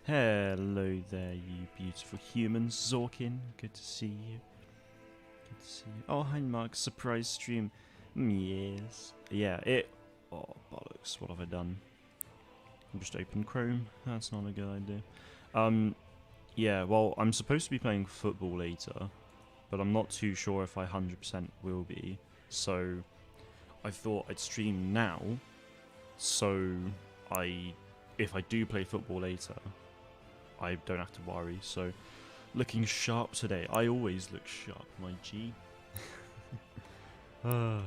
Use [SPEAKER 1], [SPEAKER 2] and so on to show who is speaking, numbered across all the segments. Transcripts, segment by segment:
[SPEAKER 1] Hello there, you beautiful humans. Zorkin, good to see you. Good to see you. Oh, hi, Mark. Surprise stream. Yes. Yeah, it. Oh, bollocks. What have I done? I just opened Chrome. That's not a good idea. Yeah, well, I'm supposed to be playing football later, but I'm not too sure if I 100% will be. So, I thought I'd stream now, so if I do play football later, I don't have to worry. So, looking sharp today. I always look sharp, my G. Much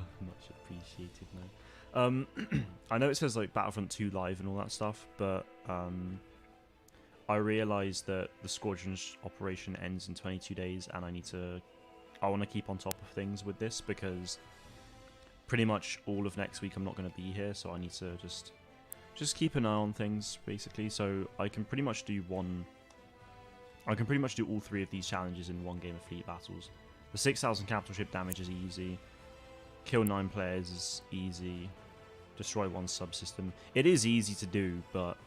[SPEAKER 1] appreciated, man. I know it says like Battlefront 2 live and all that stuff, but I realised that the Squadron's operation ends in 22 days, and I want to keep on top of things with this because pretty much all of next week I'm not going to be here, so I need to just keep an eye on things basically. So I can pretty much do all three of these challenges in one game of Fleet Battles. The 6,000 capital ship damage is easy. Kill 9 players is easy. Destroy 1 subsystem. It is easy to do, but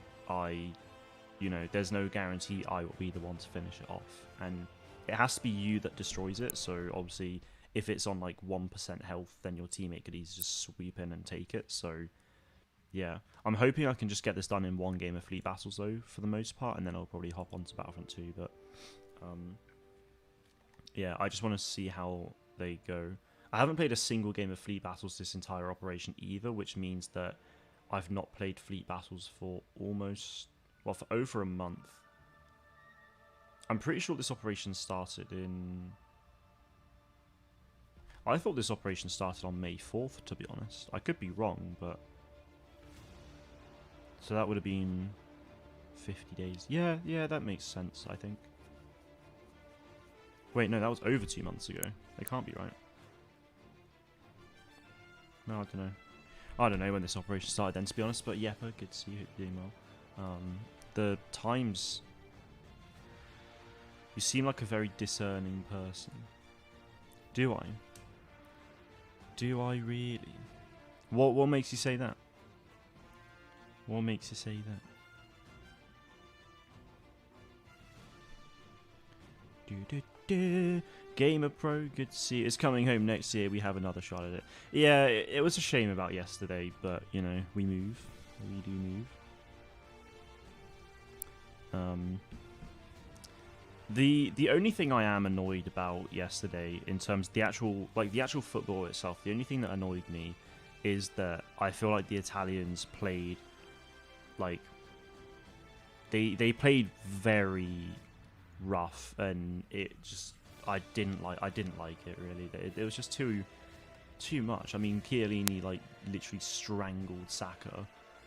[SPEAKER 1] there's no guarantee I will be the one to finish it off. And it has to be you that destroys it, so obviously if it's on like 1% health, then your teammate could easily just sweep in and take it. So yeah, I'm hoping I can just get this done in one game of Fleet Battles though, for the most part, and then I'll probably hop onto Battlefront 2. But yeah, I just want to see how they go. I haven't played a single game of Fleet Battles this entire operation either, which means that I've not played Fleet Battles for for over a month. I'm pretty sure this operation started in... I thought this operation started on May 4th, to be honest. I could be wrong, but... So that would have been 50 days. Yeah, that makes sense, I think. Wait, no, that was over 2 months ago. They can't be right. No, I don't know. I don't know when this operation started then, to be honest, but yeah, good to see you doing well. The times... You seem like a very discerning person. Do I? Do I really? What makes you say that? What makes you say that? Gamer Pro, good to see you. It's coming home next year. We have another shot at it. Yeah, it was a shame about yesterday, but we move. We do move. The only thing I am annoyed about yesterday, in terms of the actual football itself, the only thing that annoyed me is that I feel like the Italians played like they played very rough, and I didn't like it really. It was just too much. I mean, Chiellini like literally strangled Saka,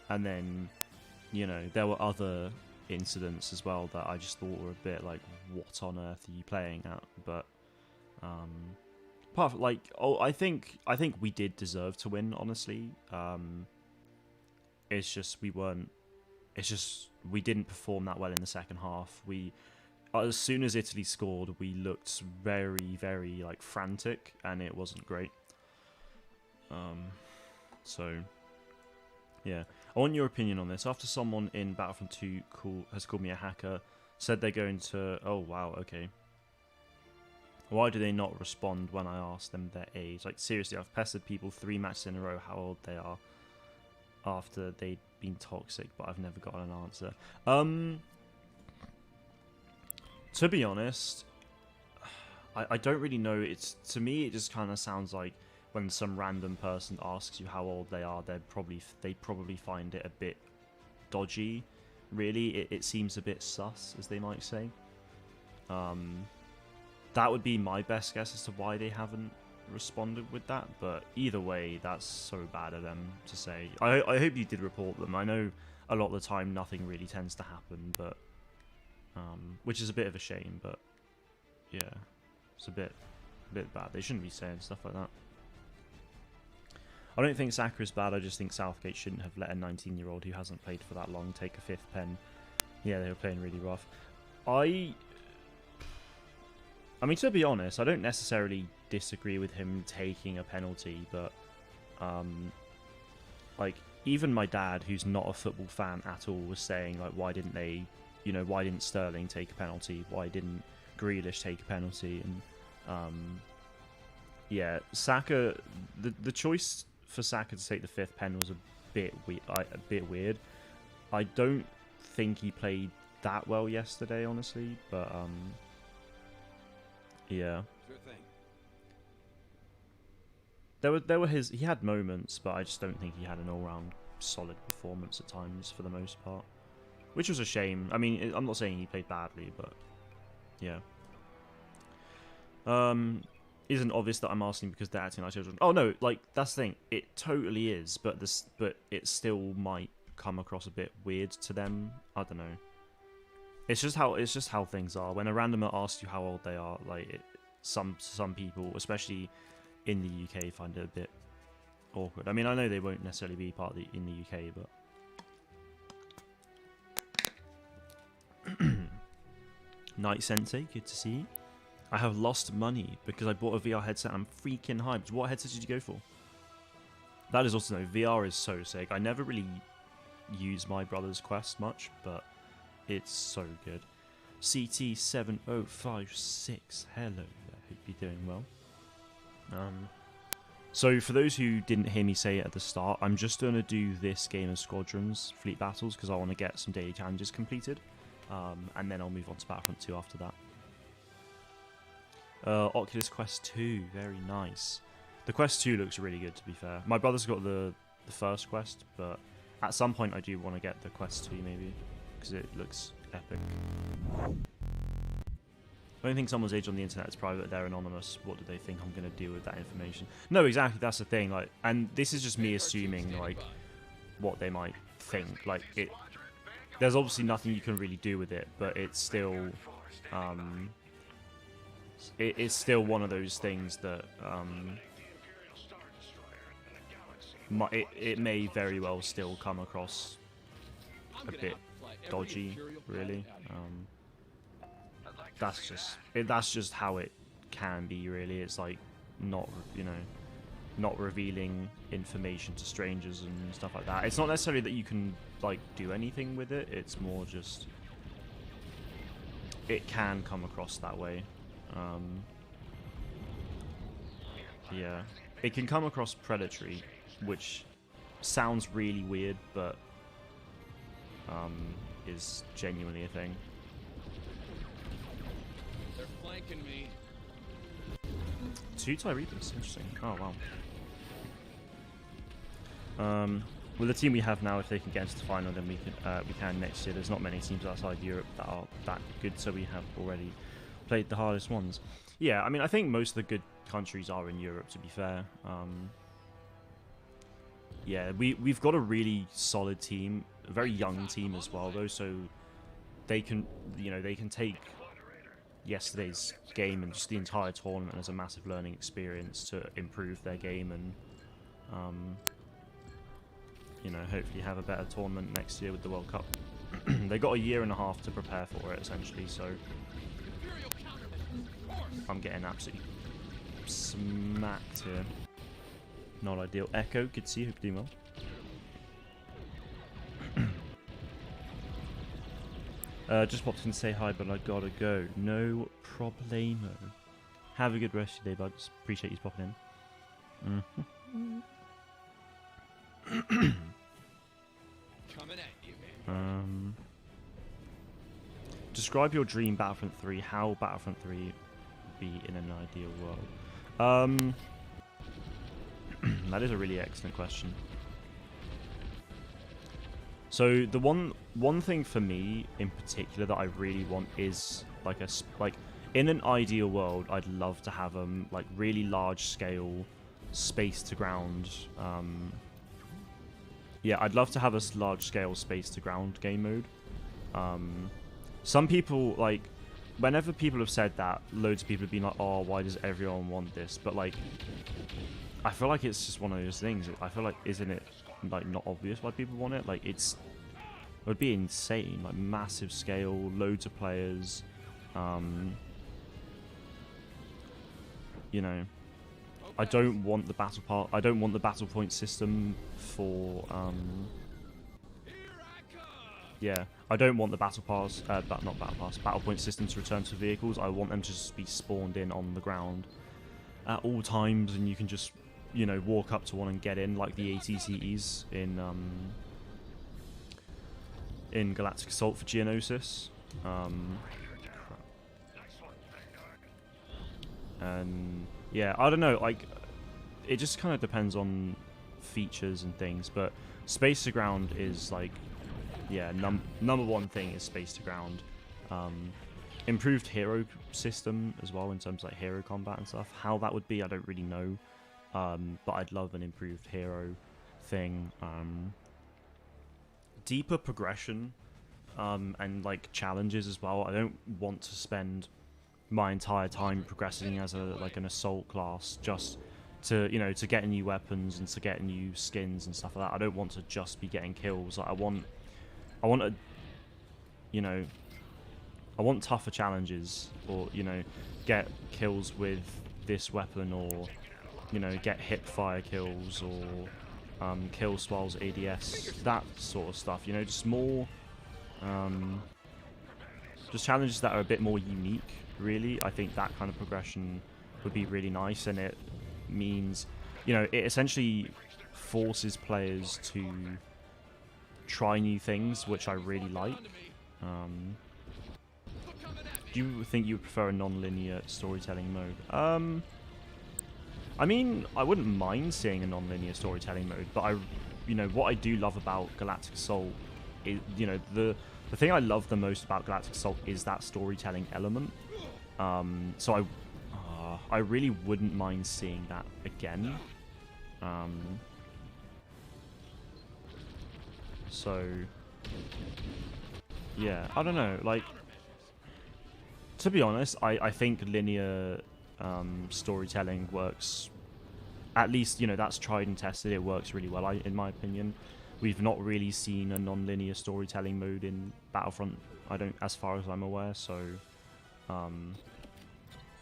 [SPEAKER 1] and then there were other incidents as well that I just thought were a bit like, what on earth are you playing at? But apart from I think we did deserve to win, honestly. It's just we didn't perform that well in the second half. As soon as Italy scored, we looked very, very like frantic, and it wasn't great. So yeah, I want your opinion on this. After someone in Battlefront 2 has called me a hacker, said they're going to... Oh, wow, okay. Why do they not respond when I ask them their age? Like, seriously, I've pestered people 3 matches in a row how old they are after they'd been toxic, but I've never gotten an answer. To be honest, I don't really know. To me, it just kind of sounds like when some random person asks you how old they are, they probably find it a bit dodgy. Really, it seems a bit sus, as they might say. That would be my best guess as to why they haven't responded with that. But either way, that's so bad of them to say. I hope you did report them. I know a lot of the time nothing really tends to happen, but which is a bit of a shame. But yeah, it's a bit bad. They shouldn't be saying stuff like that. I don't think Saka is bad, I just think Southgate shouldn't have let a 19-year-old who hasn't played for that long take a 5th pen. Yeah, they were playing really rough. I mean, to be honest, I don't necessarily disagree with him taking a penalty, but like, even my dad, who's not a football fan at all, was saying, like, why didn't they you know, why didn't Sterling take a penalty? Why didn't Grealish take a penalty? And yeah, Saka, the choice for Saka to take the 5th pen was a bit weird. I don't think he played that well yesterday, honestly, but yeah.
[SPEAKER 2] Sure thing.
[SPEAKER 1] He had moments, but I just don't think he had an all-round solid performance at times for the most part, which was a shame. I mean, I'm not saying he played badly, but yeah. Isn't obvious that I'm asking because they're acting like children. Oh no, like that's the thing. It totally is, but it still might come across a bit weird to them. I don't know. It's just how things are. When a randomer asks you how old they are, like some people, especially in the UK, find it a bit awkward. I mean, I know they won't necessarily be part of in the UK, but Night Sensei, good to see you. I have lost money because I bought a VR headset and I'm freaking hyped. What headset did you go for? That is also no. VR is so sick. I never really use my brother's Quest much, but it's so good. CT7056. Hello there. Hope you're doing well. So for those who didn't hear me say it at the start, I'm just going to do this game of Squadrons Fleet Battles because I want to get some daily challenges completed. And then I'll move on to Battlefront 2 after that. Oculus Quest 2, very nice. The Quest 2 looks really good, to be fair. My brother's got the first Quest, but at some point I do want to get the Quest 2 maybe, because it looks epic. I don't think someone's age on the internet is private, they're anonymous. What do they think I'm going to do with that information? No, exactly, that's the thing. Like, and this is just me assuming, like, what they might think. Like, there's obviously nothing you can really do with it, but it's still... it's still one of those things that it may very well still come across a bit dodgy, really. That's just how it can be, really. It's like not revealing information to strangers and stuff like that. It's not necessarily that you can like do anything with it. It's more just it can come across that way. Yeah, it can come across predatory, which sounds really weird, but is genuinely a thing.
[SPEAKER 2] They're flanking me.
[SPEAKER 1] 2 Tyreekers, interesting. Oh wow. With the team we have now, if they can get into the final, then we can next year. There's not many teams outside Europe that are that good, so we have already played the hardest ones. Yeah, I mean, I think most of the good countries are in Europe, to be fair. Yeah, we've got a really solid team, a very young team as well, though, so they can, they can take yesterday's game and just the entire tournament as a massive learning experience to improve their game and, hopefully have a better tournament next year with the World Cup. They got a year and a half to prepare for it, essentially, so I'm getting absolutely smacked here. Not ideal. Echo, good to see you. Hope you're doing well. Just popped in to say hi, but I gotta go. No problemo. Have a good rest of your day, buds. Appreciate you popping in.
[SPEAKER 2] Coming at you, man.
[SPEAKER 1] Describe your dream Battlefront 3. How Battlefront 3 would be in an ideal world. That is a really excellent question. So the one thing for me in particular that I really want is like in an ideal world, I'd love to have like really large scale space to ground. Yeah, I'd love to have a large scale space to ground game mode. Some people, like, whenever people have said that, loads of people have been like, oh, why does everyone want this? But like, I feel like it's just one of those things. I feel like, isn't it like not obvious why people want it? Like, it would be insane, like massive scale, loads of players. I don't want the battle point system for yeah, I don't want the battle pass, not battle pass, battle point system to return to vehicles. I want them to just be spawned in on the ground at all times, and you can just, you know, walk up to one and get in, like the ATCEs in Galactic Assault for Geonosis. And yeah, I don't know, like, it just kind of depends on features and things, but space to ground is like, yeah, number one thing is space to ground. Improved hero system as well in terms of like hero combat and stuff. How that would be, I don't really know, but I'd love an improved hero thing. Deeper progression, and like challenges as well. I don't want to spend my entire time progressing as an assault class just to, you know, to get new weapons and to get new skins and stuff like that. I don't want to just be getting kills. Like, I want a, you know, I want tougher challenges, or, you know, get kills with this weapon, or, you know, get hip fire kills, or kill swalls ADS, that sort of stuff. You know, just more, just challenges that are a bit more unique. Really, I think that kind of progression would be really nice, and it means, you know, it essentially forces players to try new things, which I really like. Do you think you would prefer a non-linear storytelling mode? I mean, I wouldn't mind seeing a non-linear storytelling mode, but you know, what I do love about Galactic Assault is, you know, the thing I love the most about Galactic Assault is that storytelling element. So I really wouldn't mind seeing that again. So yeah, I don't know, like, to be honest, I think linear storytelling works, at least, you know, that's tried and tested. It works really well, in my opinion. We've not really seen a non-linear storytelling mode in Battlefront, as far as I'm aware, so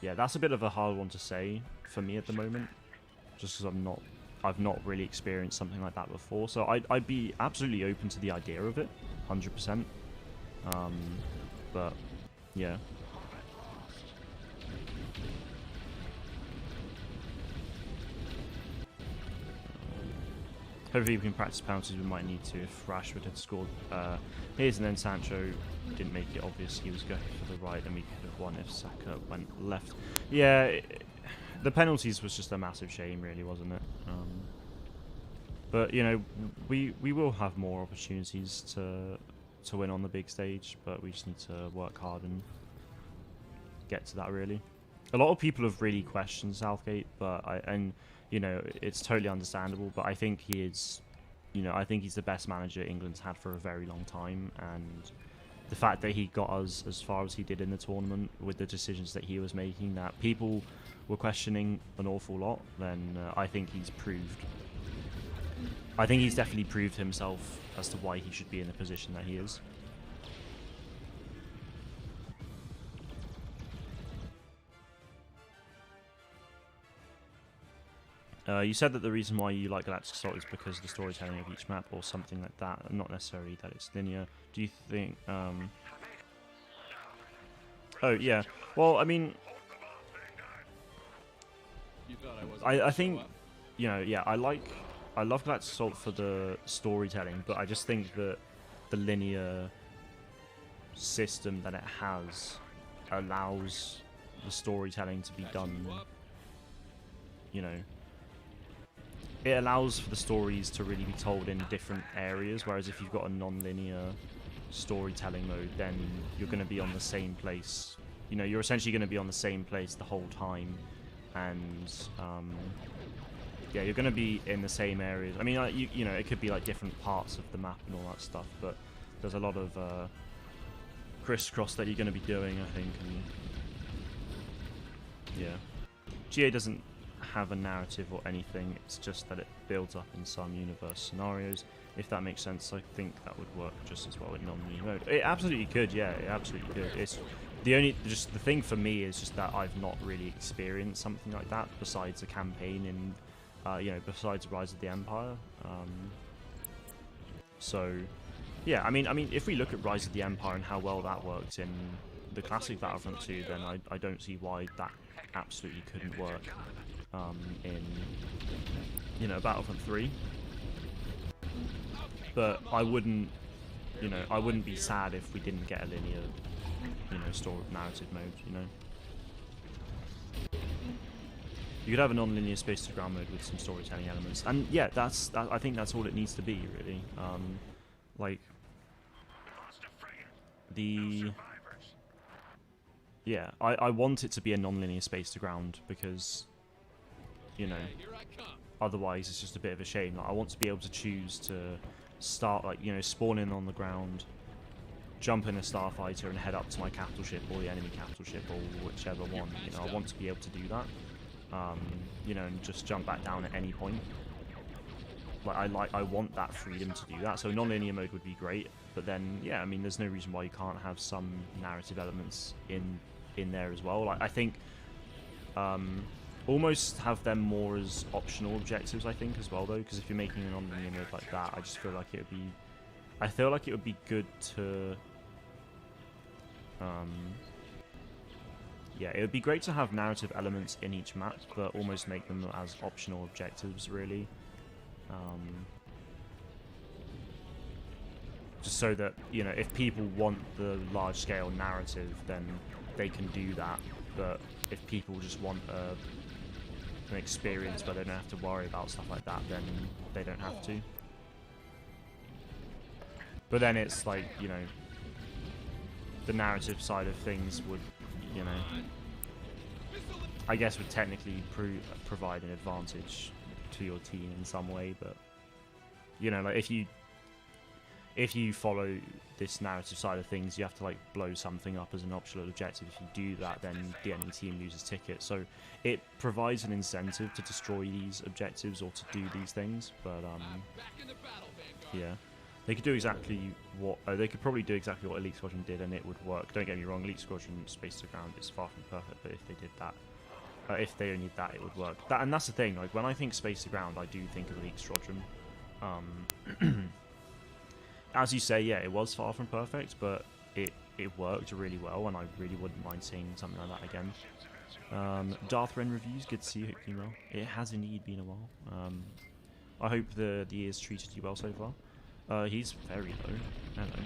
[SPEAKER 1] yeah, that's a bit of a hard one to say for me at the moment, just because I've not really experienced something like that before. So I'd be absolutely open to the idea of it, 100%. But yeah. Hopefully we can practice penalties. We might need to if Rashford had scored. Here's and then Sancho didn't make it obvious he was going for the right, and we could have won if Saka went left. Yeah, the penalties was just a massive shame, really, wasn't it? But you know, we will have more opportunities to win on the big stage, but we just need to work hard and get to that, really. A lot of people have really questioned Southgate, but you know, it's totally understandable, but I think he is, you know, I think he's the best manager England's had for a very long time, and the fact that he got us as far as he did in the tournament with the decisions that he was making that people were questioning an awful lot, then I think he's definitely proved himself as to why he should be in the position that he is. You said that the reason why you like Galactic Assault is because of the storytelling of each map or something like that, not necessarily that it's linear. Do you think... Oh, yeah. Well, I mean... I think, you know, yeah, I love Galactic Assault for the storytelling, but I just think that the linear system that it has allows the storytelling to be done, you know... It allows for the stories to really be told in different areas, whereas if you've got a non-linear storytelling mode, then you're going to be on the same place. You know, you're essentially going to be on the same place the whole time, and yeah, you're going to be in the same areas. I mean, you know, it could be like different parts of the map and all that stuff, but there's a lot of crisscross that you're going to be doing, I think. And yeah, GA doesn't have a narrative or anything, it's just that it builds up in some universe scenarios. If that makes sense, I think that would work just as well in non-linear mode. It absolutely could, yeah, it absolutely could. It's the thing for me is just that I've not really experienced something like that besides a campaign in, you know, besides Rise of the Empire. So Yeah, I mean, if we look at Rise of the Empire and how well that worked in the classic Battlefront 2, then I don't see why that absolutely couldn't work in, you know, Battlefront 3. But I wouldn't, you know, I wouldn't be sad if we didn't get a linear, you know, story narrative mode, you know. You could have a non-linear space to ground mode with some storytelling elements, and yeah, I think that's all it needs to be, really. Like yeah, I want it to be a non-linear space to ground because, you know, otherwise it's just a bit of a shame. Like, I want to be able to choose to start, like, you know, spawn in on the ground, jump in a starfighter and head up to my capital ship or the enemy capital ship or whichever one. You know, I want to be able to do that. You know, and just jump back down at any point. I want that freedom to do that. So non-linear mode would be great, but then yeah, I mean, there's no reason why you can't have some narrative elements in there as well. Like, I think almost have them more as optional objectives, I think, as well, though, because if you're making a non-linear mode like that, I just feel like it would be good to yeah, it would be great to have narrative elements in each map, but almost make them as optional objectives, really. Just so that, you know, if people want the large-scale narrative, then they can do that. But if people just want an experience where they don't have to worry about stuff like that, then they don't have to. But then it's like, you know, the narrative side of things would, you know, I guess would technically provide an advantage to your team in some way, but, you know, like, if you follow this narrative side of things, you have to, like, blow something up as an optional objective. If you do that, then the enemy team loses tickets. So it provides an incentive to destroy these objectives or to do these things, but yeah. They could do exactly what they could probably do exactly what Elite Squadron did, and it would work. Don't get me wrong, Elite Squadron space to ground is far from perfect, but if they did that, if they only did that, it would work. And that's the thing. Like, when I think space to ground, I do think of Elite Squadron. As you say, yeah, it was far from perfect, but it worked really well, and I really wouldn't mind seeing something like that again. Darth Ren reviews, good to see you. Hope you're well. It has indeed been a while. I hope the year's treated you well so far. He's very low. Hello.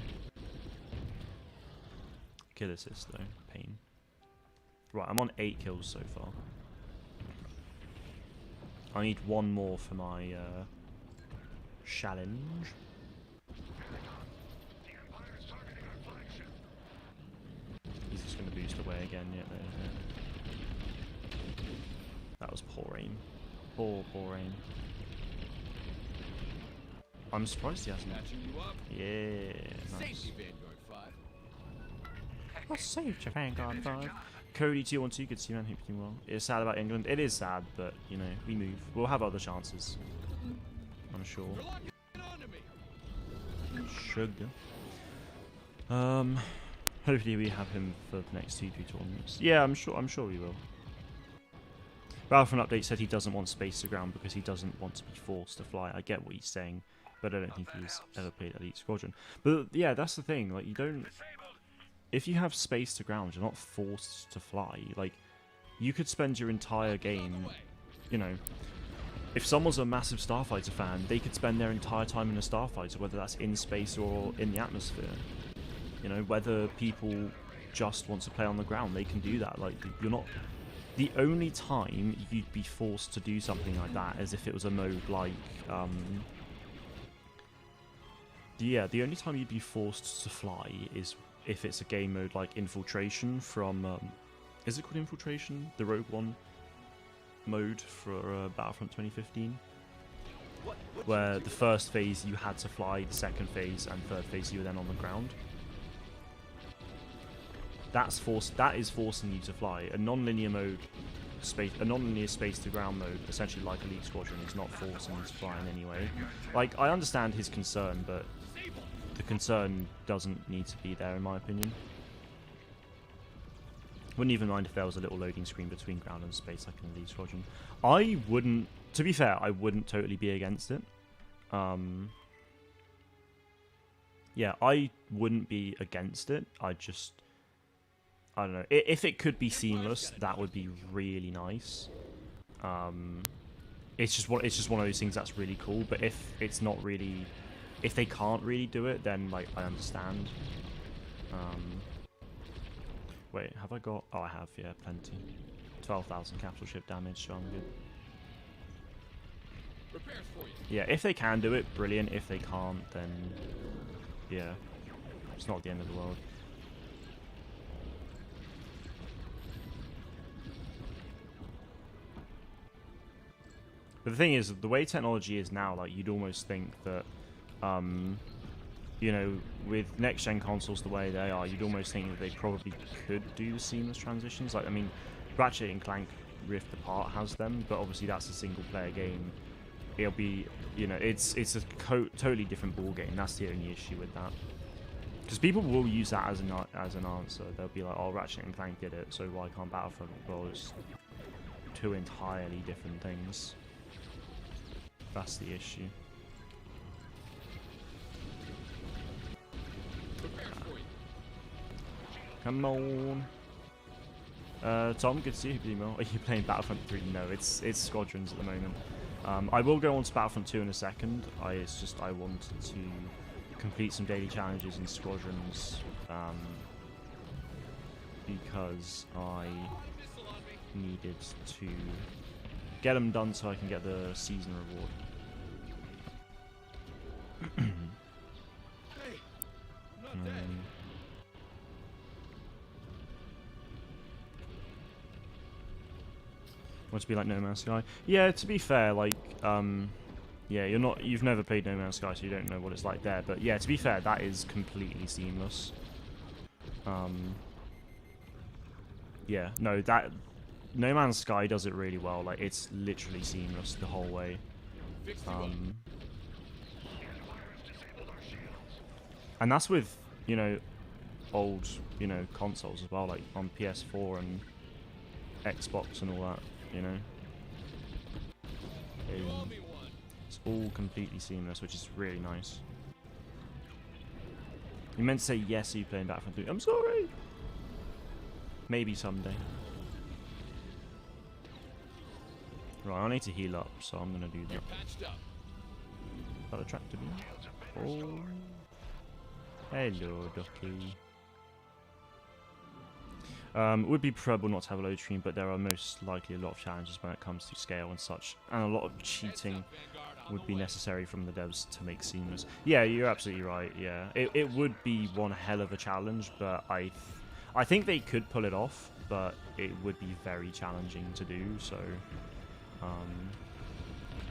[SPEAKER 1] Kill assist though. Pain. Right, I'm on 8 kills so far. I need one more for my challenge. He's just going to boost away again. Yeah, there. That was poor aim. Poor aim. I'm surprised he hasn't. Yeah, nice. I saved your Vanguard 5. Cody212, good to see you, man. Hope you're doing well. It's sad about England. It is sad, but, you know, we move. We'll have other chances, I'm sure. Sugar. Hopefully we have him for the next 2-3 tournaments. Yeah, I'm sure we will. Battlefront update said he doesn't want space to ground because he doesn't want to be forced to fly. I get what he's saying, but I don't think he's ever played Elite Squadron. But yeah, that's the thing. Like, you don't. If you have space to ground, you're not forced to fly. Like, you could spend your entire game, you know. If someone's a massive Starfighter fan, they could spend their entire time in a Starfighter, whether that's in space or in the atmosphere. You know, whether people just want to play on the ground, they can do that. Like, you're not. The only time you'd be forced to do something like that is if it was a mode like, yeah, the only time you'd be forced to fly is if it's a game mode like Infiltration from, is it called Infiltration? The Rogue One mode for Battlefront 2015? Where the first phase you had to fly, the second phase and third phase you were then on the ground. That is forcing you to fly. A non-linear mode, a non-linear space to ground mode, essentially like Elite Squadron, is not forcing you to fly in any way. Like, I understand his concern, but the concern doesn't need to be there, in my opinion. Wouldn't even mind if there was a little loading screen between ground and space like in Elite Squadron. I wouldn't, to be fair, I wouldn't totally be against it. yeah, I wouldn't be against it. I don't know. If it could be seamless, that would be really nice. It's just one of those things that's really cool. But if it's not really, if they can't really do it, then like I understand. Wait, have I got? Oh, I have. Yeah, plenty. 12,000 capital ship damage, so I'm good.
[SPEAKER 2] Repairs for you.
[SPEAKER 1] Yeah, if they can do it, brilliant. If they can't, then yeah, it's not the end of the world. But the thing is, the way technology is now, like you'd almost think that, you know, with next-gen consoles the way they are, you'd almost think that they probably could do the seamless transitions. Like, I mean, Ratchet and Clank Rift Apart has them, but obviously that's a single-player game. It'll be, you know, it's a totally different ball game. That's the only issue with that. Because people will use that as an answer. They'll be like, "Oh, Ratchet and Clank did it, so why can't Battlefront?" Well, it's two entirely different things. That's the issue. Come on. Tom, good to see you, Blimo. Are you playing Battlefront 3? No, it's Squadrons at the moment. I will go on to Battlefront 2 in a second. It's just I wanted to complete some daily challenges in Squadrons because I needed to get them done so I can get the season reward.
[SPEAKER 2] Hey, I'm not dead.
[SPEAKER 1] Want to be like No Man's Sky? Yeah, to be fair, like, yeah, you've never played No Man's Sky, so you don't know what it's like there. But yeah, to be fair, that is completely seamless. Yeah, no, No Man's Sky does it really well. Like, it's literally seamless the whole way. And that's with, you know, old, you know, consoles as well, like on PS4 and Xbox and all that, you know. It's all completely seamless, which is really nice. You meant to say yes, are you playing Battlefront 3? I'm sorry! Maybe someday. Right, I need to heal up, so I'm gonna do that. That attracted me. Oh. Hello, Ducky. It would be preferable not to have a load screen, but there are most likely a lot of challenges when it comes to scale and such, and a lot of cheating would be necessary from the devs to make seamless. Yeah, you're absolutely right. Yeah, it would be one hell of a challenge, but I think they could pull it off, but it would be very challenging to do. So,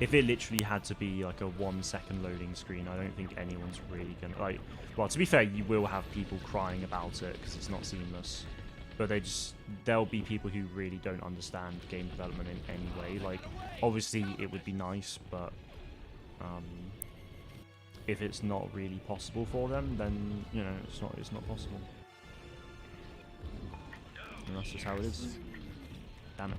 [SPEAKER 1] if it literally had to be like a 1 second loading screen, I don't think anyone's really gonna like. Well, to be fair, you will have people crying about it because it's not seamless. But there'll be people who really don't understand game development in any way. Like, obviously it would be nice, but if it's not really possible for them, then you know it's not possible. And that's just how it is. Damn it.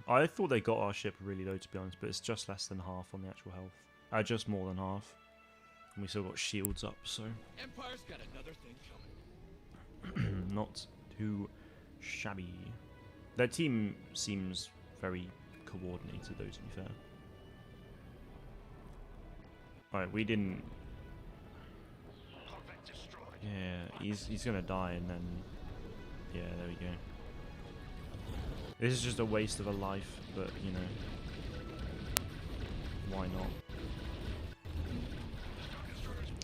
[SPEAKER 1] I thought they got our ship really low, to be honest, but it's just less than half on the actual health. Just more than half. And we still got shields up, so...
[SPEAKER 2] Empire's got another thing coming.
[SPEAKER 1] Not too shabby. Their team seems very coordinated, though, to be fair. Alright, we didn't... Yeah, he's gonna die, and then... Yeah, there we go. This is just a waste of a life, but, you know, why not?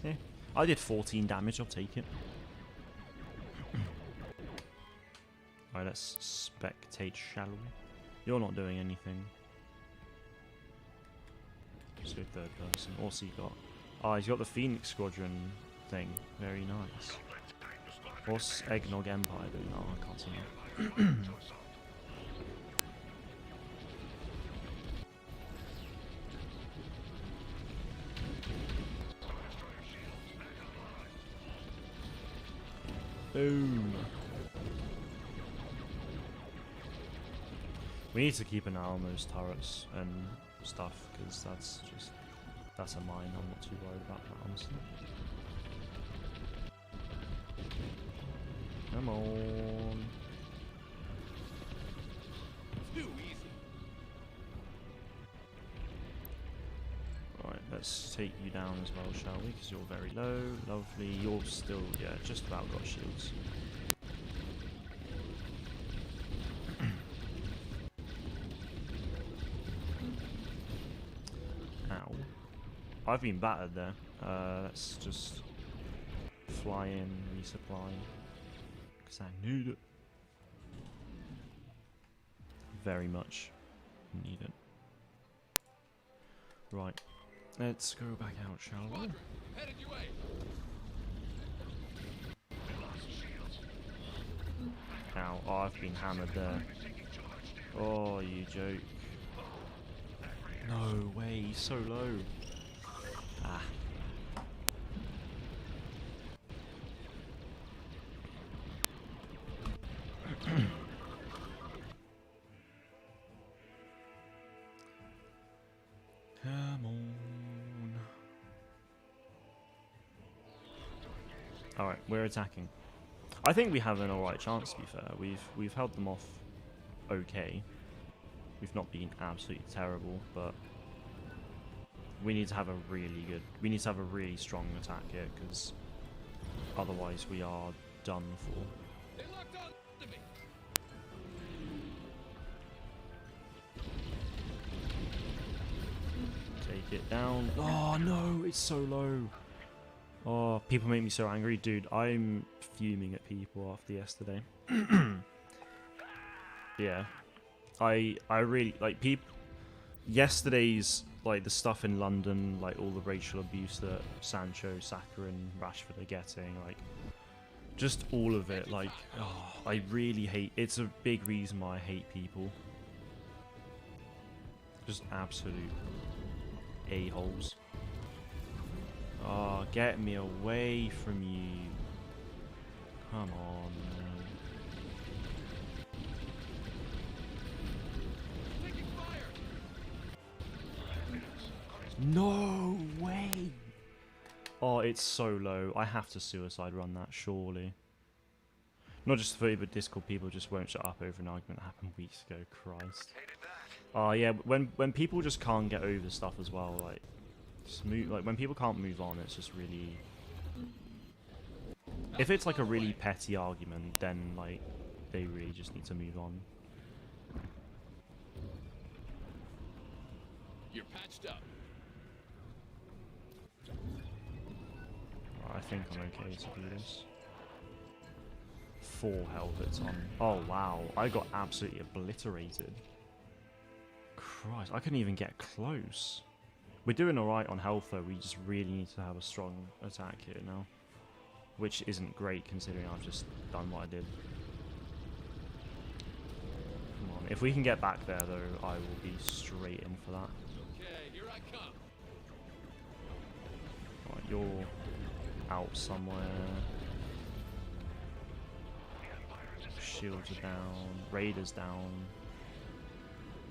[SPEAKER 1] Yeah, I did 14 damage, I'll take it. Alright, let's spectate, shall we? You're not doing anything. Let's go third person. What's he got? Oh, he's got the Phoenix Squadron thing. Very nice. What's Eggnog Empire doing? Oh, I can't see that. Boom. We need to keep an eye on those turrets and stuff, because that's a mine. I'm not too worried about that, honestly. Come on.
[SPEAKER 2] Too easy.
[SPEAKER 1] Right, let's take you down as well, shall we? Because you're very low. Lovely. You're still, yeah, just about got shields. Ow. I've been battered there. Let's just fly in, resupply. Because I need it. Very much need it. Right. Let's go back out, shall we?
[SPEAKER 2] Squadron, headed your way.
[SPEAKER 1] Ow. Oh, I've been hammered there. Oh, you joke. No way, he's so low. Ah. Come on. Alright, we're attacking. I think we have an alright chance, to be fair. We've held them off okay. We've not been absolutely terrible, but we need to have a really strong attack here, because otherwise we are done for.
[SPEAKER 2] They locked on to me.
[SPEAKER 1] Take it down. Oh no, it's so low. Oh, people make me so angry, dude. I'm fuming at people after yesterday. Yeah, I really like people. Yesterday's like the stuff in London, like all the racial abuse that Sancho, Saka, and Rashford are getting, like just all of it. Like, oh, I really hate. It's a big reason why I hate people. Just absolute a-holes. Oh, get me away from you. Come on, man.
[SPEAKER 2] Taking fire.
[SPEAKER 1] No way! Oh, it's so low. I have to suicide run that, surely. Not just for you, but Discord people just won't shut up over an argument that happened weeks ago. Christ. Oh yeah, when people just can't get over stuff as well, like like when people can't move on, it's just really. If it's like a really petty argument, then like they really just need to move on.
[SPEAKER 2] You're patched up.
[SPEAKER 1] I think I'm okay to do this. 4 helmets on. Oh wow, I got absolutely obliterated. Christ, I couldn't even get close. We're doing alright on health though, we just really need to have a strong attack here now. Which isn't great considering I've just done what I did. Come on, if we can get back there though, I will be straight in for that.
[SPEAKER 2] Okay, here I come.
[SPEAKER 1] Right, you're out somewhere. Shields are down, Raiders down.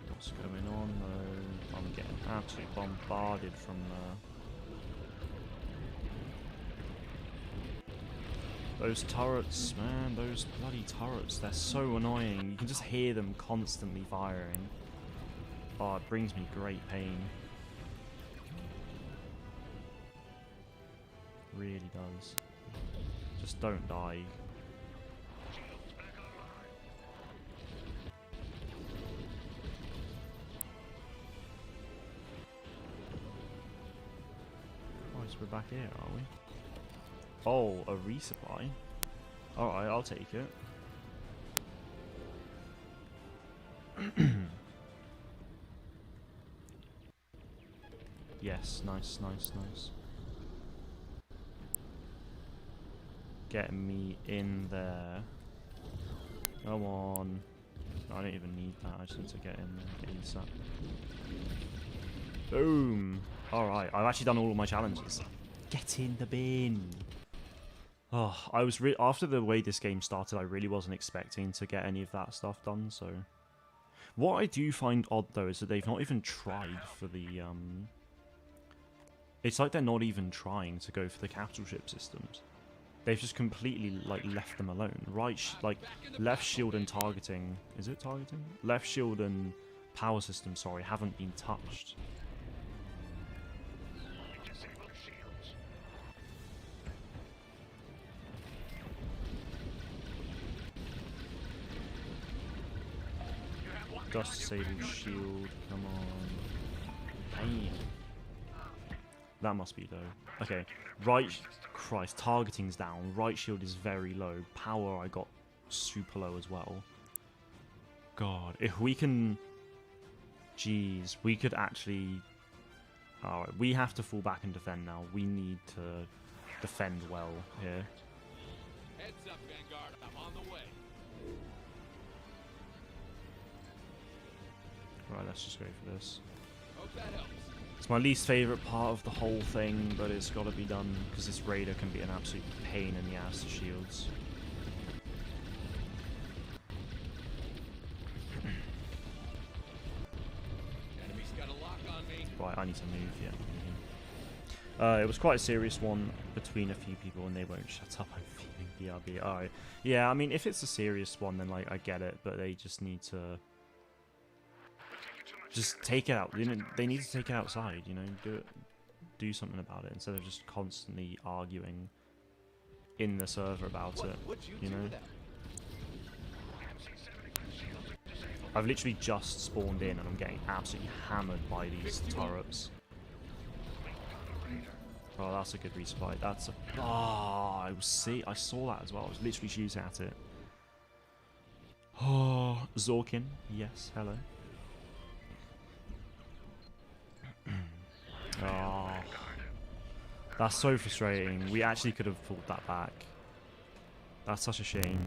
[SPEAKER 1] What's going on though? I'm getting absolutely bombarded from those turrets, man, those bloody turrets, they're so annoying. You can just hear them constantly firing. Oh, it brings me great pain. Really does. Just don't die. We're back here, are we? Oh, a resupply. Alright, I'll take it. Yes, nice, nice, nice. Get me in there. Come on. I don't even need that, I just need to get in there ASAP. Boom! Alright, I've actually done all of my challenges. Get in the bin! Oh, I was after the way this game started, I really wasn't expecting to get any of that stuff done, so... What I do find odd though is that they've not even tried for the It's like they're not even trying to go for the capital ship systems. They've just completely like left them alone. Like left shield and targeting. Is it targeting? Left shield and power system. Sorry, haven't been touched. Dust disable shield. Come on. Damn. That must be low. Okay, right. Christ, targeting's down. Right shield is very low. Power I got super low as well. God, if we can... Jeez, we could actually... Alright, we have to fall back and defend now. We need to defend well here.
[SPEAKER 2] Heads up, Vanguard. I'm on the way.
[SPEAKER 1] Right, let's just go for this.
[SPEAKER 2] Hope that helps.
[SPEAKER 1] It's my least favourite part of the whole thing, but it's got to be done because this raider can be an absolute pain in the ass to shields.
[SPEAKER 2] Enemy's got a lock on me.
[SPEAKER 1] Right, I need to move, yeah. It was quite a serious one between a few people and they won't shut up. I'm feeling BRB. Alright. Yeah, I mean, if it's a serious one, then like I get it, but they just need to... Just take it out. They need to take it outside, you know, do something about it instead of just constantly arguing in the server about it, you know. I've literally just spawned in and I'm getting absolutely hammered by these turrets. Oh, that's a good resupply. That's a... Oh, I saw that as well. I was literally shooting at it. Oh, Zorkin. Yes, hello. Oh, that's so frustrating. We actually could have pulled that back. That's such a shame.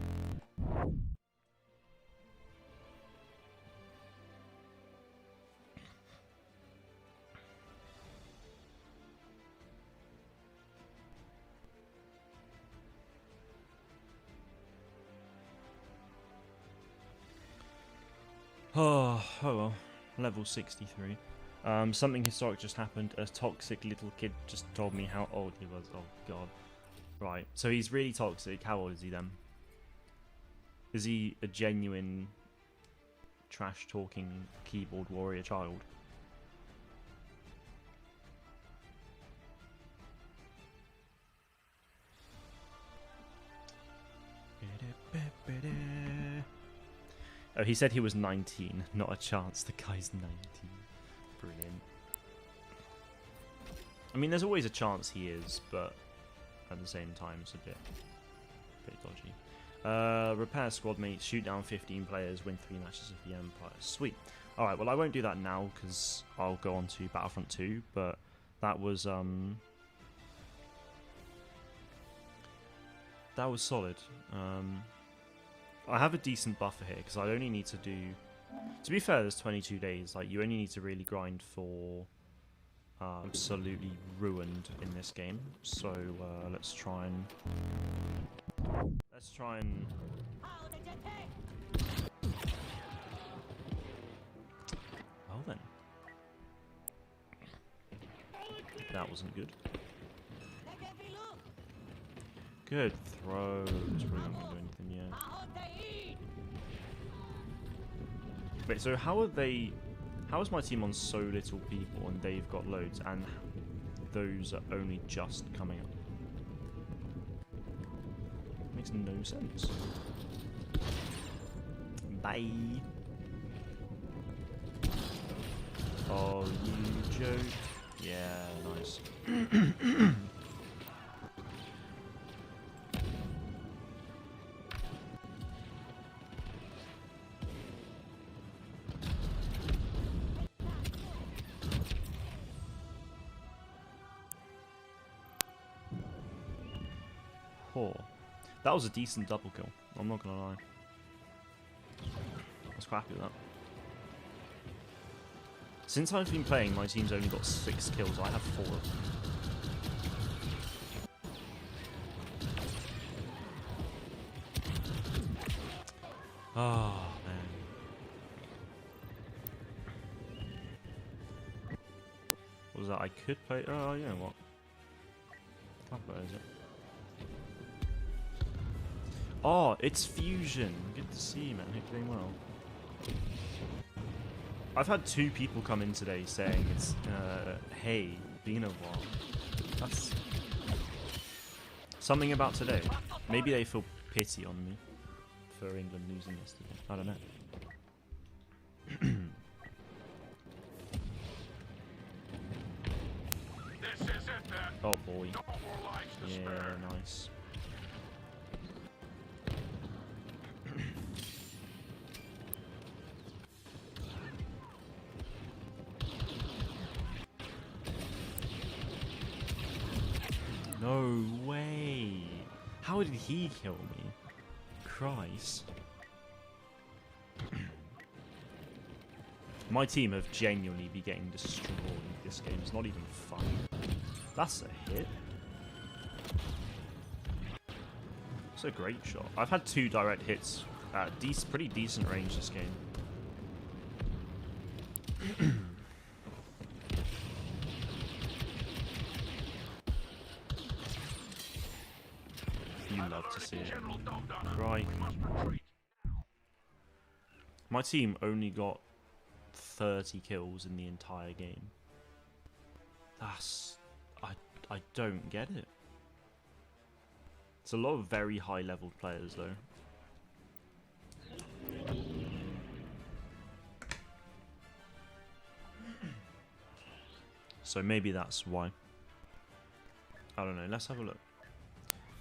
[SPEAKER 1] Oh well. Level 63. Something historic just happened. A toxic little kid just told me how old he was. Oh god. Right. So he's really toxic. How old is he then? Is he a genuine trash talking keyboard warrior child? Oh, he said he was 19. Not a chance. The guy's 19. Brilliant. I mean, there's always a chance he is, but at the same time, it's a bit dodgy. Repair squad mates, shoot down 15 players, win 3 matches of the Empire. Sweet. Alright, well, I won't do that now, because I'll go on to Battlefront 2, but that was solid. I have a decent buffer here, because I only need to do... To be fair, there's 22 days. Like, you only need to really grind for absolutely ruined in this game. So let's try and well then, that wasn't good. Good throw. It's probably not gonna do anything yet. Wait, so how is my team on so little people and they've got loads and those are only just coming up? Makes no sense. Bye. Oh, you joke. Yeah, nice. That was a decent double kill, I'm not gonna lie. I was quite happy with that. Since I've been playing, my team's only got 6 kills. I have 4 of them. Oh, man. was that? I could play. Oh, you know what? What is it? Oh, it's Fusion. Good to see you, man. Hope you're doing well. I've had 2 people come in today saying it's, hey, been a while. That's something about today. Maybe they feel pity on me for England losing yesterday. I don't know. Oh boy. Yeah, nice. No way! How did he kill me? Christ. My team have genuinely been getting destroyed this game. It's not even fun. That's a hit. It's a great shot. I've had 2 direct hits at pretty decent range this game. You love to see it. Right. My team only got 30 kills in the entire game. That's... I don't get it. It's a lot of very high level players though. So maybe that's why. I don't know, let's have a look.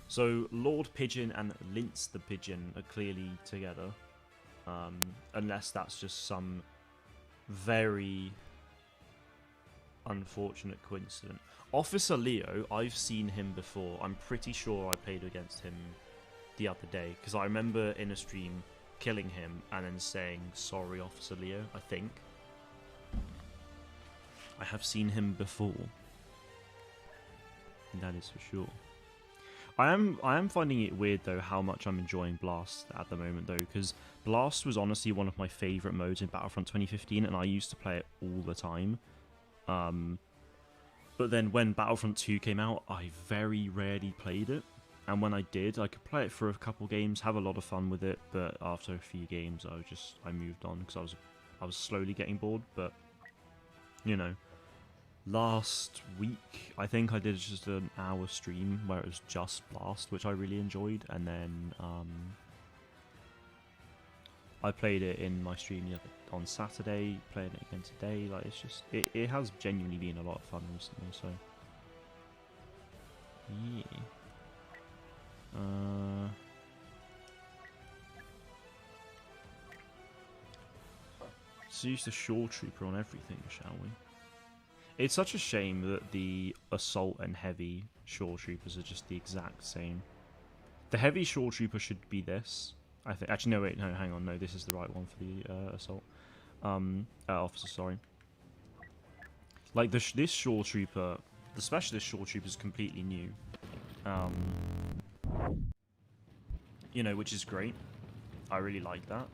[SPEAKER 1] So Lord Pigeon and Lince the Pigeon are clearly together. Unless that's just some very unfortunate coincidence. Officer Leo, I've seen him before. I'm pretty sure I played against him the other day. Because I remember in a stream killing him and then saying, sorry, Officer Leo, I think. I have seen him before. That is for sure. I am finding it weird though how much I'm enjoying Blast at the moment though, because Blast was honestly one of my favourite modes in Battlefront 2015 and I used to play it all the time. But then when Battlefront 2 came out, I very rarely played it. And when I did, I could play it for a couple games, have a lot of fun with it, but after a few games I moved on because I was slowly getting bored, but you know. Last week, I think I did just an hour stream where it was just Blast, which I really enjoyed, and then I played it in my stream on Saturday, playing it again today. Like it's just, it has genuinely been a lot of fun recently. So yeah. Let's use the Shore Trooper on everything, shall we? It's such a shame that the Assault and Heavy Shore Troopers are just the exact same. The Heavy Shore Trooper should be this. I think. Actually, no, wait, no, hang on. No, this is the right one for the Assault. Officer, sorry. Like, this Shore Trooper, the Specialist Shore Trooper is completely new. You know, which is great. I really like that.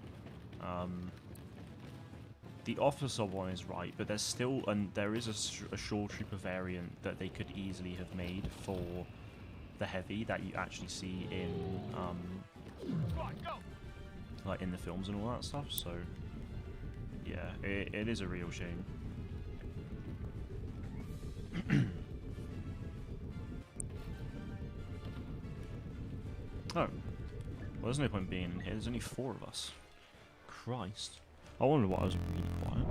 [SPEAKER 1] The Officer one is right, but there's still, there is a Shore Trooper variant that they could easily have made for the Heavy that you actually see in, like in the films and all that stuff. So, yeah, it is a real shame. Oh, well, there's no point being in here. There's only 4 of us. Christ. I wonder why I was really quiet.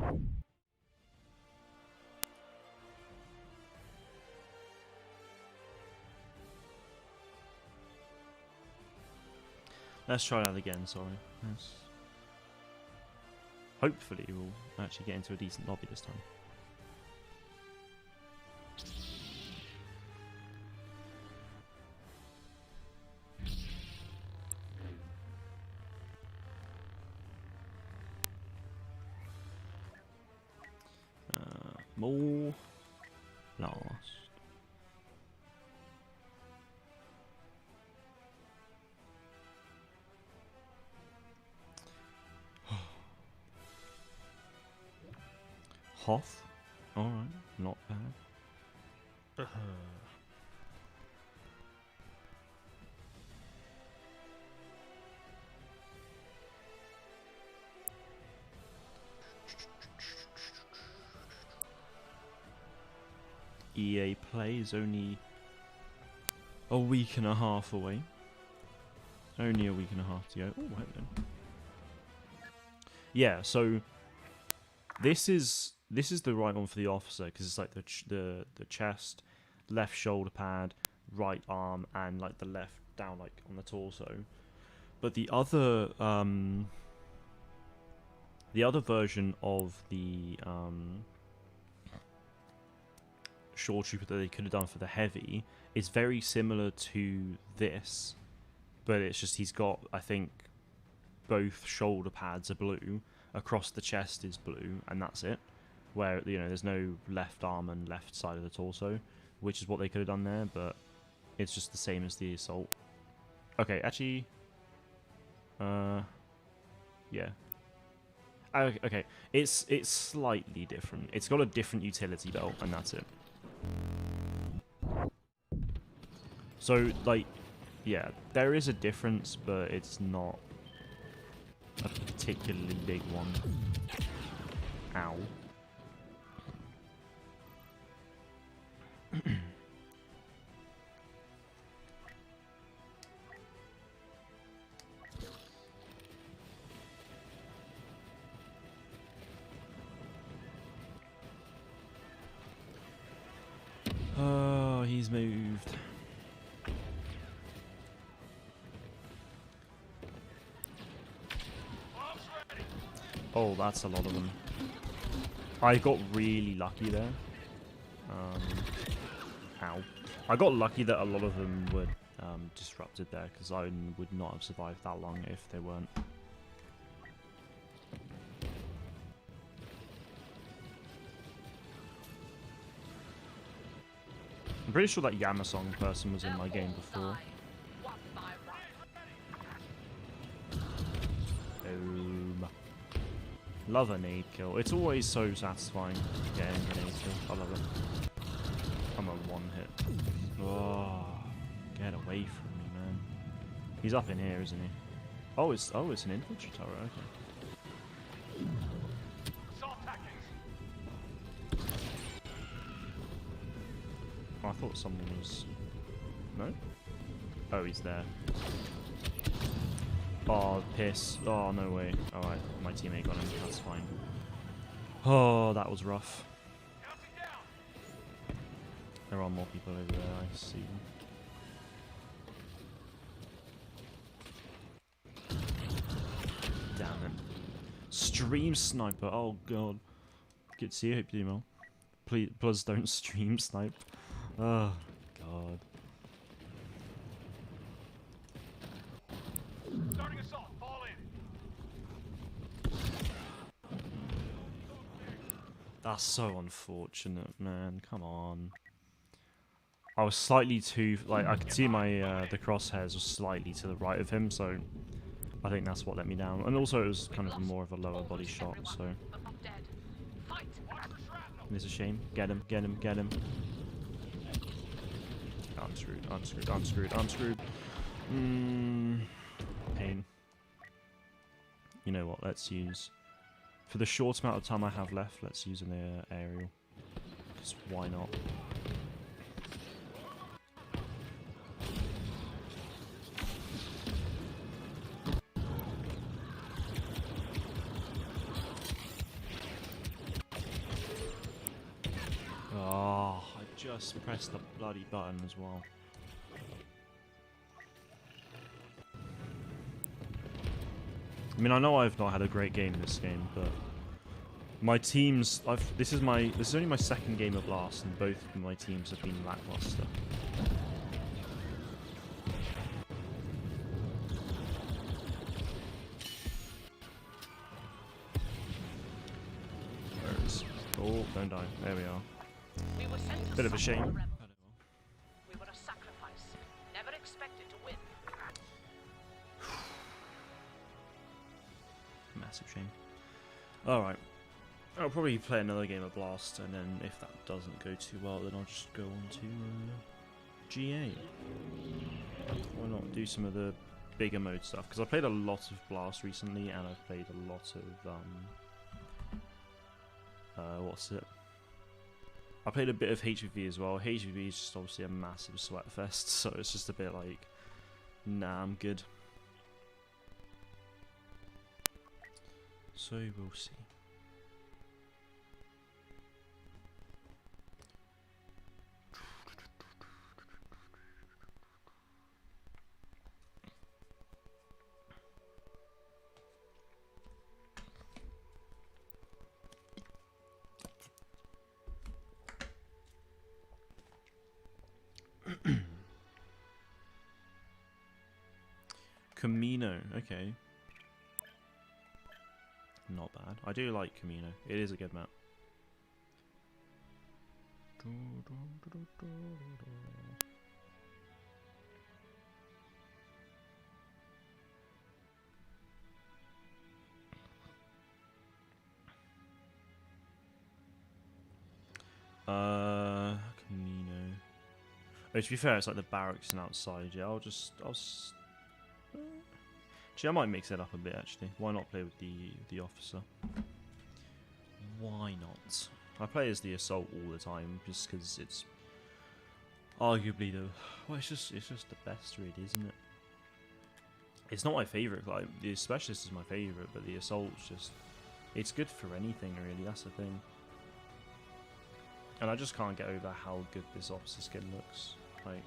[SPEAKER 1] Let's try that again, sorry. Yes. Hopefully we'll actually get into a decent lobby this time. More last. Hoth. Alright, not bad. EA Play is only a week and a half away. Only a week and a half to go. Oh, right then. Yeah, so this is the right one for the officer because it's like the chest, left shoulder pad, right arm, and like the left down like on the torso. But the other version of the Shore Trooper that they could have done for the heavy is very similar to this, but it's just he's got, I think, both shoulder pads are blue, across the chest is blue, and that's it. Where, you know, there's no left arm and left side of the torso, which is what they could have done there, but it's just the same as the assault. Okay, actually, yeah. Okay, it's slightly different. It's got a different utility belt, and that's it. So, like, yeah, there is a difference, but it's not a particularly big one. Ow. Oh, he's moved. Oh, that's a lot of them. I got really lucky there. Ow. I got lucky that a lot of them were disrupted there, because I would not have survived that long if they weren't. I'm pretty sure that Yamasong person was in my game before. Boom. Love a nade kill. It's always so satisfying getting a nade kill. I love it. I'm a one hit. Oh, get away from me, man. He's up in here, isn't he? Oh, it's an infantry turret. Okay. Oh, I thought someone was. No? Oh, he's there. Oh, piss. Oh, no way. Alright, my teammate got him. That's fine. Oh, that was rough. There are more people over there, I see. Damn it. Stream sniper. Oh, God. Good to see you. Hope you do well. Please don't stream snipe. Oh, God.
[SPEAKER 2] Starting assault. Fall in.
[SPEAKER 1] That's so unfortunate, man. Come on. I was slightly too, like, I could see my, the crosshairs were slightly to the right of him, so I think that's what let me down. And also it was kind of more of a lower body shot, so. It's a shame. Get him, get him, get him. I'm screwed, I'm screwed, I'm screwed, I'm screwed. Pain. You know what, let's use, for the short amount of time I have left, let's use an aerial. Because why not? Oh, I just pressed the bloody button as well. I mean, I know I've not had a great game this game, but my teams, this is only my second game of Blast, and both of my teams have been lackluster. Oh, don't die. There we are. Bit of a shame.
[SPEAKER 3] We were a sacrifice. Never expected to win.
[SPEAKER 1] Massive shame. Alright. I'll probably play another game of Blast, and then if that doesn't go too well, then I'll just go on to GA. Why not do some of the bigger mode stuff? Because I played a lot of Blast recently, and I've played a lot of what's it? I played a bit of HVV as well. HVV is just obviously a massive sweat fest, so it's just a bit like, nah, I'm good. So we'll see. Camino, okay. Not bad. I do like Camino. It is a good map. Camino. Oh, to be fair, it's like the barracks and outside. Yeah, Actually, I might mix it up a bit. Actually, why not play with the officer? Why not? I play as the assault all the time, just because it's arguably it's just the best, really, isn't it? It's not my favorite. Like the specialist is my favorite, but the assault's it's good for anything, really. That's the thing. And I just can't get over how good this officer skin looks. Like,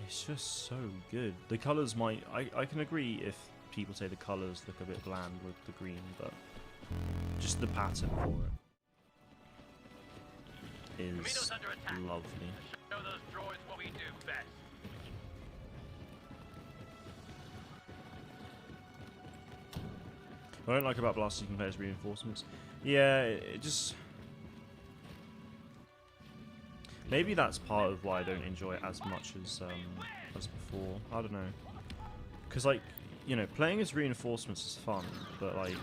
[SPEAKER 1] it's just so good. The colours I can agree if people say the colours look a bit bland with the green, but just the pattern for it is lovely.
[SPEAKER 2] Show those droids what we do best.
[SPEAKER 1] What I don't like about Blast you can play as reinforcements. Yeah, it just... Maybe that's part of why I don't enjoy it as much as before. I don't know. Because, like, you know, playing as reinforcements is fun, but, like,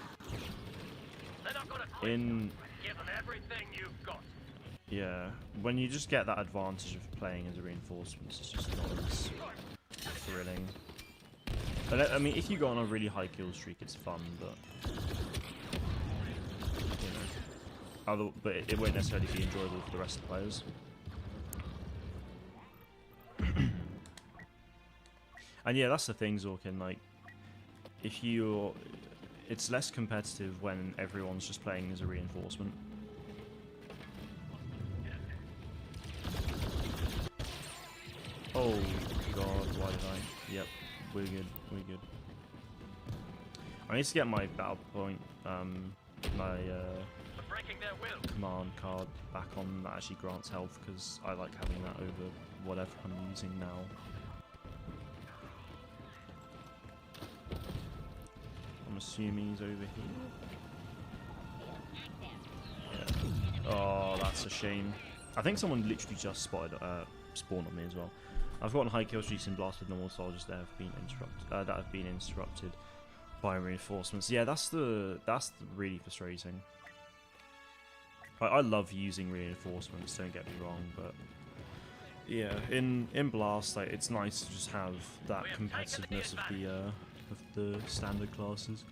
[SPEAKER 1] in...
[SPEAKER 2] Give them everything you've got.
[SPEAKER 1] Yeah, when you just get that advantage of playing as a reinforcements, it's just not as thrilling. But, I mean, if you go on a really high kill streak, it's fun, but... You know... But it won't necessarily be enjoyable for the rest of the players. And yeah, that's the thing, Zorkin, like, it's less competitive when everyone's just playing as a reinforcement. Oh god, why did I? Yep, we're good, we're good. I need to get my battle point, my command card back on that actually grants health, because I like having that over whatever I'm using now. I'm assuming he's over here. Yeah. Oh, that's a shame. I think someone literally just spawned on me as well. I've gotten high kill streaks in Blast with normal soldiers that have been interrupted by reinforcements. Yeah, that's really frustrating. I love using reinforcements, don't get me wrong, but yeah, in Blast, like, it's nice to just have that competitiveness of the standard classes.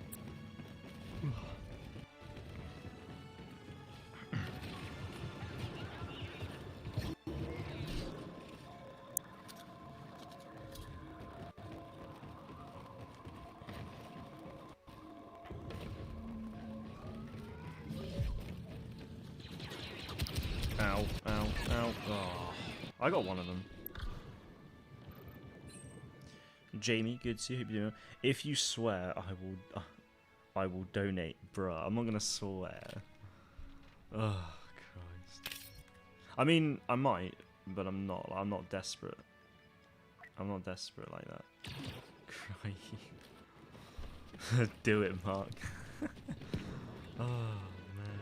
[SPEAKER 1] Ow, ow, ow. Oh, I got one of them. Jamie, good to see you. Hope you're doing well. If you swear, I will donate, bruh. I'm not gonna swear. Oh Christ. I mean, I might, but I'm not. I'm not desperate. I'm not desperate like that. Crikey. Do it, Mark. Oh man.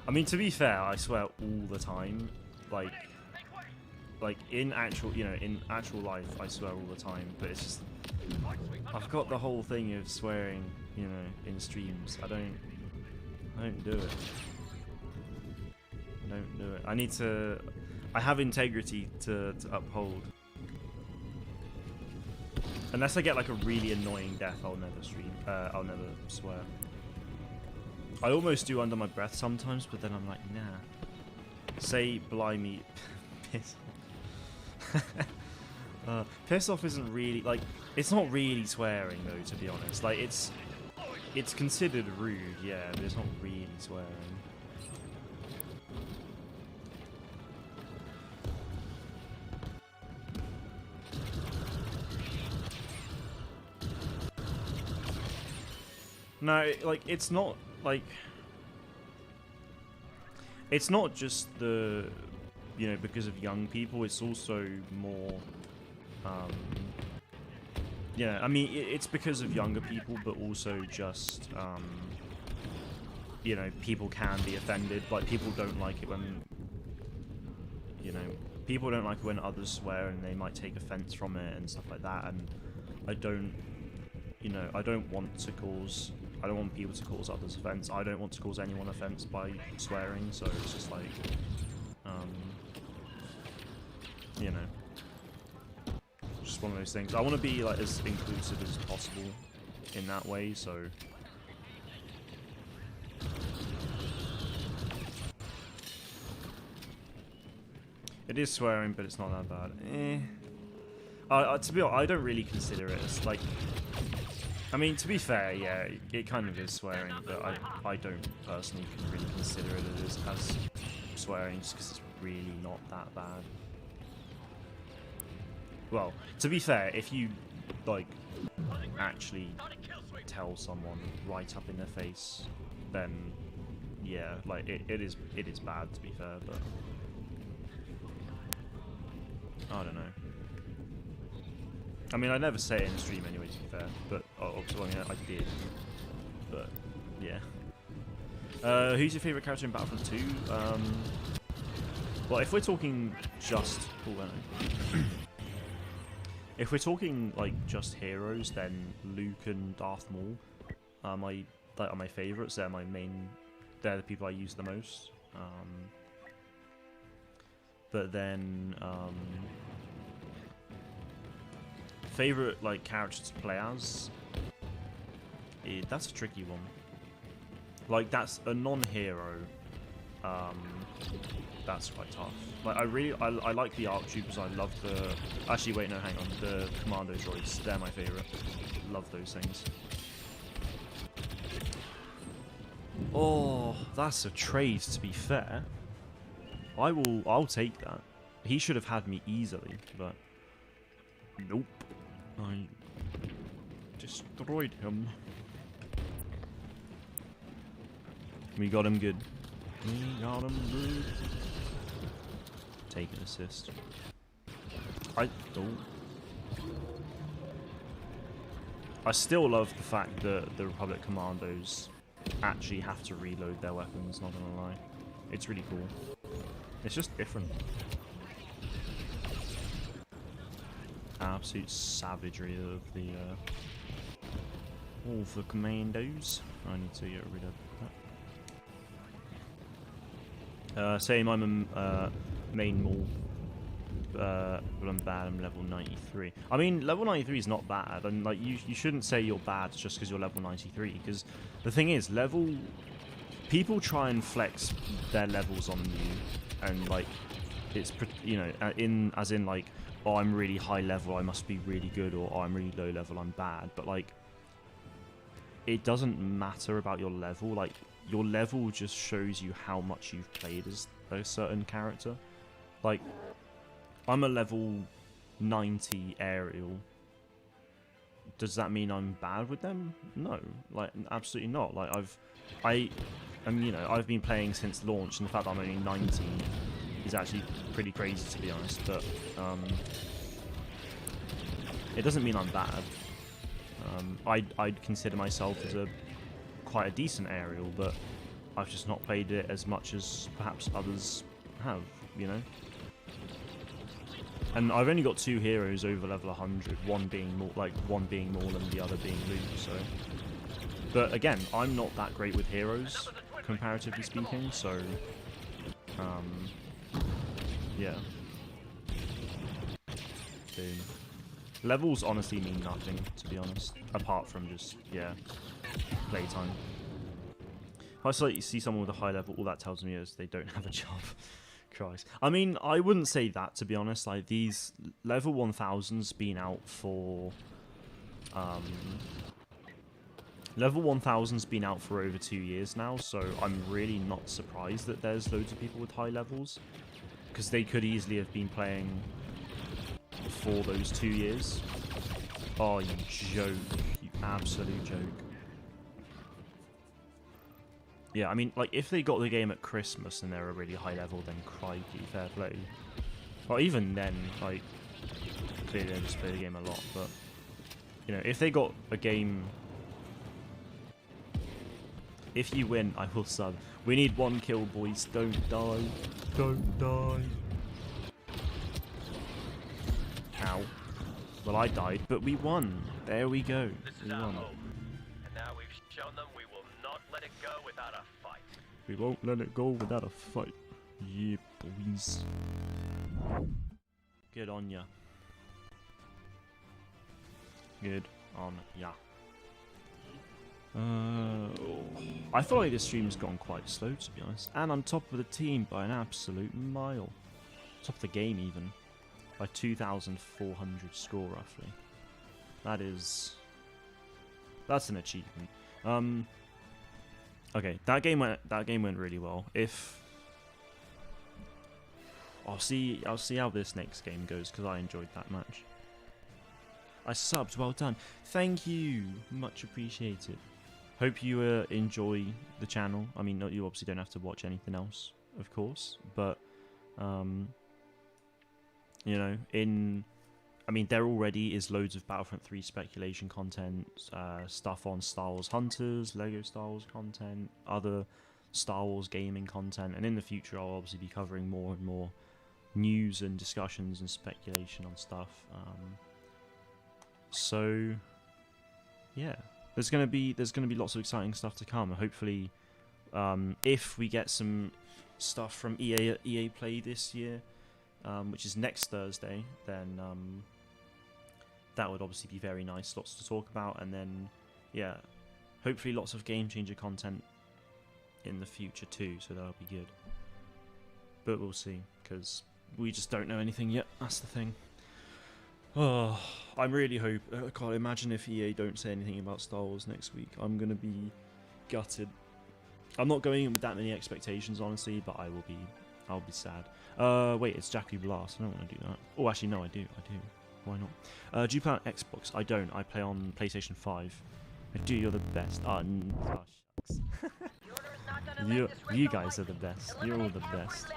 [SPEAKER 1] I mean, to be fair, I swear all the time. Like in actual, in actual life, I swear all the time. But it's just, I've got the whole thing of swearing, you know, in streams. I don't do it. Don't do it. I need to. I have integrity to uphold. Unless I get like a really annoying death, I'll never stream. I'll never swear. I almost do under my breath sometimes, but then I'm like, nah. Say blimey, piss. Piss off isn't really like. It's not really swearing though, to be honest. Like it's considered rude, yeah, but it's not really swearing. No, like it's not like it's not just the, you know, because of young people. It's also more, yeah. I mean, it's because of younger people, but also just, you know, people can be offended. Like people don't like it when, you know, people don't like it when others swear, and they might take offense from it and stuff like that. And I don't, you know, I don't want people to cause others offense. I don't want to cause anyone offense by swearing, so it's just like, you know, just one of those things. I want to be like as inclusive as possible in that way, so. It is swearing, but it's not that bad. To be honest, I don't really consider it as like. I mean, to be fair, yeah, it kind of is swearing, but I don't personally really consider it as swearing, just because it's really not that bad. Well, to be fair, if you, like, actually tell someone right up in their face, then, yeah, like, it is bad, to be fair, but I don't know. I mean, I never say it in a stream anyway, to be fair, but obviously, I mean, I did, but yeah. Who's your favourite character in Battlefront 2? Well, if we're talking just, if we're talking like just heroes, then Luke and Darth Maul are my favourites. They're my main. They're the people I use the most. But then. Favorite like character to play as? That's a tricky one. Like that's a non-hero. That's quite tough. Like I like the ARC troopers. I love the. Actually, wait, no, hang on. The commando droids. They're my favorite. Love those things. Oh, that's a trade. To be fair, I'll take that. He should have had me easily, but nope. I destroyed him. We got him good. We got him good. Take an assist. I still love the fact that the Republic Commandos actually have to reload their weapons, not gonna lie. It's really cool. It's just different. Absolute savagery of the all the commandos. I need to get rid of that. Same, I'm a main Maul, but I'm bad. I'm level 93. I mean, level 93 is not bad, and like you shouldn't say you're bad just because you're level 93. Because the thing is, people try and flex their levels on you, and like it's you know as in like. Oh, I'm really high level, I must be really good, or oh, I'm really low level, I'm bad. But like, it doesn't matter about your level. Like, your level just shows you how much you've played as a certain character. Like, I'm a level 90 aerial. Does that mean I'm bad with them? No, like absolutely not. Like I've been playing since launch, and the fact that I'm only 90 is actually pretty crazy, to be honest, but it doesn't mean I'm bad. I'd consider myself as quite a decent aerial, but I've just not played it as much as perhaps others have, you know? And I've only got 2 heroes over level 100, one being more and the other being Luke. So, but again, I'm not that great with heroes, comparatively speaking. So, yeah. Boom. Levels honestly mean nothing, to be honest, apart from just playtime. If I see someone with a high level, all that tells me is they don't have a job. Christ. I mean, I wouldn't say that, to be honest. Like, these level 1000's been out for level 1000's been out for over 2 years now, so I'm really not surprised that there's loads of people with high levels, because they could easily have been playing for those 2 years. Oh, you joke. You absolute joke. Yeah, I mean, like, if they got the game at Christmas and they're a really high level, then crikey, fair play. Or even then, like, clearly they just play the game a lot, but, you know, if they got a game... If you win, I will sub. We need 1 kill, boys. Don't die. Don't die. Ow. Well, I died, but we won. There we go. We won.
[SPEAKER 2] And now we've shown them we will not let it go without a fight.
[SPEAKER 1] We won't let it go without a fight. Yeah, boys. Good on ya. Good on ya. I feel like this stream's gone quite slow, to be honest. And I'm top of the team by an absolute mile. Top of the game, even. By 2,400 score, roughly. That's an achievement. Okay, that game went really well. I'll see how this next game goes, because I enjoyed that match. I subbed, well done. Thank you, much appreciated. Hope you enjoy the channel. I mean, you obviously don't have to watch anything else, of course, but you know, there already is loads of Battlefront 3 speculation content, stuff on Star Wars Hunters, Lego Star Wars content, other Star Wars gaming content, and in the future I'll obviously be covering more and more news and discussions and speculation on stuff. So yeah, there's gonna be lots of exciting stuff to come. Hopefully, if we get some stuff from EA Play this year, which is next Thursday, then that would obviously be very nice. Lots to talk about, and then yeah, hopefully lots of game changer content in the future too. So that'll be good. But we'll see, because we just don't know anything yet. That's the thing. Oh, I'm really I can't imagine if EA don't say anything about Star Wars next week. I'm gonna be gutted. I'm not going in with that many expectations, honestly, but I'll be sad. Wait, it's Jackie Blast. I don't want to do that. Oh, actually, no, I do. Why not? Do you play on Xbox? I don't. I play on PlayStation 5. I do. You're the best. Shucks. You guys are the best. You're all the best.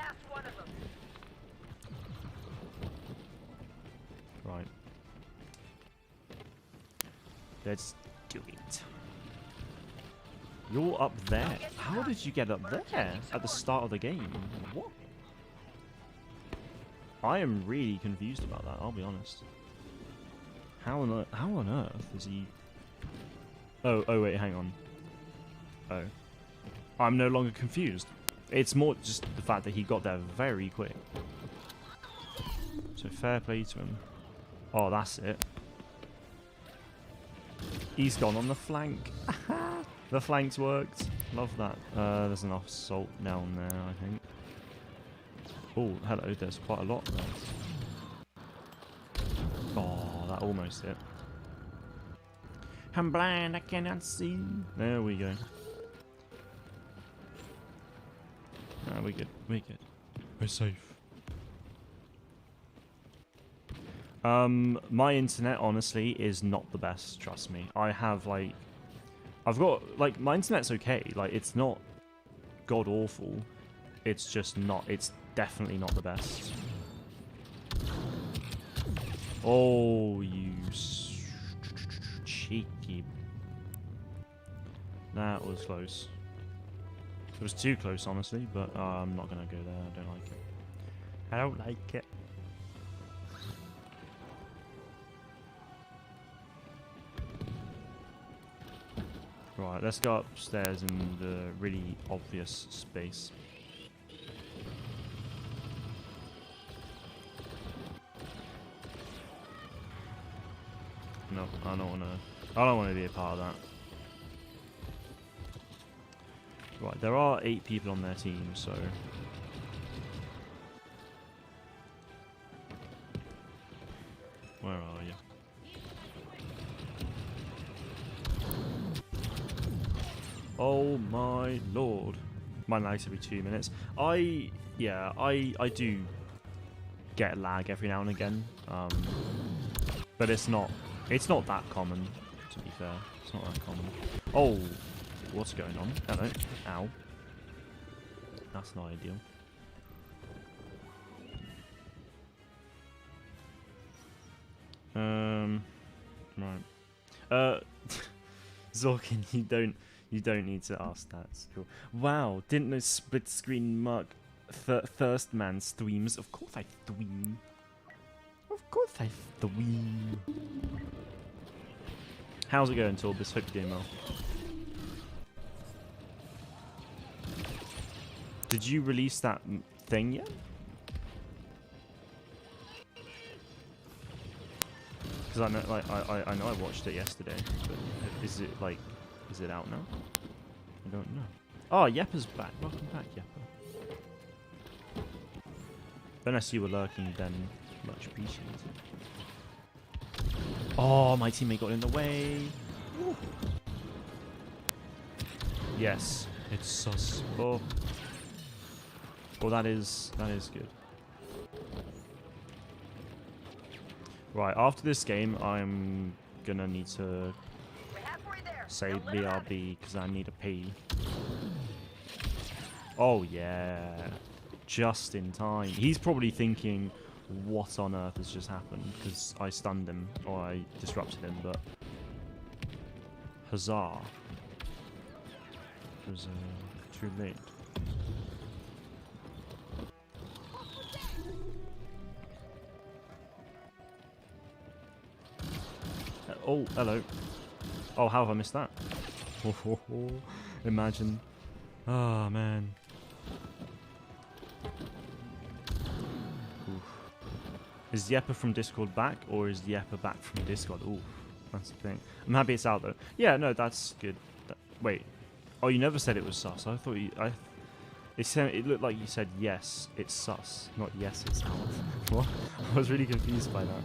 [SPEAKER 1] Right. Let's do it. You're up there. How did you get up there at the start of the game? What? I am really confused about that, I'll be honest. How on earth is he... Oh wait, hang on. Oh. I'm no longer confused. It's more just the fact that he got there very quick. So fair play to him. Oh, that's it. He's gone on the flank. The flanks worked. Love that. There's enough salt down there, I think. Oh, hello. There's quite a lot there. Oh, that almost hit. I'm blind. I cannot see. There we go. We're good. We're good. We're safe. My internet honestly is not the best, trust me. I've got, like, my internet's okay. Like, it's not god awful. It's just not, it's definitely not the best. Oh, you cheeky. That was close. It was too close, honestly, but I'm not gonna go there. I don't like it. I don't like it. Right, let's go upstairs in the really obvious space. No, I don't wanna be a part of that. Right, there are 8 people on their team, so where are you? Oh my lord. Mine lags every 2 minutes. I do get lag every now and again. But it's not that common, to be fair. It's not that common. Oh, what's going on? Hello. Ow. That's not ideal. Right. Zorkin, you don't need to ask that. It's cool. Wow, didn't know split screen Mark First Man streams. Of course I stream. Of course I stream. How's it going, Torbis? Hope you're doing well. Did you release that thing yet? Because I know, like, I know I watched it yesterday, but is it out now? I don't know. Oh, Yeppa's back. Welcome back, Yeppa. Unless you were lurking, then much appreciated. Oh, my teammate got in the way. Woo. Yes, it's sus. Oh. Well, that is good. Right, after this game, I'm gonna need to say BRB because I need a pee. Oh yeah, just in time. He's probably thinking, what on earth has just happened? Because I stunned him, or I disrupted him, but huzzah. It was too late. Oh, hello. Oh, how have I missed that? Imagine. Oh, man. Oof. Is Yeppa from Discord back, or is Yeppa back from Discord? Ooh, that's the thing. I'm happy it's out, though. Yeah, no, that's good. Wait. Oh, you never said it was sus. I thought you... It looked like you said, yes, it's sus. Not yes, it's out. What? I was really confused by that.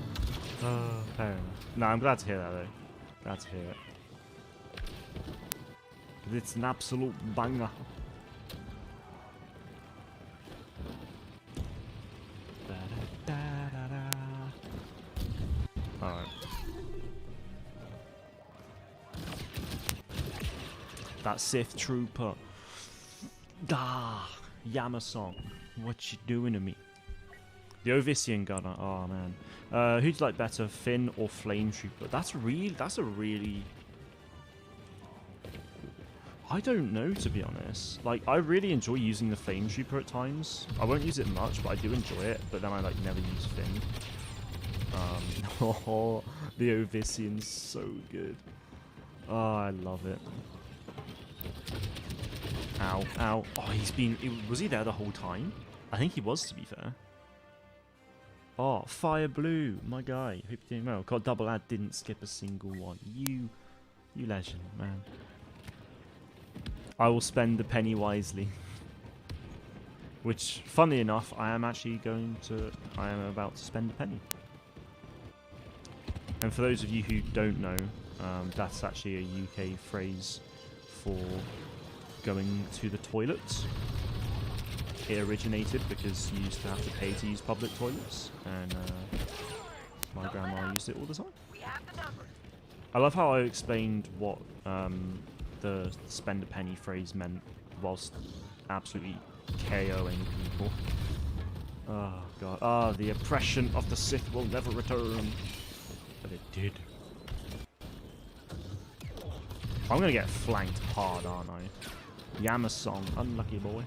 [SPEAKER 1] Fair enough. No, I'm glad to hear that, though. Glad to hear it. It's an absolute banger. Alright. That Sith Trooper. Yamasong. What you doing to me? The Ovisian Gunner. Oh, man. Who'd you like better, Finn or Flame Trooper? That's a really... I don't know, to be honest. Like, I really enjoy using the Flame Trooper at times. I won't use it much, but I do enjoy it. But then I, like, never use Finn. Oh, the Ovisian's so good. Oh, I love it. Ow, ow. Oh, was he there the whole time? I think he was, to be fair. Oh, Fire Blue, my guy. Hope you're doing well. Got double ad, didn't skip a single one. You legend, man. I will spend the penny wisely. Which, funnily enough, I am about to spend a penny. And for those of you who don't know, that's actually a UK phrase for going to the toilets. It originated because you used to have to pay to use public toilets, and my grandma used it all the time. I love how I explained what the spend a penny phrase meant whilst absolutely KOing people. Oh god. Ah, the oppression of the Sith will never return. But it did. I'm gonna get flanked hard, aren't I? Yamasong, unlucky boy.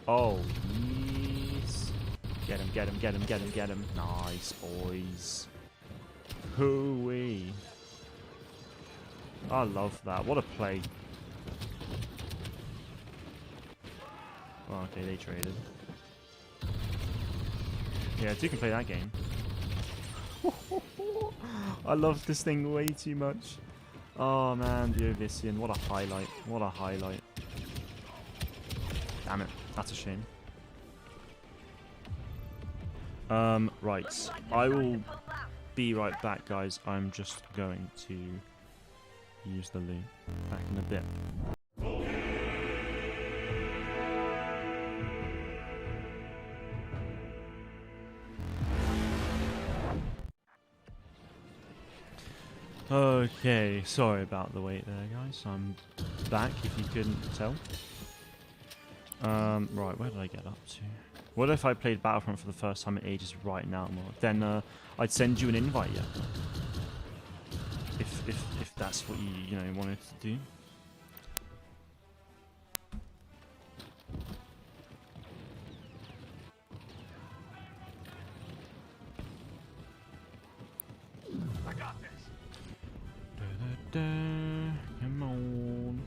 [SPEAKER 1] Oh, yes. Get him, get him, get him, get him, get him. Nice, boys. Hooey. I love that. What a play. Oh, okay, they traded. Yeah, two can play that game. I love this thing way too much. Oh man, the Ovician. What a highlight. What a highlight. Damn it. That's a shame. Right. I will be right back, guys. I'm just going to use the loo. Back in a bit. Okay, sorry about the wait there, guys. I'm back, if you couldn't tell. Right, where did I get up to? What if I played Battlefront for the first time in ages right now, Mark? Then I'd send you an invite, yeah. If that's what you wanted to do.
[SPEAKER 2] I got this.
[SPEAKER 1] Come on.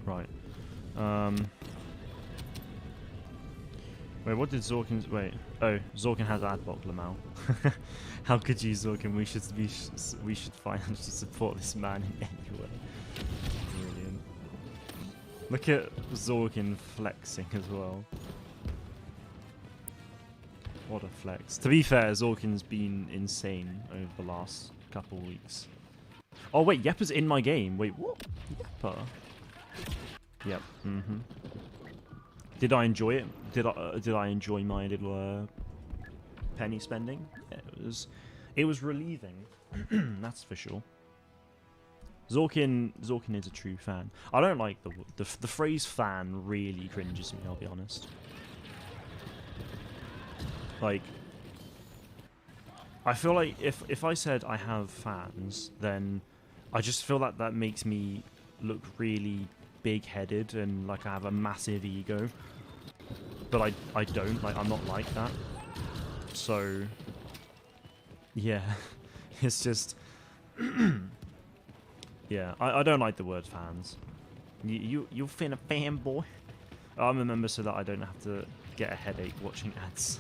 [SPEAKER 1] Right. Wait, what did Zorkin... Wait. Oh, Zorkin has Adblock Lamau. How could you, Zorkin? We should financially support this man in any way. Brilliant. Look at Zorkin flexing as well. What a flex. To be fair, Zorkin's been insane over the last couple weeks. Oh wait, Yeppa's in my game. Wait, what? Yeppa? Yep. Did I enjoy it? Did I enjoy my little penny spending? Yeah, it was relieving. That's for sure. Zorkin is a true fan. I don't like the phrase fan really cringes me, I'll be honest. Like, I feel like if I said I have fans, then I just feel like that makes me look really big-headed and like I have a massive ego. But I don't, like, I'm not like that. So, yeah, it's just, yeah, I don't like the word fans. You're fin a fanboy? I'm a member so that I don't have to get a headache watching ads.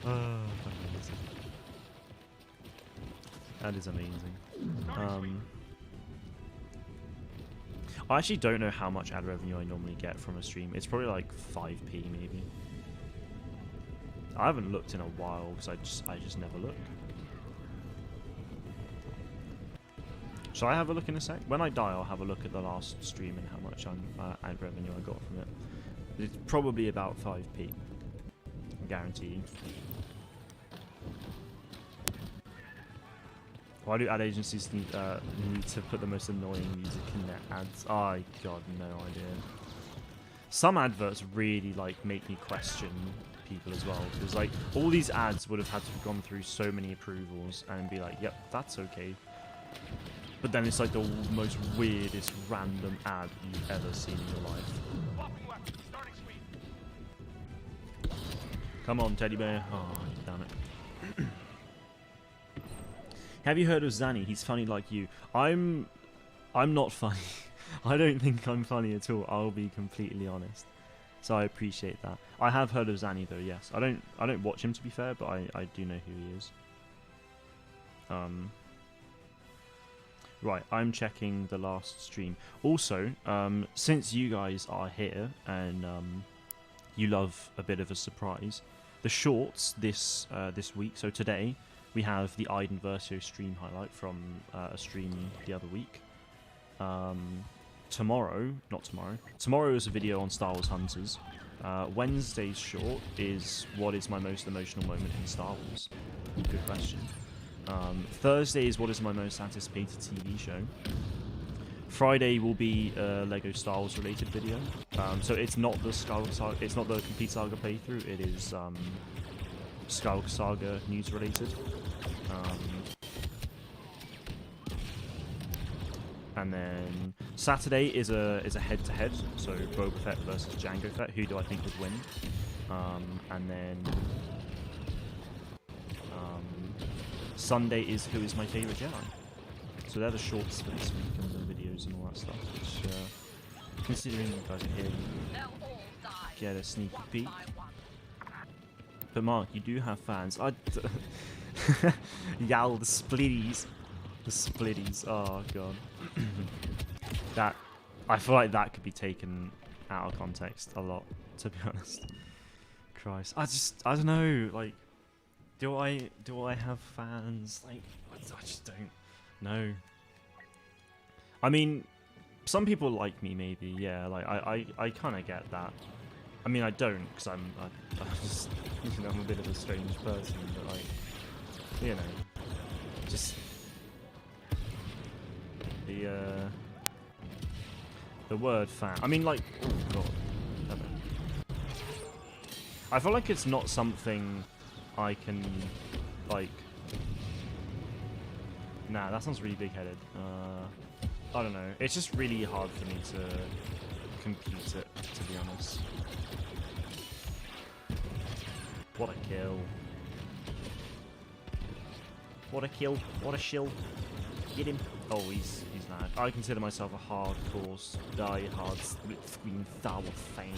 [SPEAKER 1] Oh, amazing. That is amazing. I actually don't know how much ad revenue I normally get from a stream. It's probably like 5p maybe. I haven't looked in a while because I just never look. Shall I have a look in a sec? When I die, I'll have a look at the last stream and how much ad revenue I got from it. It's probably about 5p. I guarantee you. Why do ad agencies need to put the most annoying music in their ads? I got no idea. Some adverts really like make me question people as well, because like all these ads would have had to have gone through so many approvals and be like, yep, that's okay. But then it's like the most weirdest random ad you've ever seen in your life. Come on, teddy bear. Oh, damn it. Have you heard of Zanny? He's funny like you. I'm not funny. I don't think I'm funny at all. I'll be completely honest. So I appreciate that. I have heard of Zanny though. Yes, I don't watch him to be fair, but I do know who he is. Right, I'm checking the last stream. Also, since you guys are here and you love a bit of a surprise, the shorts this week. So today we have the Aiden Versio stream highlight from a stream the other week. Tomorrow is a video on Star Wars Hunters. Wednesday's short is what is my most emotional moment in Star Wars. Good question. Thursday is what is my most anticipated TV show. Friday will be a Lego Star Wars related video. So it's not the it's not the complete saga playthrough. It is Skywalker Saga news related. And then Saturday is a head-to-head, so Boba Fett versus Jango Fett. Who do I think would win? And then Sunday is who is my favorite Jedi. So they're the shorts for this week and the videos and all that stuff. Which, considering you guys are here,
[SPEAKER 3] They'll all die.
[SPEAKER 1] get a sneaky
[SPEAKER 3] One
[SPEAKER 1] peek.
[SPEAKER 3] by one.
[SPEAKER 1] But Mark, you do have fans. Yal, the splitties. The splitties. Oh, God. That, I feel like that could be taken out of context a lot, to be honest. Christ. I don't know, like, do I have fans? Like, I just don't know. I mean, some people like me, maybe, yeah, like, I kind of get that. I mean, I don't, because I'm just, you know, I'm a bit of a strange person, but, like, you know, just, the word fan, I mean, like, oh, God, I don't know. I feel like it's not something I can, like, nah, that sounds really big-headed, I don't know, it's just really hard for me to compute it, to be honest. What a kill. What a kill. What a shill. Get him. Oh, he's mad. I consider myself a hardcore, die-hard, split-screen Star Wars fan.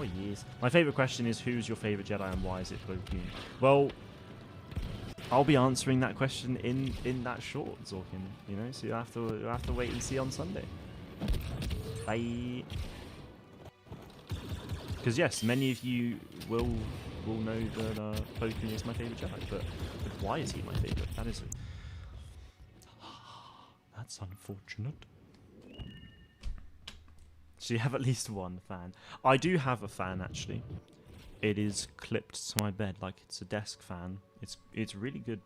[SPEAKER 1] Oh, yes. My favourite question is, who's your favourite Jedi and why is it Plo Koon? Well, I'll be answering that question in that short, Zorkin. You know, so you'll have to wait and see on Sunday. Bye. Because yes, many of you will know that Plo Koon is my favourite Jedi, but why is he my favourite? That is... That's unfortunate. So you have at least one fan. I do have a fan, actually. It is clipped to my bed like it's a desk fan. It's really good.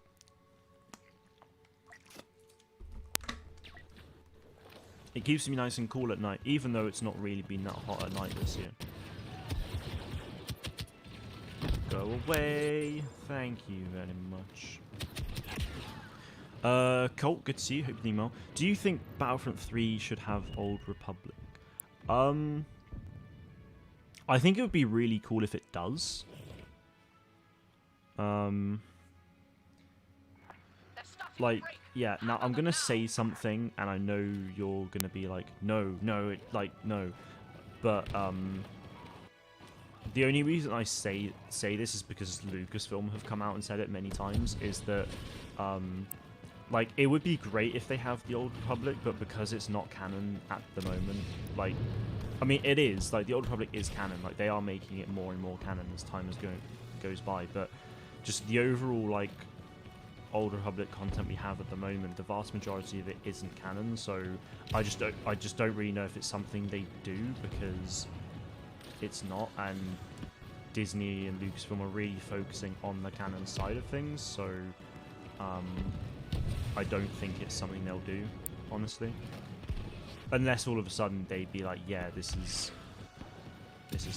[SPEAKER 1] It keeps me nice and cool at night, even though it's not really been that hot at night this year. Go away. Thank you very much. Colt, good to see you. Hope you're doing well. Do you think Battlefront 3 should have Old Republic? I think it would be really cool if it does. Like, yeah, now I'm gonna say something, and I know you're gonna be like, no, no, no. But, the only reason I say this is because Lucasfilm have come out and said it many times, is that, like, it would be great if they have the Old Republic, but because it's not canon at the moment, like, I mean, it is, like, the Old Republic is canon, like, they are making it more and more canon as time goes by, but just the overall, like, Old Republic content we have at the moment, the vast majority of it isn't canon, so I just don't really know if it's something they do, because it's not, and Disney and Lucasfilm are really focusing on the canon side of things, so I don't think it's something they'll do, honestly. Unless all of a sudden they'd be like, yeah, this is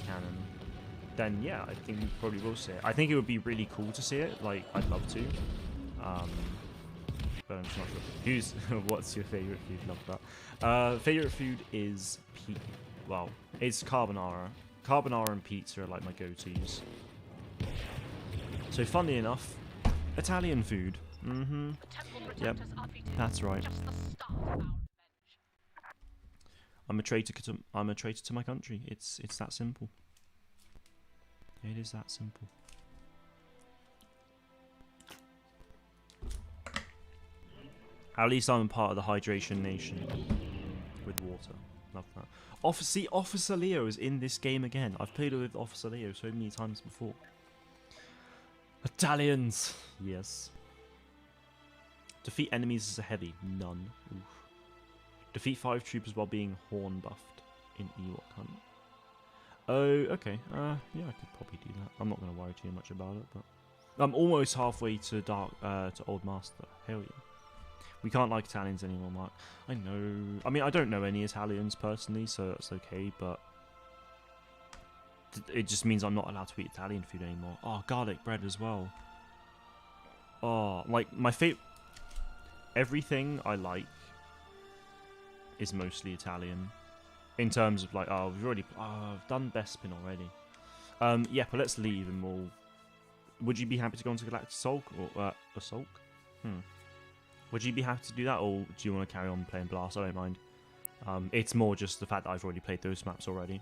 [SPEAKER 1] canon. Then yeah, I think we probably will see it. I think it would be really cool to see it. Like, I'd love to. But I'm just not sure. What's your favourite food? Love that. Favourite food is well, it's carbonara. Carbonara and pizza are like my go-tos. So funnily enough, Italian food. Mm-hmm. Yep, that's right. I'm a traitor to my country. It's that simple. It is that simple. At least I'm a part of the hydration nation with water. Love that. Officer Leo is in this game again. I've played with Officer Leo so many times before. Italians, yes. Defeat enemies as a heavy. None. Oof. Defeat 5 troopers while being horn buffed in Ewok Hunt. Oh, okay. Yeah, I could probably do that. I'm not going to worry too much about it, but I'm almost halfway to Old Master. Hell yeah. We can't like Italians anymore, Mark. I know. I mean, I don't know any Italians personally, so that's okay, but it just means I'm not allowed to eat Italian food anymore. Oh, garlic bread as well. Oh, like, my favorite... Everything I like is mostly Italian. In terms of, like, oh, we've already... Oh, I've done Bespin already. Yeah, but let's leave and we'll... Would you be happy to go on to Galactic Sulk? Or, Sulk? Would you be happy to do that, or do you want to carry on playing Blast? I don't mind. It's more just the fact that I've already played those maps already.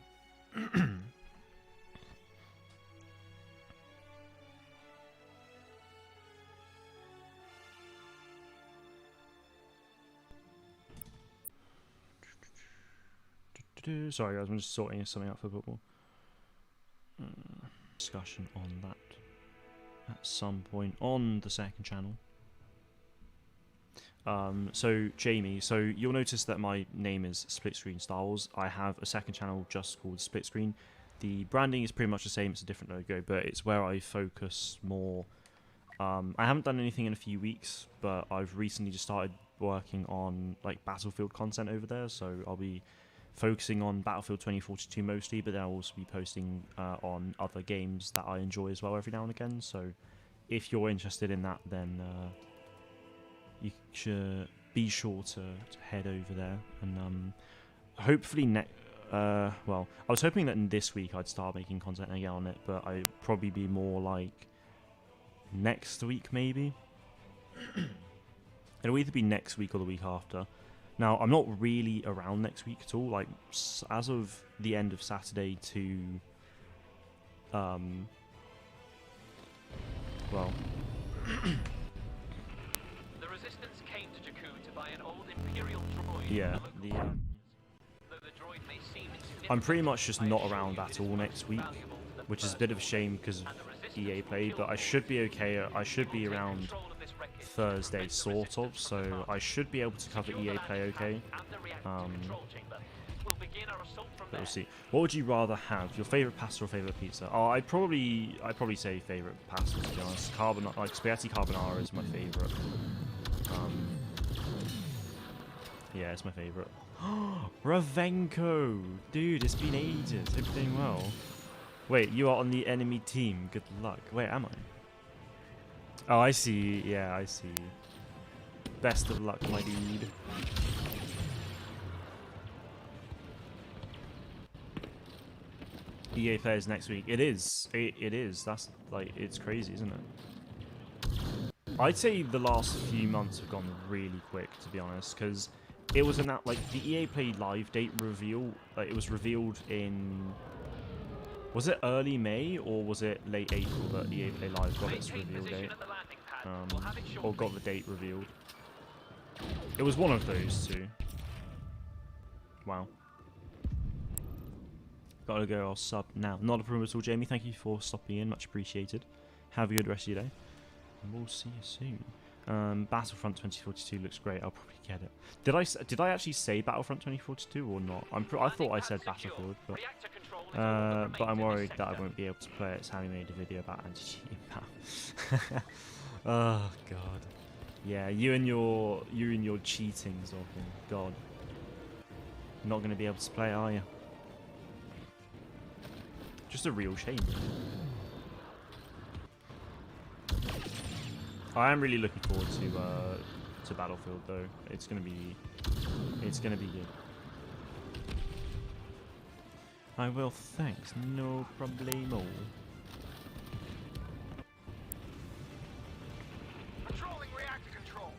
[SPEAKER 1] Sorry guys, I'm just sorting something out for football. Discussion on that at some point on the second channel. So Jamie, so you'll notice that my name is Split Screen Star Wars. I have a second channel just called Split Screen. The branding is pretty much the same, it's a different logo, but it's where I focus more. I haven't done anything in a few weeks, but I've recently just started working on like Battlefield content over there, so I'll be focusing on Battlefield 2042 mostly, but then I'll also be posting on other games that I enjoy as well every now and again. So if you're interested in that, then you should be sure to head over there. And hopefully well, I was hoping that this week I'd start making content again on it, but I'd probably be more like next week maybe. It'll either be next week or the week after. Now, I'm not really around next week at all. Like, as of the end of Saturday to, well...
[SPEAKER 2] The Resistance came to Jakku to buy an old Imperial droid.
[SPEAKER 1] Yeah,
[SPEAKER 2] Though the droid may seem
[SPEAKER 1] I'm pretty much just not around at all next week, which is a bit of a shame because of EA Play, but I should be okay. I should be around Thursday, sort of, so I should be able to cover EA Play okay. But we'll see. What would you rather have? Your favourite pasta or favourite pizza? Oh, I'd probably say favourite pasta, to be honest. Like spaghetti carbonara is my favourite. Yeah, it's my favourite. Ravenko! Dude, it's been ages. Hope you're doing well. Wait, you are on the enemy team. Good luck. Wait, am I? Oh, I see. Yeah, I see. Best of luck, my dude. EA players next week. It is. It is. That's like, it's crazy, isn't it? I'd say the last few months have gone really quick, to be honest, because it was in that, like, the EA Play live date reveal. Like, it was revealed in... Was it early May or was it late April that EA Play Live got its reveal date? Or got the date revealed? It was one of those two. Wow. Gotta go, I'll sub now. Not a problem at all, Jamie. Thank you for stopping in, much appreciated. Have a good rest of your day. And we'll see you soon. Battlefront 2042 looks great. I'll probably get it. Did I actually say Battlefront 2042 or not? I thought I said Battlefield, but I'm worried that I won't be able to play it. Sammy made a video about anti-cheating now. Oh god. Yeah, you and your cheating, Zorkin. God. Not going to be able to play, are you? Just a real shame. I am really looking forward to Battlefield though. It's gonna be good. I will, thanks. No problemo.
[SPEAKER 2] Controlling reactor control.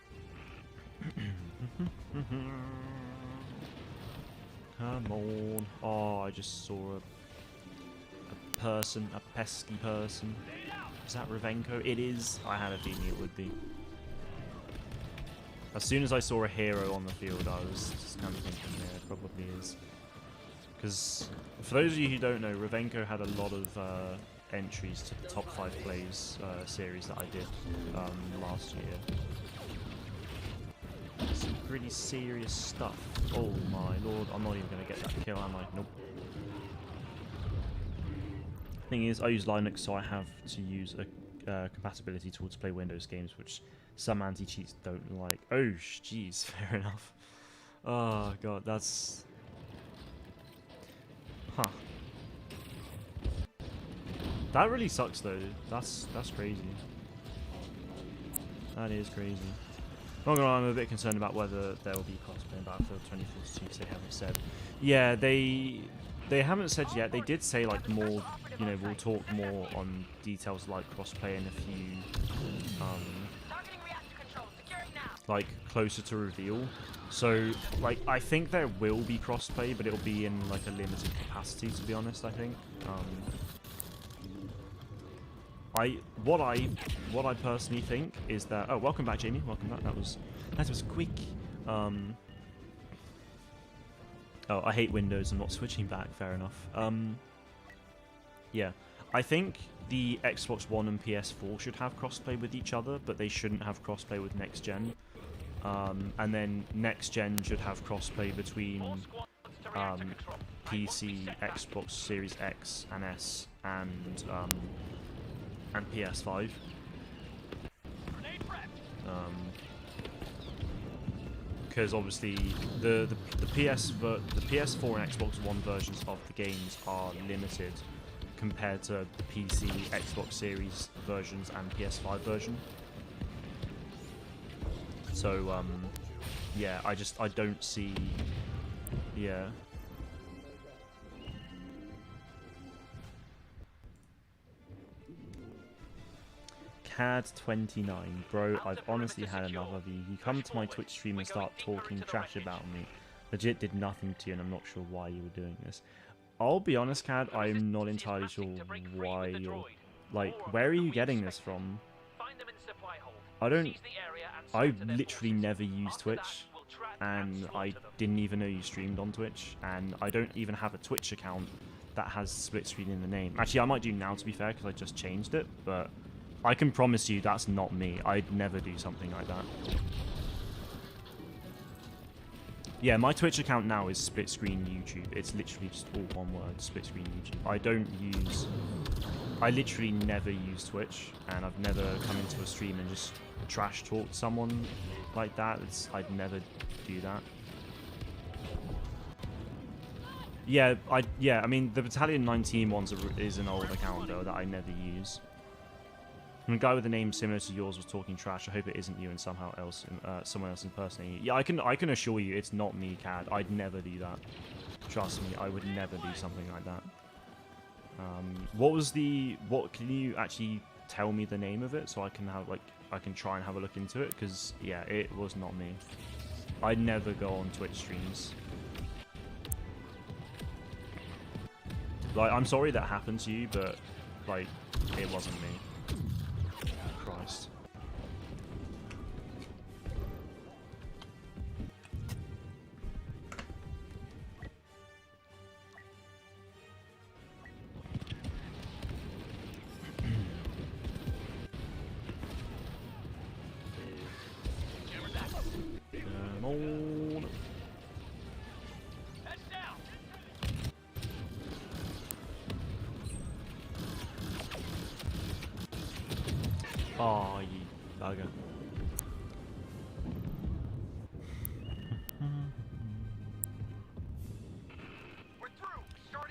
[SPEAKER 1] Come on. Oh, I just saw a person, a pesky person. Is that Ravenko? It is. I had a feeling it would be. As soon as I saw a hero on the field, I was just kind of thinking, yeah, it probably is. Because, for those of you who don't know, Ravenko had a lot of entries to the top 5 plays series that I did last year. Some pretty serious stuff. Oh my lord, I'm not even going to get that kill, am I? Nope. Thing is, I use Linux, so I have to use a compatibility tool to play Windows games, which some anti-cheats don't like. Oh, jeez, fair enough. Oh god, that's... Huh. That really sucks though. That's crazy. That is crazy. Not gonna lie, I'm a bit concerned about whether there will be cosplay in Battlefield 2042 because they haven't said. Yeah, they haven't said yet. They did say like more you know, we'll talk more on details like crossplay in a few,
[SPEAKER 3] Targeting reactor control. Securing now.
[SPEAKER 1] like closer to reveal. So like I think there will be crossplay, but it'll be in like a limited capacity. To be honest, I think. What I personally think is that. Oh, welcome back, Jamie. Welcome back. That was quick. Oh, I hate Windows. I'm not switching back. Fair enough. Yeah, I think the Xbox One and PS4 should have crossplay with each other, but they shouldn't have crossplay with next gen. And then next gen should have crossplay between PC, Xbox Series X and S, and PS5. Because obviously the PS4 and Xbox One versions of the games are limited compared to the PC, Xbox Series versions and PS5 version. So yeah, I don't see, yeah. CAD29, bro, I've honestly had enough of you. You come to my Twitch stream and start talking trash about me. Legit did nothing to you, and I'm not sure why you were doing this. I'll be honest, CAD, I'm not entirely sure why you're... Like, where are you getting this from? I literally never use Twitch, and I didn't even know you streamed on Twitch, and I don't even have a Twitch account that has split screen in the name. Actually, I might do now, to be fair, because I just changed it, but I can promise you that's not me. I'd never do something like that. Yeah, my Twitch account now is split screen YouTube. It's literally just all one word, split screen YouTube. I literally never use Twitch, and I've never come into a stream and just trash talked someone like that. I'd never do that. Yeah, I mean, the Battalion 19 ones is an old account though that I never use. And a guy with a name similar to yours was talking trash. I hope it isn't you and someone else impersonating you. Yeah, I can assure you it's not me, CAD. I'd never do that. Trust me, I would never do something like that. What can you actually tell me the name of it so I can try and have a look into it? Because yeah, it was not me. I'd never go on Twitch streams. Like, I'm sorry that happened to you, but like, it wasn't me. Christ. Come on. Oh, you bugger.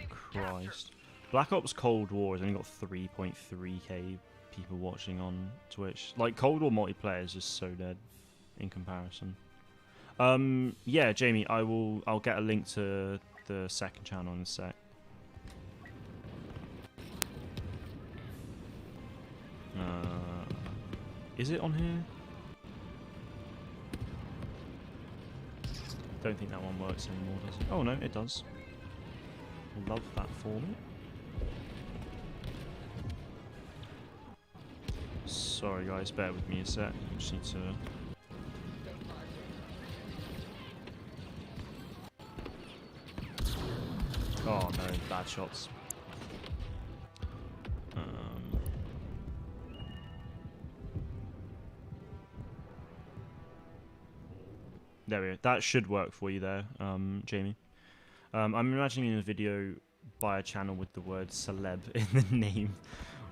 [SPEAKER 1] Christ. Black Ops Cold War has only got 3.3k people watching on Twitch. Like, Cold War multiplayer is just so dead in comparison. Yeah, Jamie, I'll get a link to the second channel in a sec. Is it on here? Don't think that one works anymore, does it? Oh no, it does. Love that for me. Sorry guys, bear with me a sec. I just need to... Oh no, bad shots. There we go. That should work for you there, Jamie. I'm imagining a video by a channel with the word celeb in the name,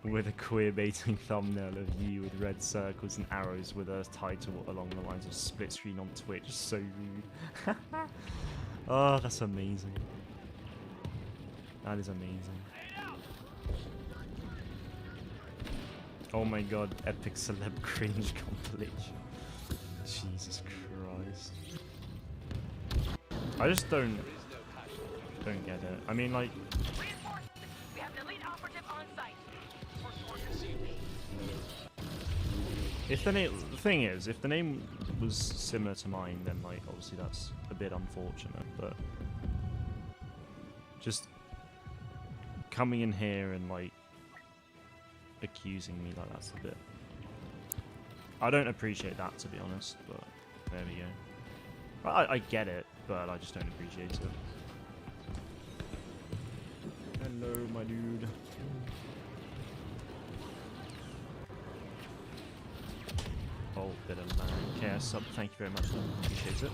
[SPEAKER 1] with a queer baiting thumbnail of you with red circles and arrows with a title along the lines of split screen on Twitch. So rude. Oh, that's amazing. That is amazing. Oh my god, epic celeb cringe compilation. Jesus Christ. I just don't get it. I mean, like...
[SPEAKER 3] We have an elite operative
[SPEAKER 1] If the name, the thing is, if the name was similar to mine, then like obviously that's a bit unfortunate. But just coming in here and like accusing me like that's a bit. I don't appreciate that, to be honest. But there we go. I get it, but I just don't appreciate it. Hello, my dude. Oh, bit of chaos sub. Thank you very much. Appreciate it.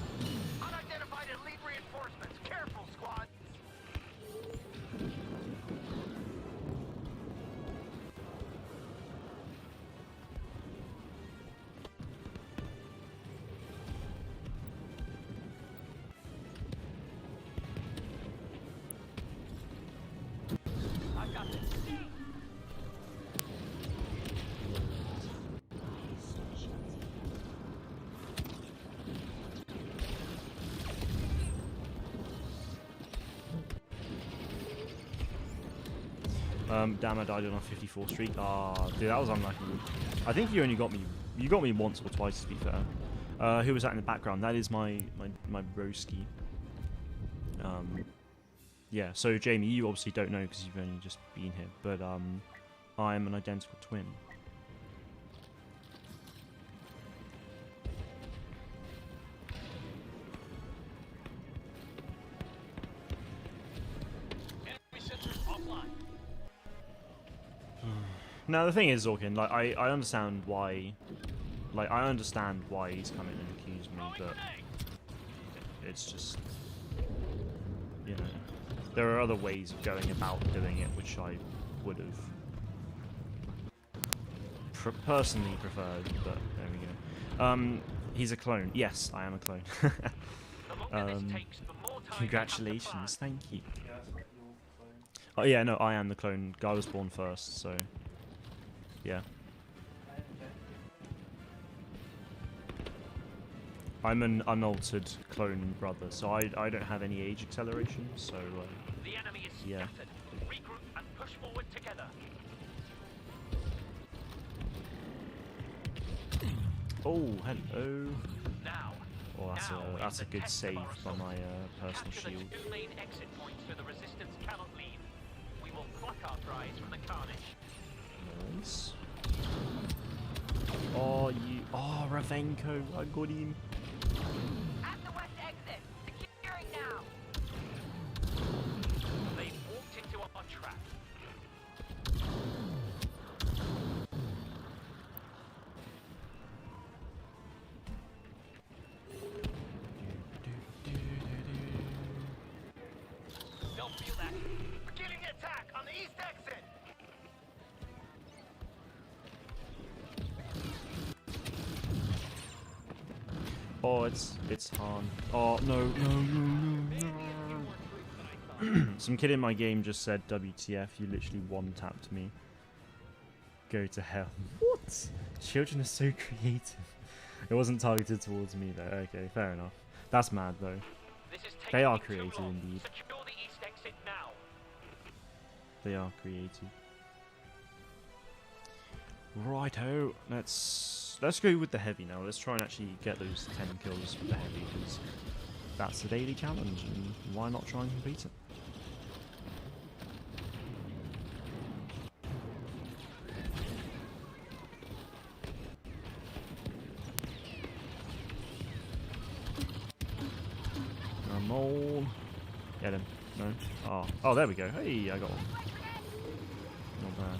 [SPEAKER 2] Unidentified elite reinforcements. Careful, squad. I got this.
[SPEAKER 1] Damn, I died on a 54 streak. Ah, dude, that was unlucky. I think you only got me. You got me once or twice, to be fair. Who was that in the background? That is my broski. Yeah. So Jamie, you obviously don't know because you've only just been here, but I'm an identical twin.
[SPEAKER 2] Enemy sensors offline.
[SPEAKER 1] Now the thing is, Zorkin, like I understand why, like I understand why he's coming and accused me, but it's just, you know, there are other ways of going about doing it, which I would have personally preferred. But there we go. He's a clone. Yes, I am a clone.
[SPEAKER 2] The longer this takes, the more time we have to
[SPEAKER 1] Congratulations,
[SPEAKER 2] plan.
[SPEAKER 1] thank you. Oh yeah, no, I am the clone. Guy was born first, so yeah. I'm an unaltered clone brother, so I don't have any age acceleration, so
[SPEAKER 2] The enemy is
[SPEAKER 1] yeah.
[SPEAKER 2] scattered. Regroup and push forward together.
[SPEAKER 1] Oh, hello.
[SPEAKER 2] Now.
[SPEAKER 1] Oh, that's a good
[SPEAKER 2] test
[SPEAKER 1] save
[SPEAKER 2] of our
[SPEAKER 1] by my
[SPEAKER 2] assault.
[SPEAKER 1] personal
[SPEAKER 2] Capture
[SPEAKER 1] shield.
[SPEAKER 2] the two main exit points so the resistance cannot leave. We will pluck our prize from the carnage.
[SPEAKER 1] Nice. Oh, oh, Ravenko, I got him.
[SPEAKER 3] At the west exit. Securing now.
[SPEAKER 2] They've walked into our trap. They'll feel that. Beginning the attack on the east exit.
[SPEAKER 1] Oh, it's Han. Oh no. Some kid in my game just said, "WTF? You literally one-tapped me. Go to hell." What? Children are so creative. It wasn't targeted towards me though. Okay, fair enough. That's mad though.
[SPEAKER 2] This is
[SPEAKER 1] They are
[SPEAKER 2] taking too
[SPEAKER 1] creative
[SPEAKER 2] long.
[SPEAKER 1] indeed.
[SPEAKER 2] Secure the east exit now.
[SPEAKER 1] They are creative. Righto, let's go with the heavy now. Let's try and actually get those 10 kills with the heavy, because that's the daily challenge, and why not try and complete it? Come on. Get him. No? Oh, there we go. Hey, I got one. Not bad.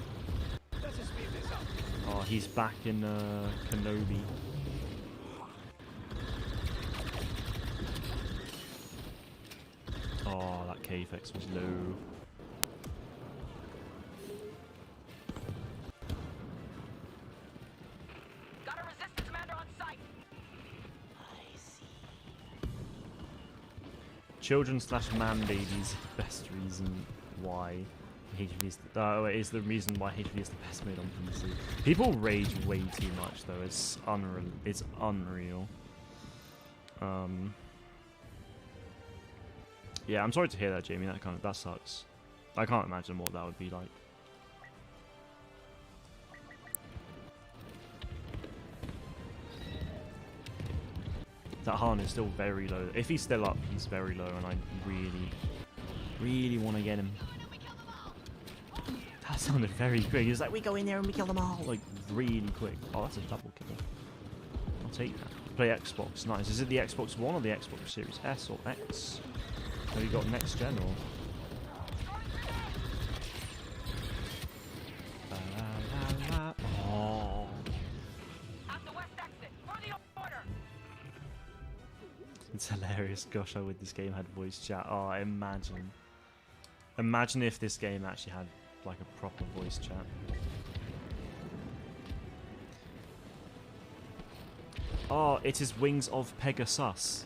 [SPEAKER 2] Let's just speed this up.
[SPEAKER 1] Oh, he's back in Kenobi. Oh, that KFX was low.
[SPEAKER 3] Got a resistance commander on site.
[SPEAKER 1] Children/man babies, best reason why HV is is the reason why HV is the best made on PC. People rage way too much though. It's unreal. It's unreal. Yeah, I'm sorry to hear that, Jamie. That sucks. I can't imagine what that would be like. That Han is still very low. If he's still up, he's very low, and I really want to get him. That sounded very quick. He was like, we go in there and we kill them all. Like, really quick. Oh, that's a double kill. I'll take that. Play Xbox. Nice. Is it the Xbox One or the Xbox Series S or X? Have you got next gen or? Oh. It's hilarious. Gosh, I wish this game had voice chat. Oh, imagine. Imagine if this game actually had like a proper voice chat. Oh, it is Wings of Pegasus.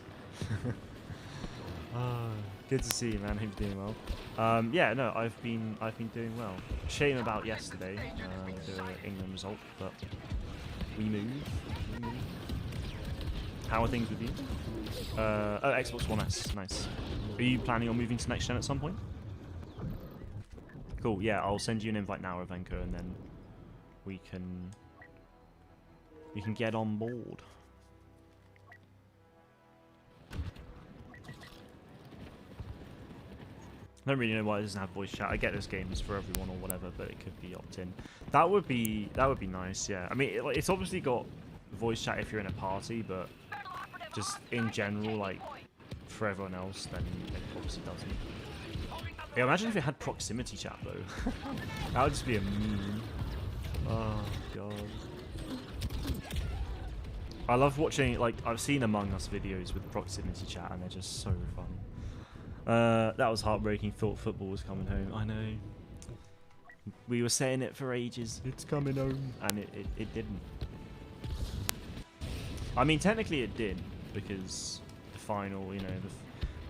[SPEAKER 1] Good to see you, man. Hope you're doing well. Yeah, no, I've been doing well. Shame about yesterday, the England result, but we move. How are things with you? Oh, Xbox One S, nice. Are you planning on moving to next gen at some point? Cool. Yeah, I'll send you an invite now, Ravenko, and then we can get on board. I don't really know why it doesn't have voice chat. I get this game is for everyone or whatever, but it could be opt-in. That would be nice. Yeah. I mean, it's obviously got voice chat if you're in a party, but just in general, like for everyone else, then it obviously doesn't. Yeah, imagine if it had proximity chat though. That would just be a meme. Oh god. I love watching, like, I've seen Among Us videos with proximity chat and they're just so fun. That was heartbreaking. Thought football was coming home. I know. We were saying it for ages. It's coming home. And it didn't. I mean, technically it did, because the final, you know,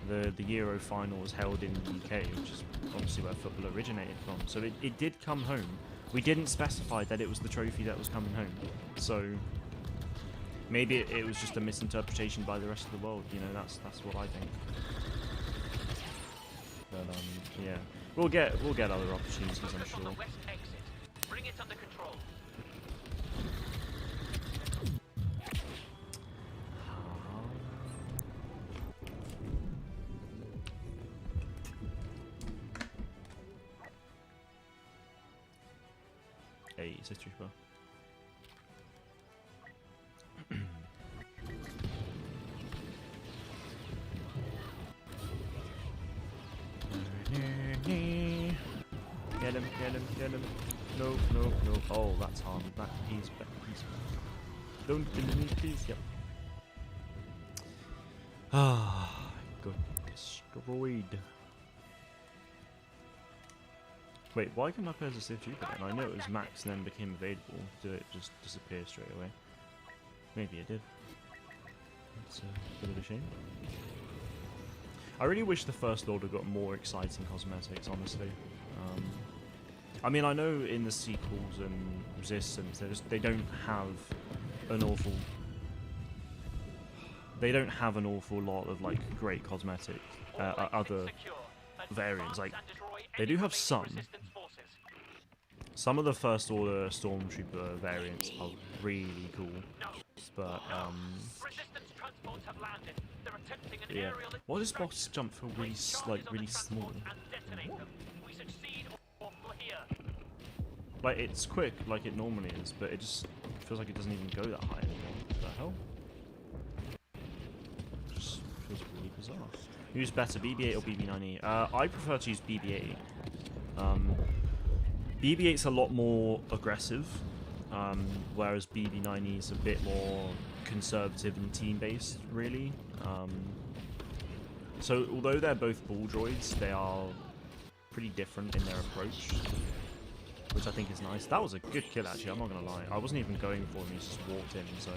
[SPEAKER 1] the Euro final was held in the UK, which is obviously where football originated from. So it did come home. We didn't specify that it was the trophy that was coming home. So maybe it was just a misinterpretation by the rest of the world. You know, that's what I think. But yeah, we'll get other opportunities, I'm sure.
[SPEAKER 2] Bring it under control.
[SPEAKER 1] Hey, it's a trooper. Get him. No. Oh, that's harm. He's don't kill me, please. Yep. Ah, got destroyed. Wait, why can my players a Sith Trooper then? I know it was max and then became available. Did it just disappear straight away? Maybe it did. It's a bit of a shame. I really wish the First Order got more exciting cosmetics, honestly. I mean, I know in the sequels and Resistance, they don't have an awful lot of like great cosmetic other variants. Like they do have some. Some of the First Order Stormtrooper variants are really cool, but yeah. Why does boss jump feel really really small? Like it's quick, like it normally is, but it just feels like it doesn't even go that high anymore. What the hell? It just feels really bizarre. Who's better, BB-8 or BB-9E? I prefer to use BB-8. BB-8's a lot more aggressive, whereas BB-9E is a bit more conservative and team-based, really. So although they're both ball droids, they are pretty different in their approach, which I think is nice. That was a good kill, actually, I'm not going to lie. I wasn't even going for him, he just walked in, so...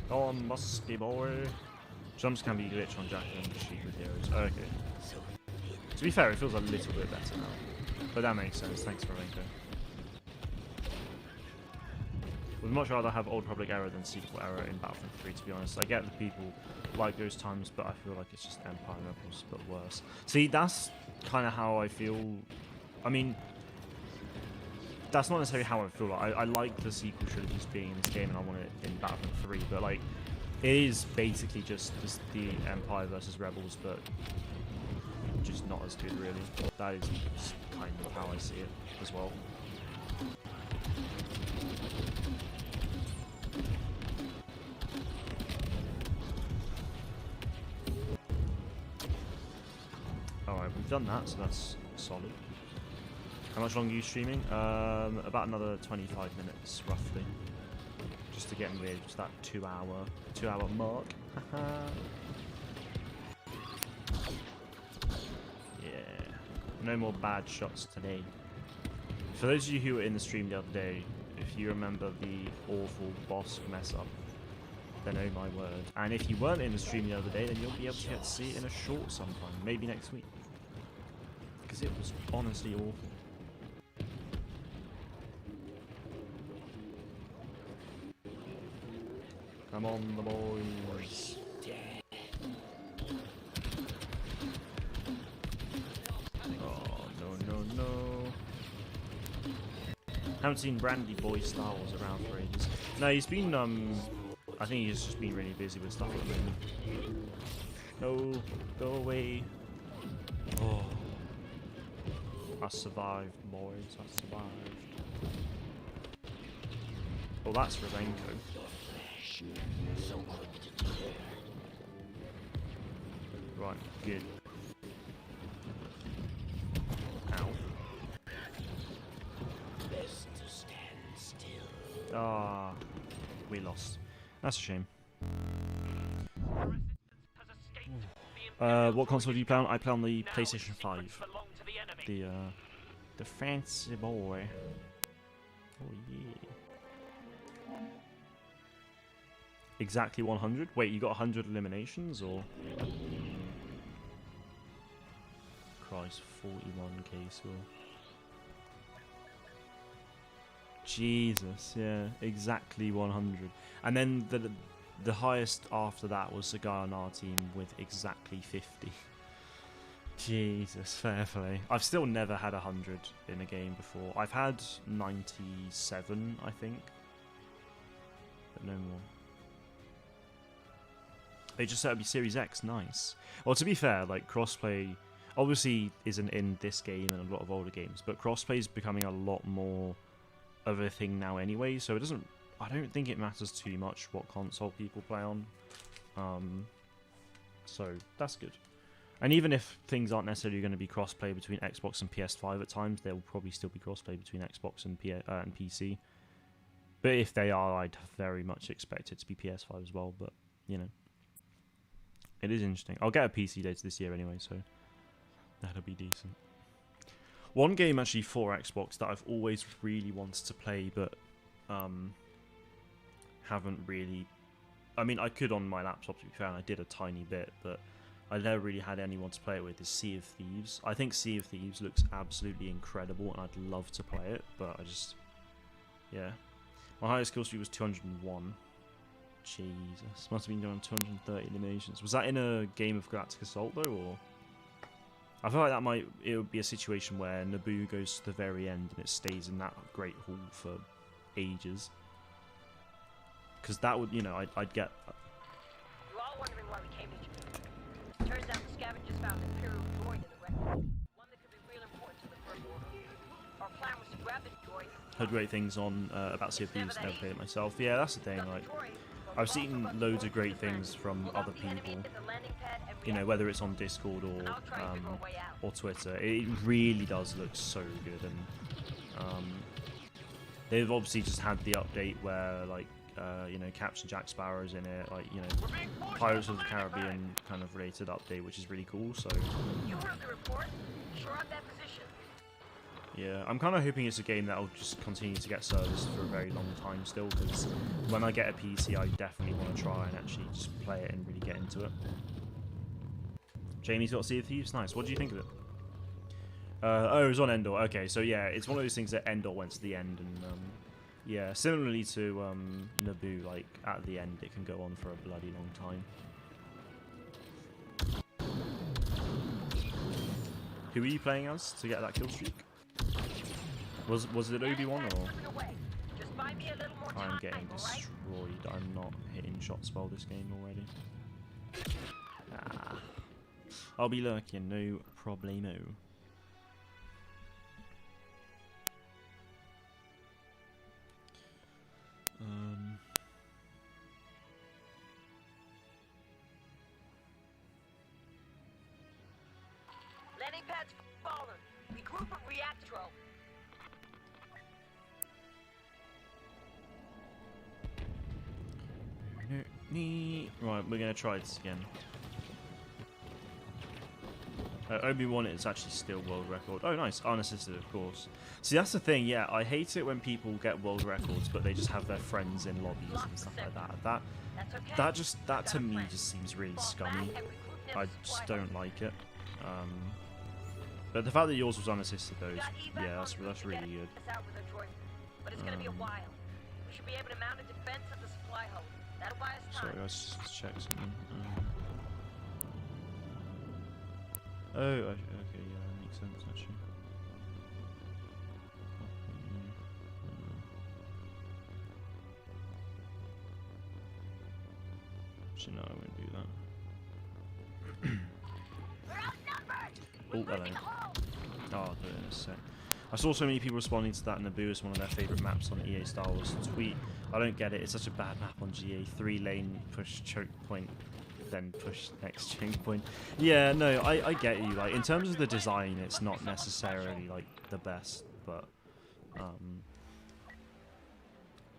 [SPEAKER 1] Go on, musky boy. Jumps can be glitched on Jack and shoot with heroes. Oh, okay. To be fair, it feels a little bit better now. But that makes sense, thanks for Renko. Would much rather have Old Republic era than Sequel era in Battlefront 3, to be honest. I get that people like those times, but I feel like it's just Empire Rebels, but worse. See, that's kind of how I feel. I mean, that's not necessarily how I feel. Like, I like the sequel trilogies being in this game, and I want it in Battlefront 3. But like, it is basically just the Empire versus Rebels, but just not as good, really. That is just kind of how I see it as well. Alright, we've done that, so that's solid. How much longer are you streaming? About another 25 minutes, roughly. Just to get engaged, that 2 hour mark. Yeah. No more bad shots today. For those of you who were in the stream the other day, if you remember the awful boss mess up, then oh my word. And if you weren't in the stream the other day, then you'll be able to get to see it in a short sometime, maybe next week. Because it was honestly awful. Come on, the boys. Oh, no. Haven't seen Brandy Boy Star Wars around for ages. No, he's been, I think he's just been really busy with stuff at the moment. No, go away. Oh. I survived, boys. I survived. Oh, that's Ravenko. Right, good. Ow. Ah, we lost. That's a shame. What console do you play on? I play on the PlayStation 5. The fancy boy. Oh yeah. Exactly 100? Wait, you got 100 eliminations, or? Christ, 41k score. Jesus, yeah, exactly 100. And then the highest after that was a guy on our team with exactly 50. Jesus, fair play. I've still never had 100 in a game before. I've had 97, I think. But no more. They just said it'd be Series X, nice. Well, to be fair, like, crossplay obviously isn't in this game and a lot of older games, but crossplay is becoming a lot more of a thing now anyway, so it doesn't, I don't think it matters too much what console people play on. So that's good. And even if things aren't necessarily going to be crossplay between Xbox and PS5 at times, there will probably still be crossplay between Xbox and PC. But if they are, I'd very much expect it to be PS5 as well, but, you know. It is interesting. I'll get a PC later this year anyway, so that'll be decent. One game actually for Xbox that I've always really wanted to play, but haven't really... I mean, I could on my laptop, to be fair, and I did a tiny bit, but I never really had anyone to play it with, is Sea of Thieves. I think Sea of Thieves looks absolutely incredible, and I'd love to play it, but I just... Yeah. My highest kill streak was 201. Jesus, must have been doing 230 eliminations. Was that in a game of Galactic Assault though, or? I feel like it would be a situation where Naboo goes to the very end and it stays in that Great Hall for ages. Because that would, you know, I'd get...
[SPEAKER 3] You're all wondering why we came to you. Turns out the scavengers found an Imperial droid in the wreck. One that could be real important to the First Order. Our plan was to grab the droid.
[SPEAKER 1] Heard great things on about Sea of Thieves, never played it myself. Yeah, that's the thing, like... I've seen loads of great things from other people, you know, whether it's on Discord or Twitter. It really does look so good, and they've obviously just had the update where, like, you know, Captain Jack Sparrow's in it, like, you know, Pirates of the Caribbean kind of related update, which is really cool. So
[SPEAKER 3] you heard the report. Sure on that position.
[SPEAKER 1] Yeah, I'm kind of hoping it's a game that'll just continue to get serviced for a very long time still, because when I get a PC, I definitely want to try and actually just play it and really get into it. Jamie's got Sea of Thieves, nice. What do you think of it? Oh, it was on Endor. Okay, so yeah, it's one of those things that Endor went to the end, and yeah, similarly to Naboo, like at the end, it can go on for a bloody long time. Who are you playing as to get that kill streak? Was it Obi-Wan or?
[SPEAKER 3] Slipping away. Just buy me a little more time,
[SPEAKER 1] I'm getting
[SPEAKER 3] all right?
[SPEAKER 1] destroyed. I'm not hitting shots well this game already. Ah. I'll be lurking, no problemo.
[SPEAKER 3] Landing pads fallen. Regroup and react, Tro.
[SPEAKER 1] Right, we're gonna try this again. Obi-Wan is actually still world record. Oh, nice. Unassisted, of course. See, that's the thing, yeah. I hate it when people get world records, but they just have their friends in lobbies and stuff like that.
[SPEAKER 3] That's okay.
[SPEAKER 1] That to me just seems really scummy. I just don't like it. But the fact that yours was unassisted, though, yeah, that's really good.
[SPEAKER 3] But it's gonna be a while. We should be able to mount a defense at the supply hole. That'll buy us time.
[SPEAKER 1] Sorry, let's check something. Oh, okay, yeah, that makes sense, actually. Actually, no, I won't do that. Oh, hello. Oh, I'll do it in a sec. I saw so many people responding to that in Naboo as one of their favourite maps on EA Star Wars tweet. I don't get it, it's such a bad map on GA. 3-lane, push choke point, then push next choke point. Yeah, no, I get you. Like, in terms of the design, it's not necessarily, like, the best, but...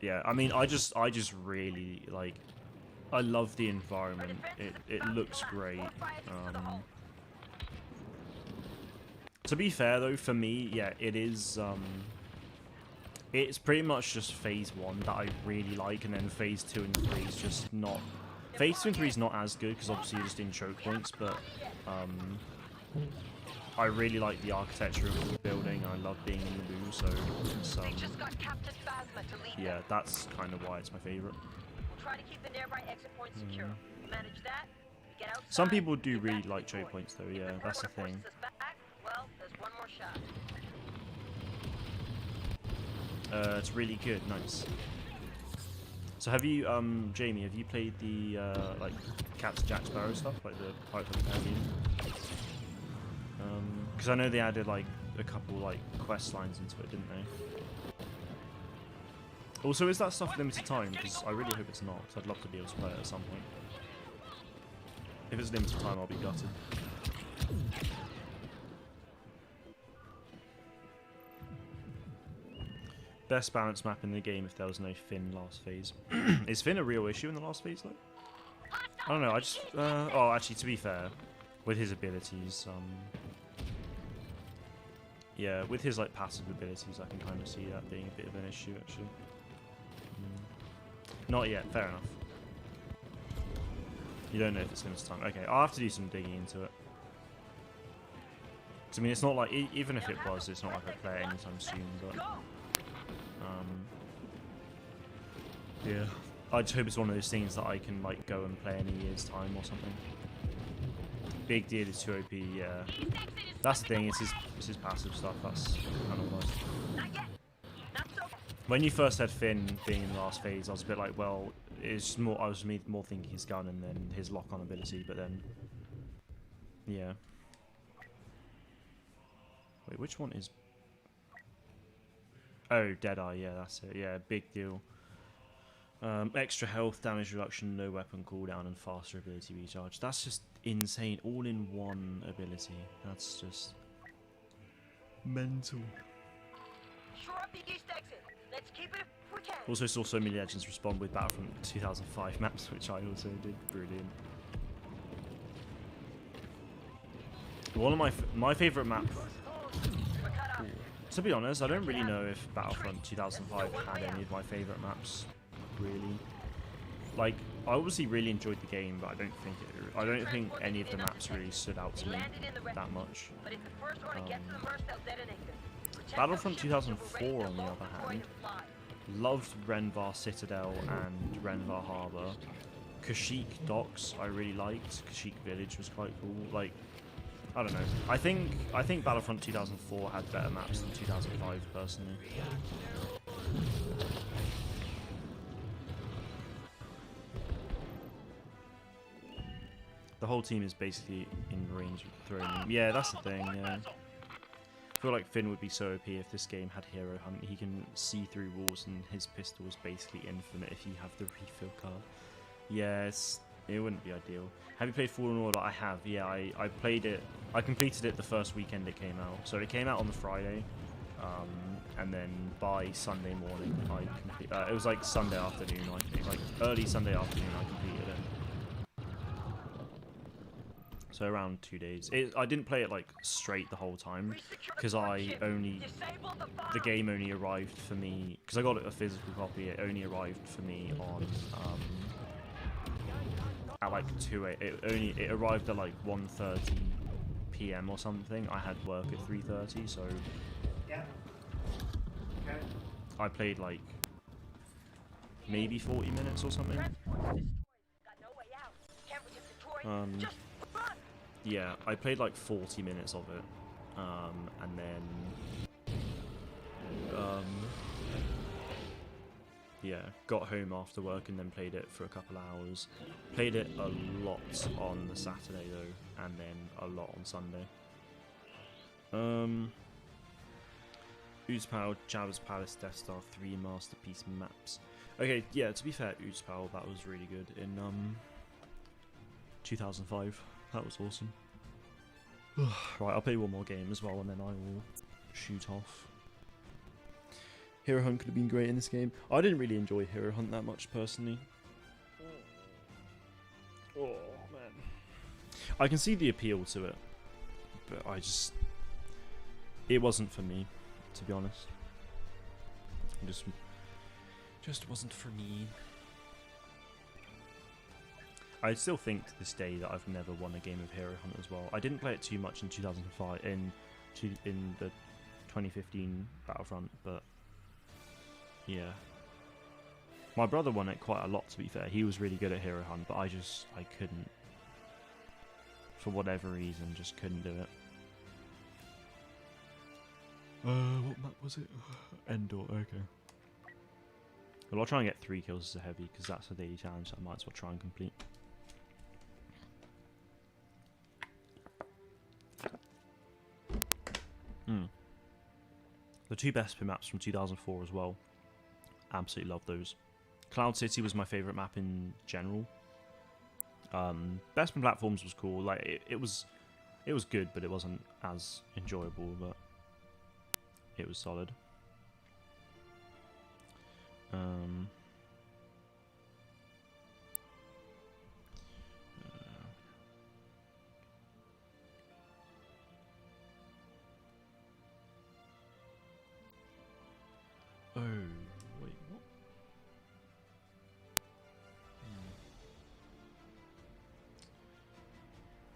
[SPEAKER 1] yeah, I mean, I just really, like... I love the environment. It looks great. To be fair, though, for me, yeah, it is, it's pretty much just Phase 1 that I really like, and then Phase 2 and 3 is just not... Phase 2 and 3 is not as good, because obviously you're just in choke points, but, I really like the architecture of the building, and I love being in Naboo, so it's, yeah, that's kind of why it's my favourite.
[SPEAKER 3] Try to keep the nearby exit point secure. Manage that. Get outside.
[SPEAKER 1] Some people do really like choke points, though, yeah, that's the thing.
[SPEAKER 3] Well, there's one more shot.
[SPEAKER 1] It's really good, nice. So have you, Jamie, have you played the, like, Captain Jack Sparrow stuff, like the Pirates of the Caribbean? Because I know they added, like, a couple, like, quest lines into it, didn't they? Also, is that stuff limited time? Because I really hope it's not, because I'd love to be able to play it at some point. If it's limited time, I'll be gutted. Best balanced map in the game if there was no Finn last phase. Is Finn a real issue in the last phase, though? I don't know, I just... oh, actually, to be fair, with his abilities, yeah, with his, like, passive abilities, I can kind of see that being a bit of an issue, actually. Not yet, fair enough. You don't know if it's limited time. Okay, I'll have to do some digging into it. Because, I mean, it's not like... even if it was, it's not like I play it anytime soon, but... yeah. I just hope it's one of those things that I can, like, go and play in a year's time or something. Big deal is too OP, yeah. That's the thing, it's his passive stuff, that's kind of nice. When you first said Finn being in the last phase, I was a bit like, well, it's more, I was more thinking his gun and then his lock-on ability, but then... yeah. Wait, which one is... oh, Deadeye, yeah, that's it. Yeah, big deal. Extra health, damage reduction, no weapon cooldown, and faster ability recharge. That's just insane. All in one ability. That's just... mental.
[SPEAKER 3] Shore up the east exit. Let's keep it if we can.
[SPEAKER 1] Also saw so many legends respond with Battlefront 2005 maps, which I also did. Brilliant. One of my favourite map... to be honest, I don't really know if Battlefront 2005 had any of my favourite maps, really. Like, I obviously really enjoyed the game, but I don't think any of the maps really stood out to me that much. Battlefront 2004, on the other hand, loved Renvar Citadel and Renvar Harbour. Kashyyyk Docks I really liked. Kashyyyk Village was quite cool. Like, I don't know. I think Battlefront 2004 had better maps than 2005 personally. The whole team is basically in range of throwing. Yeah, that's the thing. Yeah. I feel like Finn would be so OP if this game had Hero Hunt. He can see through walls, and his pistol is basically infinite if you have the refill card. Yes, it wouldn't be ideal. Have you played Fallen Order? I have. Yeah, I played it. I completed it the first weekend it came out. So it came out on the Friday, and then by Sunday morning, it was like Sunday afternoon. I think, like early Sunday afternoon, I completed it. So around 2 days. I didn't play it like straight the whole time because the game only arrived for me because I got a physical copy. It only arrived for me on at like 2 a. It arrived at like 1:30 p.m. or something. I had work at 3:30, so
[SPEAKER 4] Yeah. Okay.
[SPEAKER 1] I played like maybe 40 minutes or something. Yeah, I played like 40 minutes of it, and then, yeah, got home after work and then played it for a couple hours. Played it a lot on the Saturday though, and then a lot on Sunday. Oozpal, Jabba's Palace, Death Star, 3 masterpiece maps. Okay, yeah, to be fair, Oozpal, that was really good in 2005. That was awesome. Right, I'll play one more game as well, and then I will shoot off. Hero Hunt could have been great in this game. I didn't really enjoy Hero Hunt that much, personally. Oh, man. I can see the appeal to it, but it wasn't for me, to be honest. It just wasn't for me. I still think to this day that I've never won a game of Hero Hunt as well. I didn't play it too much in 2005, in the 2015 Battlefront, but yeah. My brother won it quite a lot, to be fair. He was really good at Hero Hunt, but I couldn't. For whatever reason, just couldn't do it. What map was it? Endor, okay. Well, I'll try and get 3 kills as a heavy, because that's a daily challenge, so I might as well try and complete. The 2 best maps from 2004 as well. Absolutely love those. Cloud City was my favourite map in general. Best Platforms was cool. Like it was good, but it wasn't as enjoyable. But it was solid. Oh, wait, what?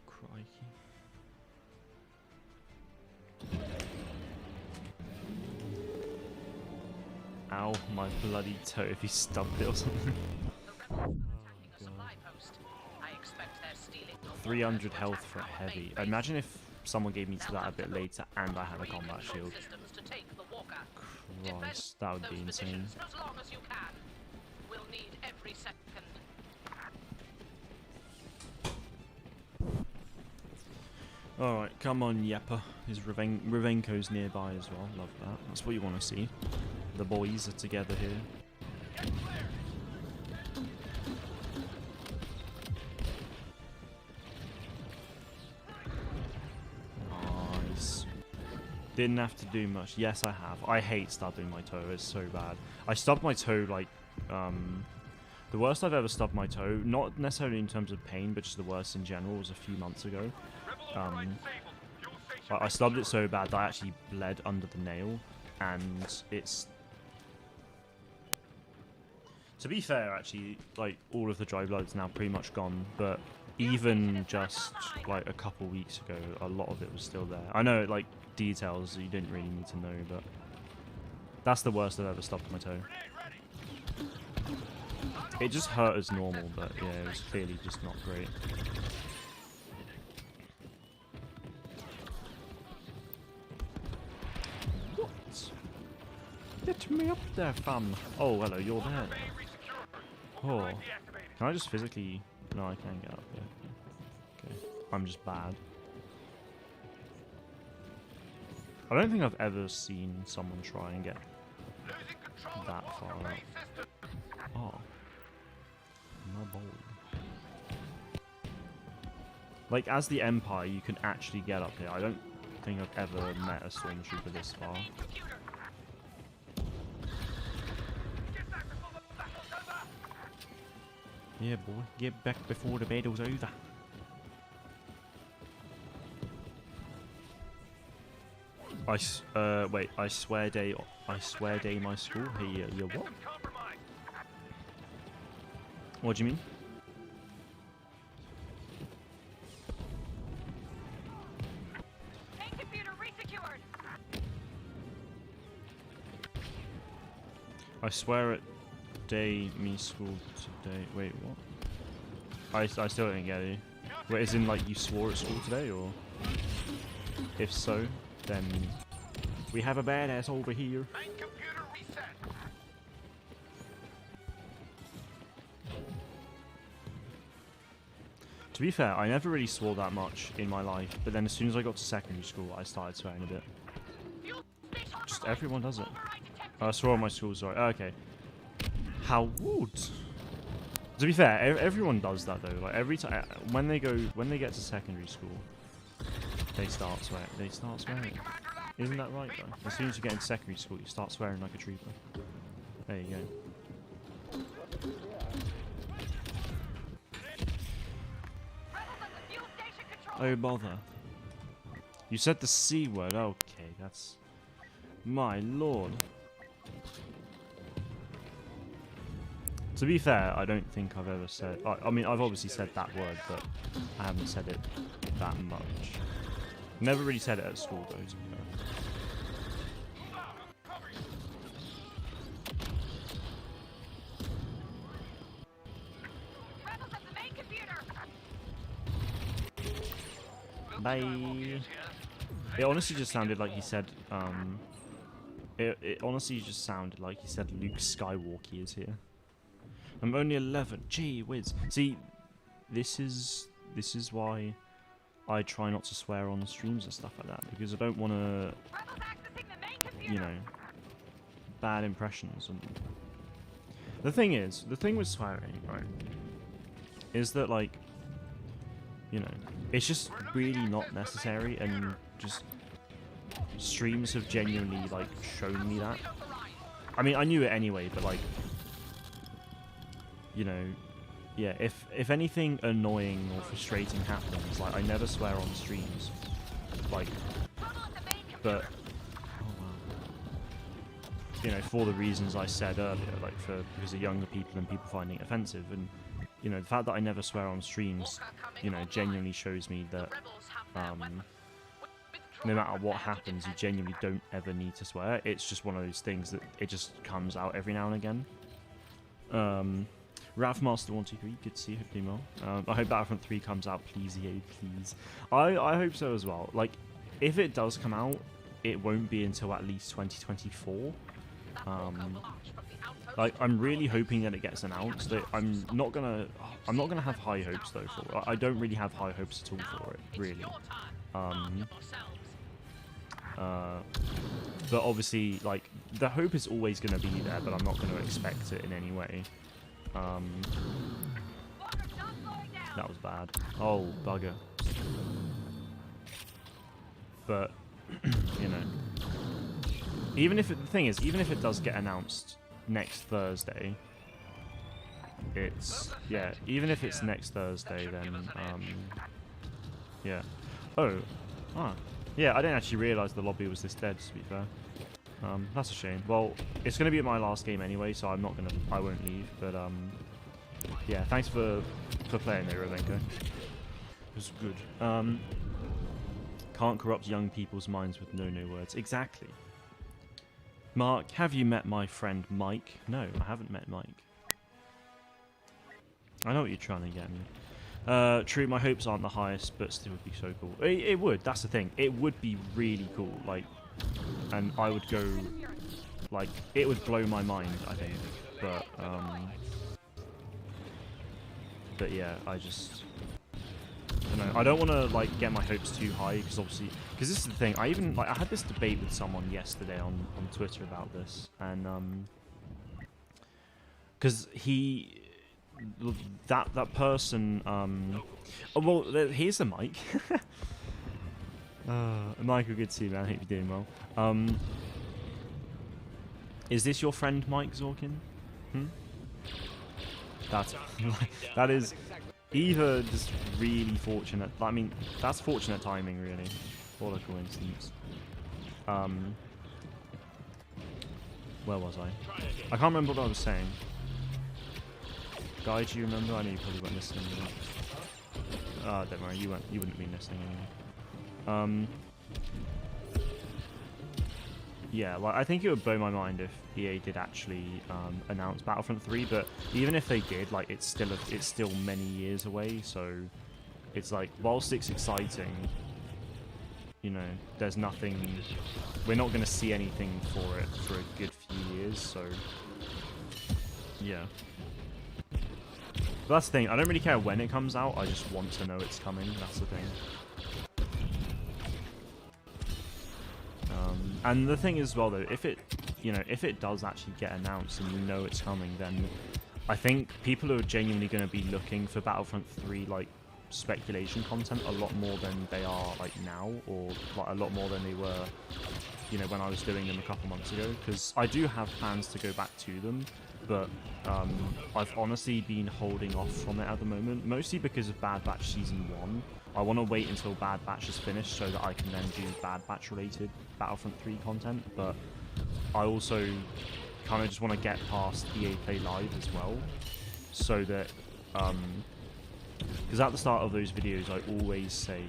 [SPEAKER 1] Crikey. Ow, my bloody toe if he stubbed it or something. 300 health for a heavy. Imagine if someone gave me to that a bit later and I had a combat shield. Christ, that would be insane. Alright, come on, Yeppa. His Ravenko's nearby as well. Love that. That's what you want to see. The boys are together here. Nice. Didn't have to do much. Yes, I have. I hate stubbing my toe. It's so bad. I stubbed my toe like, the worst I've ever stubbed my toe, not necessarily in terms of pain, but just the worst in general, was a few months ago. I stubbed it so bad that I actually bled under the nail, and it's... To be fair, actually, like, all of the dry blood's now pretty much gone, but even just, like, a couple weeks ago, a lot of it was still there. I know, like, details you didn't really need to know, but that's the worst I've ever stubbed my toe. It just hurt as normal, but yeah, it was clearly just not great. Get me up there, fam. Oh, hello, you're there. Oh. Can I just physically... No, I can't get up here. Okay. I'm just bad. I don't think I've ever seen someone try and get that far up. Oh. My boy. Like, as the Empire, you can actually get up here. I don't think I've ever met a stormtrooper this far. Yeah, boy. Get back before the battle's over. Wait, I swear day my school? Hey, you what? What do you mean?
[SPEAKER 3] Main computer resecured.
[SPEAKER 1] I swear at day me school today. Wait, what? I still don't get it. Wait, as in like you swore at school today, or? If so, then we have a badass over here.
[SPEAKER 2] Main computer reset.
[SPEAKER 1] To be fair, I never really swore that much in my life, but then as soon as I got to secondary school, I started swearing a bit. Just everyone does it. I swore at my school, sorry. Okay. How would? To be fair, everyone does that though. Like every time when they get to secondary school, they start swearing. They start swearing. Isn't that right though? As soon as you get into secondary school, you start swearing like a trooper. There you go. Oh bother. You said the C word. Okay, that's... My lord. To be fair, I don't think I've ever said... I mean, I've obviously said that word, but I haven't said it that much. Never really said it at school, though, to be fair. Bye. It honestly just sounded like he said, it honestly just sounded like he said Luke Skywalker is here. I'm only 11. Gee whiz. See, this is why I try not to swear on streams and stuff like that, because I don't want to, you know, bad impressions. And the thing with swearing, right, is that, like, you know, it's just really not necessary, and just streams have genuinely, like, shown me that. I mean, I knew it anyway, but, like, you know, yeah, if anything annoying or frustrating happens, like, I never swear on streams, like, but, oh wow, you know, for the reasons I said earlier, like, because of younger people and people finding it offensive, and, you know, the fact that I never swear on streams, you know, genuinely shows me that, no matter what happens, you genuinely don't ever need to swear. It's just one of those things that it just comes out every now and again. Rathmaster123, good to see you, hopefully well. I hope Battlefront 3 comes out, please, EA, please. I hope so as well. Like, if it does come out, it won't be until at least 2024. Like, I'm really hoping that it gets announced. I'm not gonna have high hopes though for it. I don't really have high hopes at all for it, really. But obviously, like, the hope is always gonna be there, but I'm not gonna expect it in any way. That was bad. Oh, bugger. But, you know, the thing is, even if it does get announced next Thursday, even if it's next Thursday, then, yeah. Yeah, I didn't actually realise the lobby was this dead, to be fair. That's a shame. Well, it's going to be my last game anyway, so I won't leave, but, yeah, thanks for playing there, Ravenko. It was good. Can't corrupt young people's minds with no words. Exactly. Mark, have you met my friend Mike? No, I haven't met Mike. I know what you're trying to get me. True, my hopes aren't the highest, but still would be so cool. It would, that's the thing. It would be really cool, like, and I would go, Like, it would blow my mind, I think. But yeah, I just, I don't know. I don't want to like get my hopes too high because obviously, because this is the thing. I had this debate with someone yesterday on Twitter about this, and because that person oh, well, here's the mic. Michael, good to see you, man. I hope you're doing well. Is this your friend Mike Zorkin? That is either just really fortunate. I mean, that's fortunate timing, really. What a coincidence. Where was I? I can't remember what I was saying. Guy, do you remember? I know you probably weren't listening. Don't worry, you wouldn't have been listening anyway. Yeah, like, I think it would blow my mind if EA did actually announce Battlefront 3, but even if they did, like, it's still many years away, so it's like, whilst it's exciting, you know, there's nothing, we're not going to see anything for it for a good few years, so yeah. But that's the thing, I don't really care when it comes out, I just want to know it's coming, that's the thing. And the thing is, well, though, if it does actually get announced and you know it's coming, then I think people are genuinely going to be looking for Battlefront 3, like, speculation content a lot more than they are, like, now, or, like, a lot more than they were, you know, when I was doing them a couple months ago, because I do have plans to go back to them, but I've honestly been holding off from it at the moment, mostly because of Bad Batch Season 1. I want to wait until Bad Batch is finished so that I can then do Bad Batch related Battlefront 3 content, but I also kind of just want to get past EA Play Live as well, so that, because at the start of those videos I always say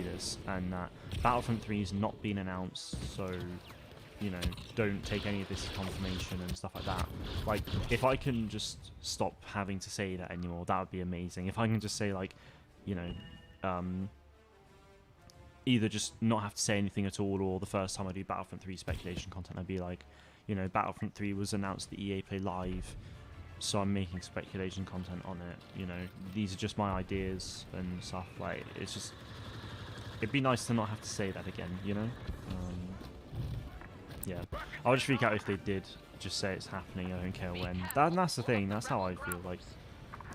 [SPEAKER 1] this, and that Battlefront 3 is not been announced, so, you know, don't take any of this as confirmation and stuff like that. Like, if I can just stop having to say that anymore, that would be amazing. If I can just say, like, you know, either just not have to say anything at all, or the first time I do Battlefront 3 speculation content, I'd be like, you know, Battlefront 3 was announced at EA Play Live, so I'm making speculation content on it, you know, these are just my ideas and stuff, like, it's just, it'd be nice to not have to say that again, you know? Yeah, I would just freak out if they did just say it's happening, I don't care when. That's the thing, that's how I feel, like,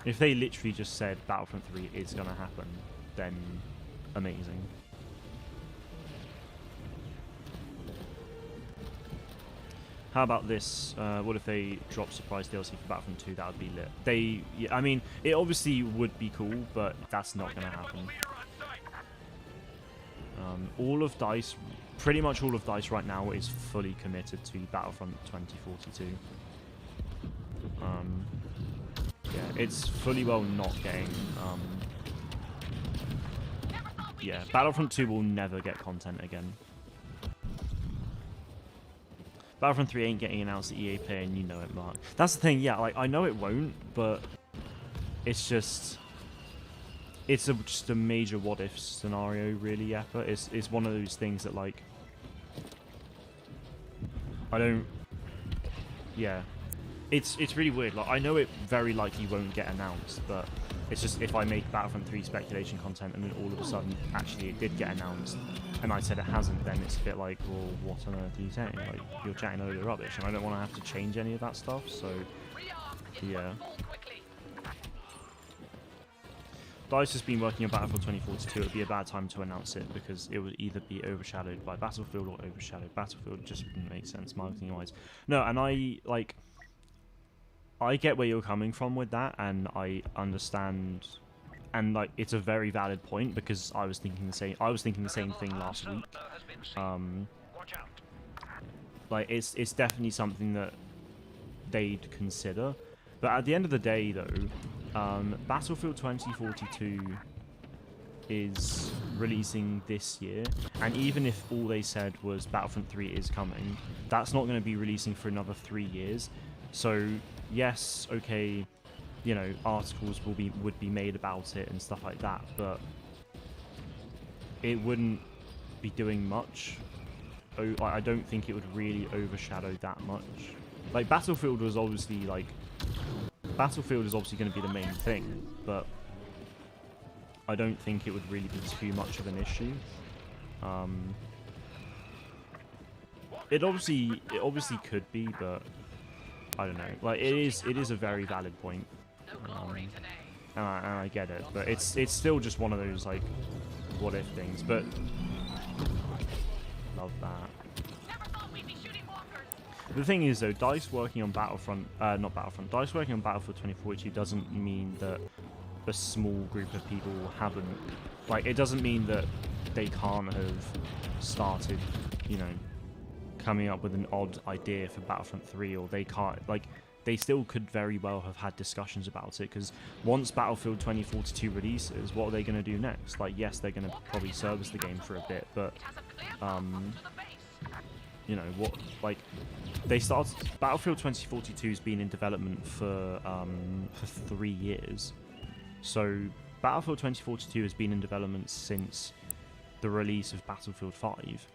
[SPEAKER 1] if they literally just said Battlefront 3 is gonna happen, then amazing. How about this? What if they drop surprise DLC for Battlefront 2? That would be lit. Yeah, I mean, it obviously would be cool, but that's not going to happen. All of DICE, pretty much all of DICE right now is fully committed to Battlefront 2042. Yeah, it's fully well not getting... yeah, Battlefront 2 will never get content again. Battlefront 3 ain't getting announced at EA Play, and you know it, Mark. That's the thing, yeah, like, I know it won't, but it's just... It's just a major what-if scenario, really, Yappa. It's one of those things that, like... I don't... Yeah. It's really weird. Like, I know it very likely won't get announced, but it's just if I make Battlefront 3 speculation content and then all of a sudden, actually, it did get announced, and I said it hasn't, then it's a bit like, well, what on earth are you saying? Like, you're chatting a load of rubbish, and I don't want to have to change any of that stuff, so, yeah. DICE has been working on Battlefield 2042. It would be a bad time to announce it because it would either be overshadowed by Battlefield or overshadowed Battlefield. Just wouldn't make sense marketing-wise. No, and I get where you're coming from with that, and I understand, and like it's a very valid point because I was thinking the same. I was thinking the same thing last week. Like it's definitely something that they'd consider, but at the end of the day, though, Battlefield 2042 is releasing this year, and even if all they said was Battlefront 3 is coming, that's not going to be releasing for another 3 years. So yes, okay, you know, articles would be made about it and stuff like that, but it wouldn't be doing much I don't think it would really overshadow that much. Like Battlefield is obviously going to be the main thing, but I don't think it would really be too much of an issue. It obviously could be, but I don't know. Like it is a very valid point, and I get it, but it's still just one of those like what if things. But love that. The thing is though, DICE working on DICE working on Battlefield 2042 doesn't mean that a small group of people haven't, like, it doesn't mean that they can't have started, you know, coming up with an odd idea for Battlefront 3, or they can't, like, they still could very well have had discussions about it, because once Battlefield 2042 releases, what are they going to do next? Like, yes, they're going to probably service the game for a bit, but, you know, what, like, Battlefield 2042 has been in development for 3 years. So Battlefield 2042 has been in development since the release of Battlefield 5.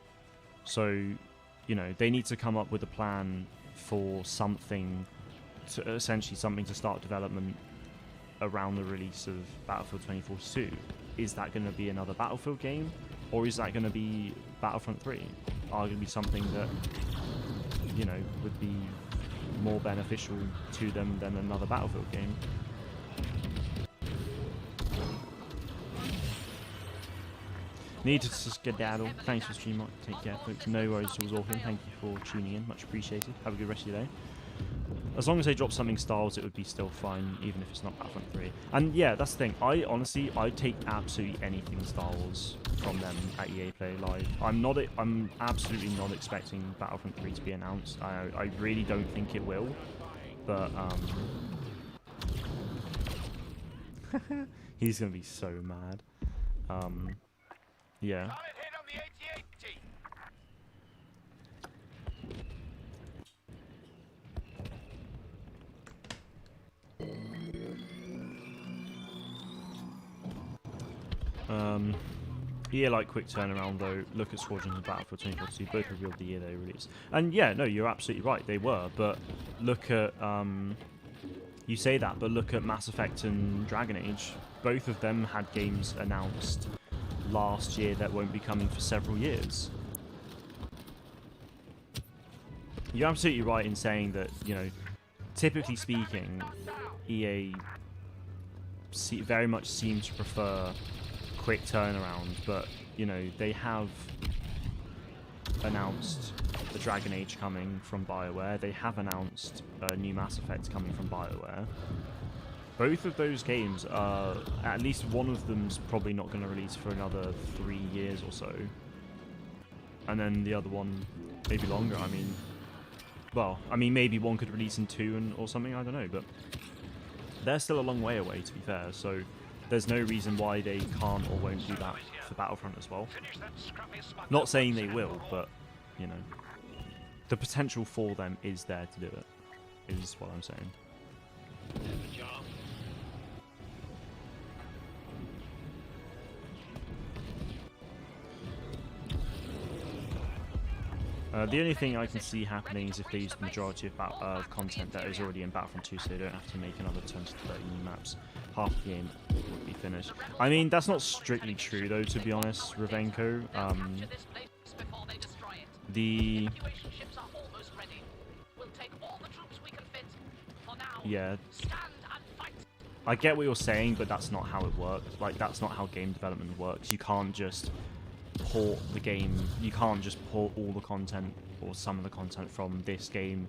[SPEAKER 1] So, you know, they need to come up with a plan for something to start development around the release of Battlefield 2042. Is that going to be another Battlefield game, or is that going to be Battlefront 3? Arguably something that, you know, would be more beneficial to them than another Battlefield game. Need to skedaddle. Thanks for streaming. Take care, folks. No worries, it was awesome. Thank you for tuning in. Much appreciated. Have a good rest of your day. As long as they drop something Star Wars, it would be still fine, even if it's not Battlefront 3. And yeah, that's the thing. I'd take absolutely anything Star Wars from them at EA Play Live. I'm absolutely not expecting Battlefront 3 to be announced. I really don't think it will. But he's gonna be so mad. Yeah. EA like quick turnaround though. Look at Squadrons and Battlefield 2042, both revealed the year they released. And yeah, no, you're absolutely right, they were. But look at you say that, but look at Mass Effect and Dragon Age. Both of them had games announced last year that won't be coming for several years. You're absolutely right in saying that, you know, typically speaking, EA very much seems to prefer quick turnaround, but, you know, they have announced the Dragon Age coming from BioWare. They have announced a new Mass Effect coming from BioWare. Both of those games are, at least one of them's probably not going to release for another 3 years or so. And then the other one, maybe longer. I mean, well, maybe one could release in 2 or something, I don't know, but they're still a long way away, to be fair, so there's no reason why they can't or won't do that for Battlefront as well. Not saying they will, but, you know, the potential for them is there to do it, is what I'm saying. The only thing I can see happening is if they use the majority of content that is already in Battlefront 2, so they don't have to make another 20 to 30 new maps. Half the game would be finished. I mean, that's not strictly true, though, to be honest, Ravenko. Yeah. I get what you're saying, but that's not how it works. Like, that's not how game development works. You can't just port the game, you can't just port all the content or some of the content from this game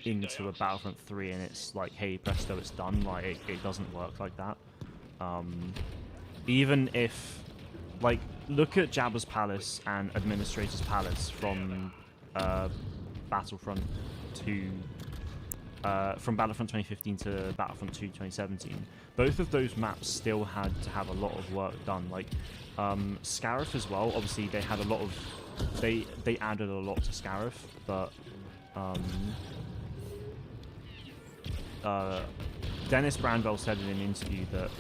[SPEAKER 1] into a Battlefront 3 and it's like, hey, presto, it's done. Like, it doesn't work like that. Even if, like, look at Jabba's Palace and Administrator's Palace from Battlefront 2, from Battlefront 2015 to Battlefront 2 2017. Both of those maps still had to have a lot of work done. Like, Scarif as well, obviously they had a lot of, they added a lot to Scarif, but Dennis Brandwell said in an interview that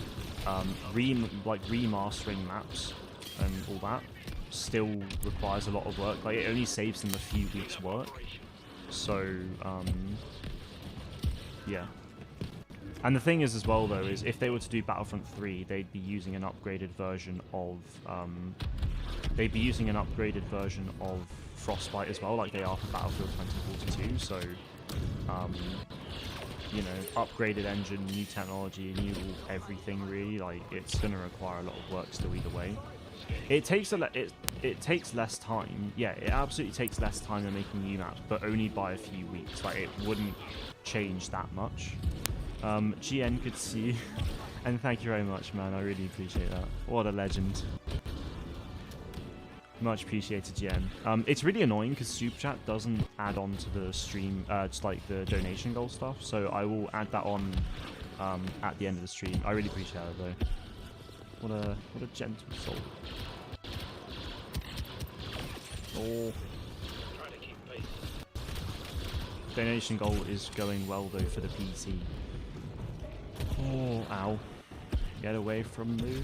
[SPEAKER 1] remastering maps and all that still requires a lot of work. Like, it only saves them a few weeks' work. So, yeah. And the thing is as well, though, is if they were to do Battlefront 3, they'd be using an upgraded version of, Frostbite as well, like they are for Battlefield 2042. So, you know, upgraded engine, new technology, new everything really. Like, it's going to require a lot of work still either way. It takes it takes less time. Yeah, it absolutely takes less time than making new maps, but only by a few weeks. Like, it wouldn't change that much. GN, good to see you. And thank you very much, man. I really appreciate that. What a legend. Much appreciated, GN. It's really annoying because Super Chat doesn't add on to the stream, just like the donation goal stuff. So I will add that on at the end of the stream. I really appreciate it, though. What a gentle soul. Oh. Donation goal is going well, though, for the PC. Oh, ow. Get away from me.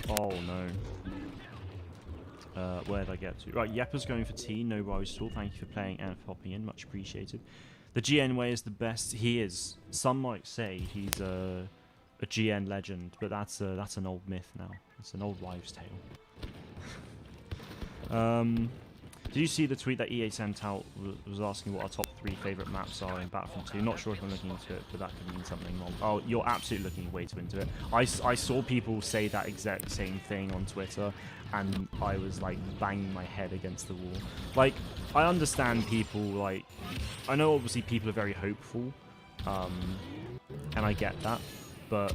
[SPEAKER 1] Oh, no. Where'd I get to? Right, Yepper's going for T. No worries at all. Thank you for playing and for popping in. Much appreciated. The GN way is the best. He is. Some might say he's a GN legend, but that's an old myth now. It's an old wives' tale. Did you see the tweet that EA sent out was asking what our top 3 favourite maps are in Battlefront 2? Not sure if I'm looking into it, but that could mean something wrong. Oh, you're absolutely looking way too into it. I saw people say that exact same thing on Twitter, and I was like banging my head against the wall. Like, I understand people, like, I know obviously people are very hopeful, and I get that, but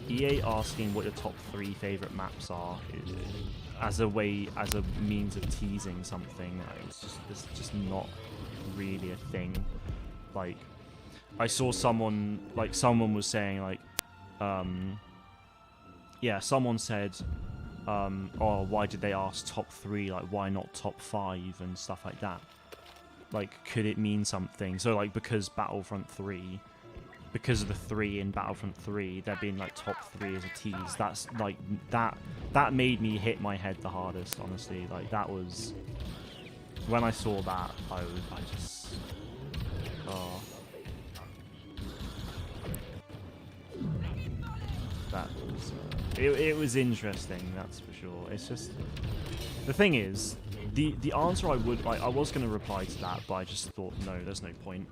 [SPEAKER 1] EA asking what your top 3 favourite maps are as a means of teasing something, it's just not really a thing. Like, I saw someone was saying, like, yeah, someone said, oh, why did they ask top 3, like, why not top 5 and stuff like that? Like, could it mean something? So, like, because Battlefront 3, because of the 3 in Battlefront 3, there being like top 3 as a tease, that's like that made me hit my head the hardest, honestly. Like, that was when I saw that, I just that was it was interesting, that's for sure. It's just, the thing is, the answer I was going to reply to that, but I just thought, no, there's no point.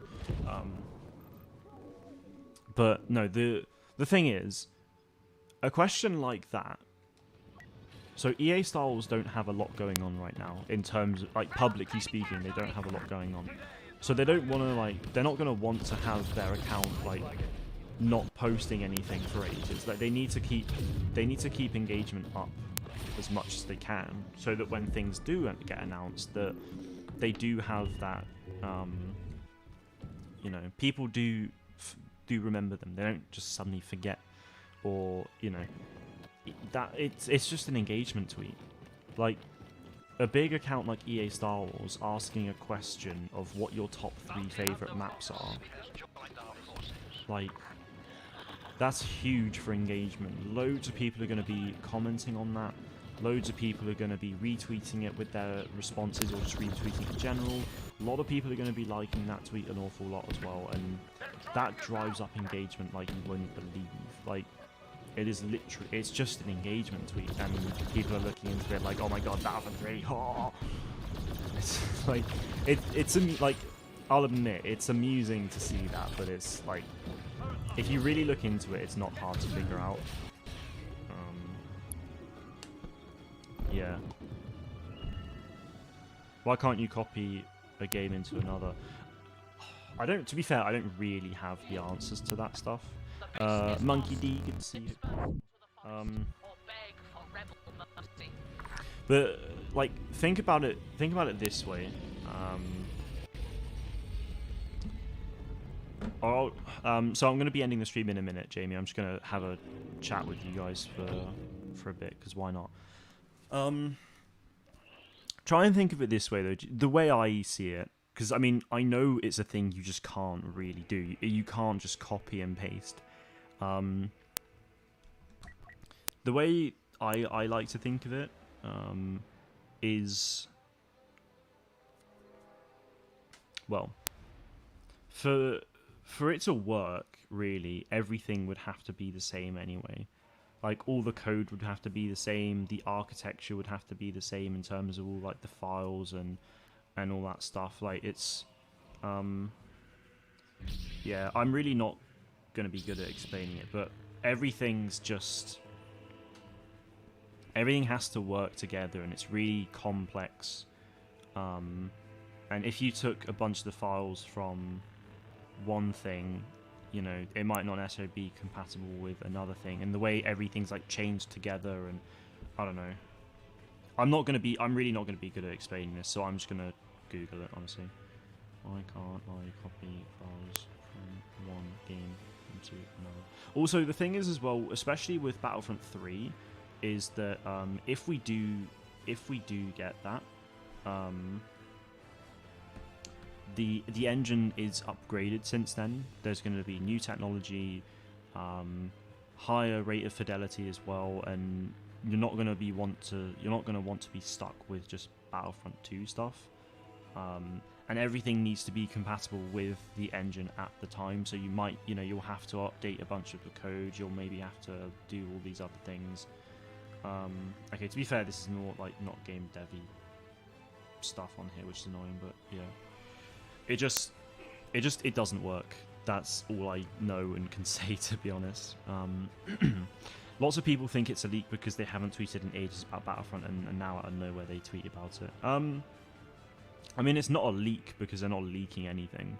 [SPEAKER 1] But no, the thing is, a question like that. So EA Star Wars don't have a lot going on right now in terms of, like, publicly speaking, they don't have a lot going on. So they don't want to, like, they're not going to want to have their account, like, not posting anything for ages. Like, they need to keep engagement up as much as they can, so that when things do get announced, that they do have that, you know, people do remember them. They don't just suddenly forget, or, you know, that it's just an engagement tweet. Like, a big account like EA Star Wars asking a question of what your top 3 favorite maps are, like, that's huge for engagement. Loads of people are going to be commenting on that. Loads of people are going to be retweeting it with their responses, or just retweeting in general. A lot of people are going to be liking that tweet an awful lot as well, and that drives up engagement like you wouldn't believe. Like, it is literally, it's just an engagement tweet, and people are looking into it like, oh my god, Battlefront 3, oh. It's like, like, I'll admit, it's amusing to see that, but it's like, if you really look into it, it's not hard to figure out. Yeah. Why can't you copy a game into another? To be fair, I don't really have the answers to that stuff. Monkey D, good to see you. But, like, think about it this way. So I'm going to be ending the stream in a minute, Jamie. I'm just going to have a chat with you guys for a bit, because why not? Try and think of it this way, though. The way I see it, because, I mean, I know it's a thing you just can't really do. You can't just copy and paste. The the way I like to think of it is, well, for it to work, really, everything would have to be the same anyway. Like, all the code would have to be the same, the architecture would have to be the same in terms of all, like, the files and all that stuff. Like, it's, yeah, I'm really not going to be good at explaining it, but everything has to work together, and it's really complex. And if you took a bunch of the files from one thing, you know, it might not necessarily be compatible with another thing, and the way everything's like changed together, and I don't know. I'm really not gonna be good at explaining this, so I'm just gonna Google it, honestly. Why can't I copy files from one game into another? Also, the thing is as well, especially with Battlefront 3, is that if we do get that, the engine is upgraded since then. There's going to be new technology, higher rate of fidelity as well, and you're not going to want to be stuck with just Battlefront 2 stuff. And everything needs to be compatible with the engine at the time. So you'll have to update a bunch of the code. You'll maybe have to do all these other things. Okay, to be fair, this is more like not game devy stuff on here, which is annoying, but yeah. It doesn't work. That's all I know and can say, to be honest. Lots of people think it's a leak because they haven't tweeted in ages about Battlefront, and now out of nowhere they tweet about it. I mean, it's not a leak because they're not leaking anything.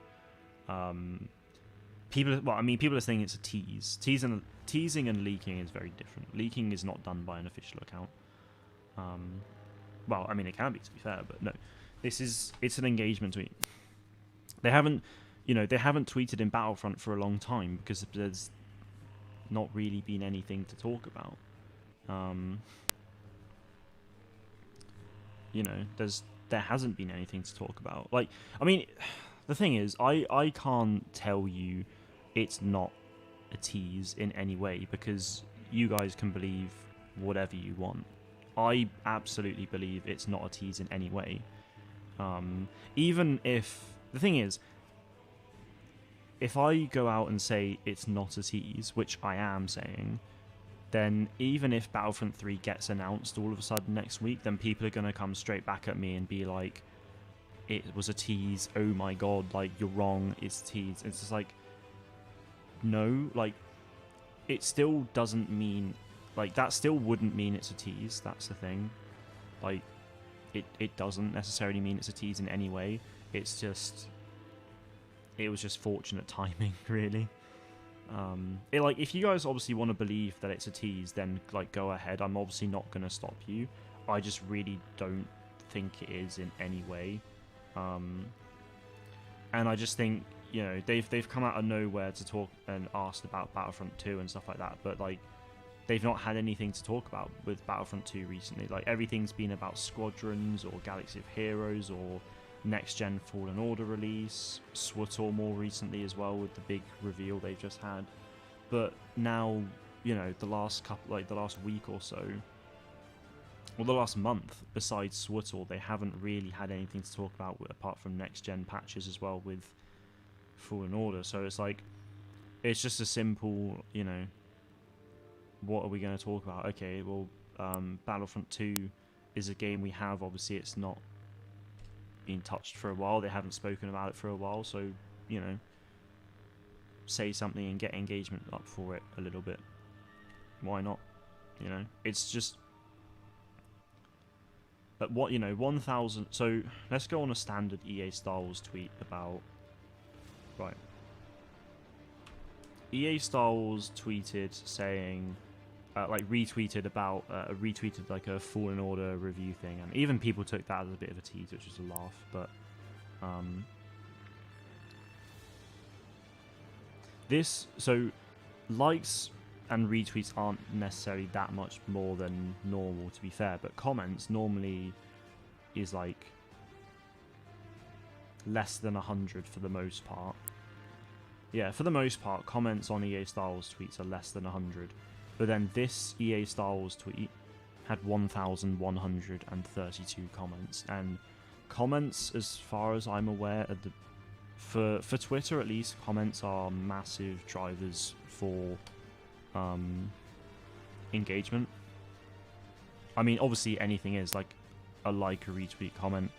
[SPEAKER 1] People are saying it's a tease. Teasing and leaking is very different. Leaking is not done by an official account. Well, I mean, it can be, to be fair, but no. It's an engagement tweet. They haven't tweeted in Battlefront for a long time because there's not really been anything to talk about. There hasn't been anything to talk about. Like, I mean, the thing is, I can't tell you it's not a tease in any way because you guys can believe whatever you want. I absolutely believe it's not a tease in any way. Even if the thing is, if I go out and say it's not a tease, which I am saying, then even if Battlefront 3 gets announced all of a sudden next week, then people are going to come straight back at me and be like, it was a tease, oh my god, like, you're wrong, it's a tease. It's just like, no, like, it still doesn't mean, like, that still wouldn't mean it's a tease, that's the thing. Like, it doesn't necessarily mean it's a tease in any way. It's just, it was just fortunate timing, really. If you guys obviously want to believe that it's a tease, then like go ahead. I'm obviously not going to stop you. I just really don't think it is in any way. And I just think, you know, they've come out of nowhere to talk and asked about Battlefront 2 and stuff like that, but like they've not had anything to talk about with Battlefront 2 recently. Like, everything's been about Squadrons or Galaxy of Heroes or next gen Fallen Order release, SWTOR more recently as well with the big reveal they've just had. But now, you know, the last week or so, or the last month, besides SWTOR, they haven't really had anything to talk about apart from next gen patches as well with Fallen Order. So it's like, it's just a simple, you know, what are we going to talk about? Okay, well, Battlefront 2 is a game we have. Obviously, it's not been touched for a while. They haven't spoken about it for a while, so, you know, say something and get engagement up for it a little bit. Why not? You know, it's just, but what, you know, 1,000. So let's go on a standard EA Star Wars tweet about, right. EA Star Wars tweeted saying, retweeted like a Fallen Order review thing, and even people took that as a bit of a tease, which was a laugh. But likes and retweets aren't necessarily that much more than normal, to be fair, but comments normally is like less than 100 for the most part. Yeah, for the most part, comments on EA Star Wars tweets are less than 100. But then this EA Star Wars tweet had 1,132 comments, and comments, as far as I'm aware, for Twitter at least, comments are massive drivers for engagement. I mean, obviously anything is, like a like, a retweet, comment.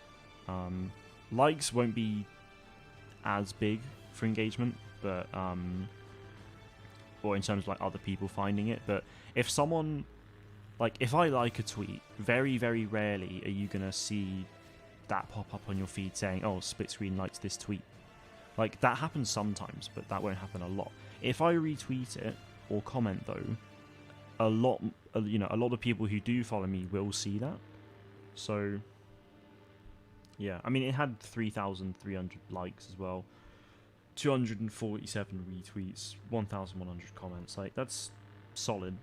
[SPEAKER 1] Likes won't be as big for engagement, but or in terms of like other people finding it. But if someone, like, if I like a tweet, very, very rarely are you gonna see that pop up on your feed saying, "Oh, Split Screen likes this tweet." Like, that happens sometimes, but that won't happen a lot. If I retweet it or comment though, a lot of people who do follow me will see that. So yeah, I mean, it had 3,300 likes as well, 247 retweets, 1,100 comments. Like, that's solid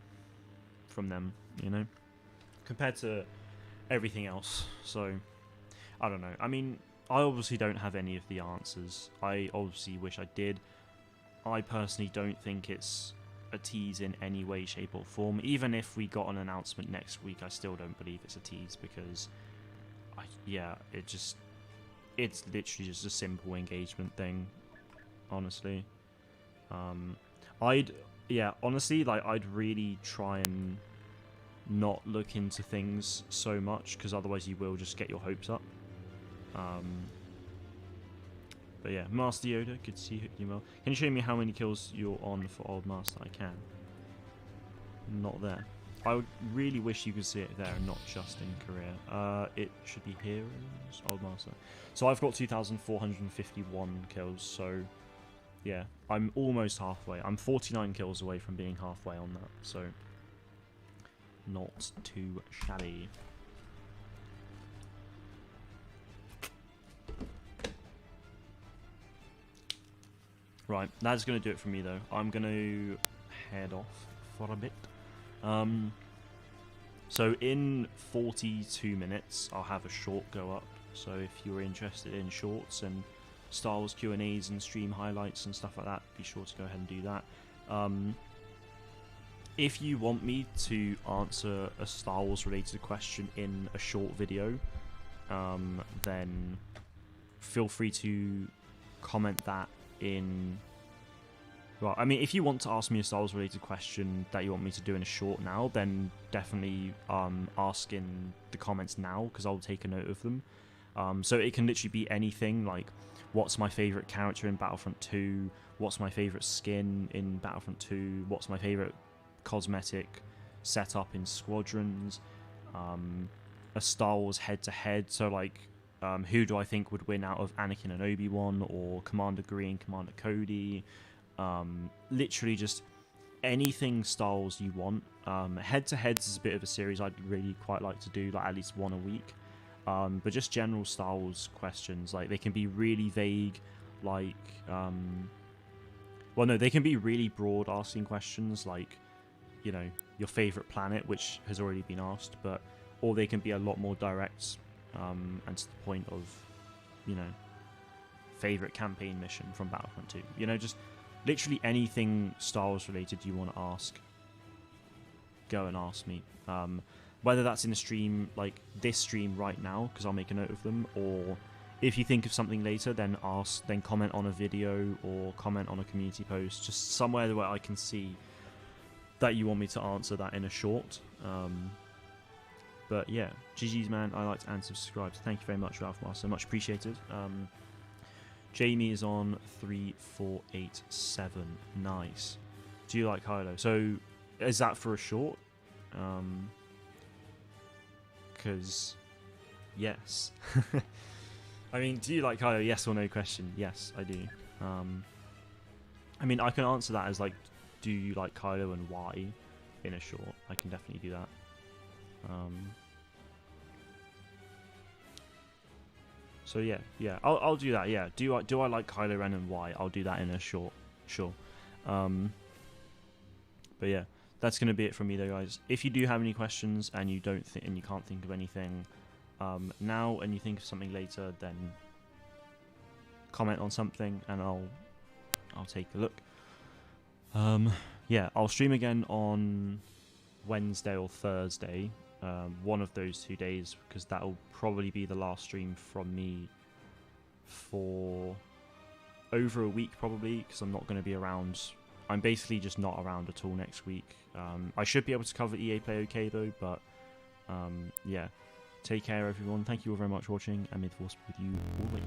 [SPEAKER 1] from them, you know, compared to everything else. So I don't know. I mean, I obviously don't have any of the answers. I obviously wish I did. I personally don't think it's a tease in any way, shape or form. Even if we got an announcement next week, I still don't believe it's a tease, because it's literally just a simple engagement thing, honestly. I'd really try and not look into things so much, because otherwise you will just get your hopes up. But yeah, Master Yoda, good to see you, email. Can you show me how many kills you're on for Old Master? I can. Not there. I would really wish you could see it there and not just in Korea. It should be Heroes, Old Master. So I've got 2,451 kills, so yeah, I'm almost halfway. I'm 49 kills away from being halfway on that, so not too shabby. Right, that's going to do it for me though. I'm going to head off for a bit. So in 42 minutes, I'll have a short go up. So if you're interested in shorts and Star Wars Q&As and stream highlights and stuff like that, be sure to go ahead and do that. If you want me to answer a Star Wars related question in a short video, then feel free to comment that in... Well, I mean, if you want to ask me a Star Wars related question that you want me to do in a short now, then definitely ask in the comments now, because I'll take a note of them. So it can literally be anything, like what's my favourite character in Battlefront 2, what's my favourite skin in Battlefront 2, what's my favourite cosmetic setup in Squadrons, a Star Wars head-to-head, so like who do I think would win out of Anakin and Obi-Wan, or Commander Green, Commander Cody, literally just anything Star Wars you want. Head-to-heads is a bit of a series I'd really quite like to do, like at least one a week. But just general Star Wars questions, like they can be really vague, like well, no, they can be really broad asking questions, like, you know, your favorite planet, which has already been asked, but or they can be a lot more direct and to the point of, you know, favorite campaign mission from Battlefront 2. You know, just literally anything Star Wars related you want to ask, go and ask me. Whether that's in a stream like this stream right now, because I'll make a note of them, or if you think of something later, then comment on a video or comment on a community post, just somewhere where I can see that you want me to answer that in a short. But yeah, GG's man, I liked and subscribed. Thank you very much, Ralph Master, much appreciated. Jamie is on 3487. Nice. Do you like Kylo? So is that for a short? Because yes. I mean, do you like Kylo? Yes or no question. Yes, I do. I mean, I can answer that as like, do you like Kylo and why in a short. I can definitely do that. So yeah, I'll do that. Yeah, do I like Kylo Ren and why? I'll do that in a short, sure. But yeah, that's gonna be it from me though, guys. If you do have any questions and you don't think and you can't think of anything now, and you think of something later, then comment on something and I'll take a look. yeah, I'll stream again on Wednesday or Thursday, one of those 2 days, because that'll probably be the last stream from me for over a week, probably, because I'm not going to be around. I'm basically just not around at all next week. I should be able to cover EA Play okay though, but yeah, take care everyone. Thank you all very much for watching, and may the force be with you always.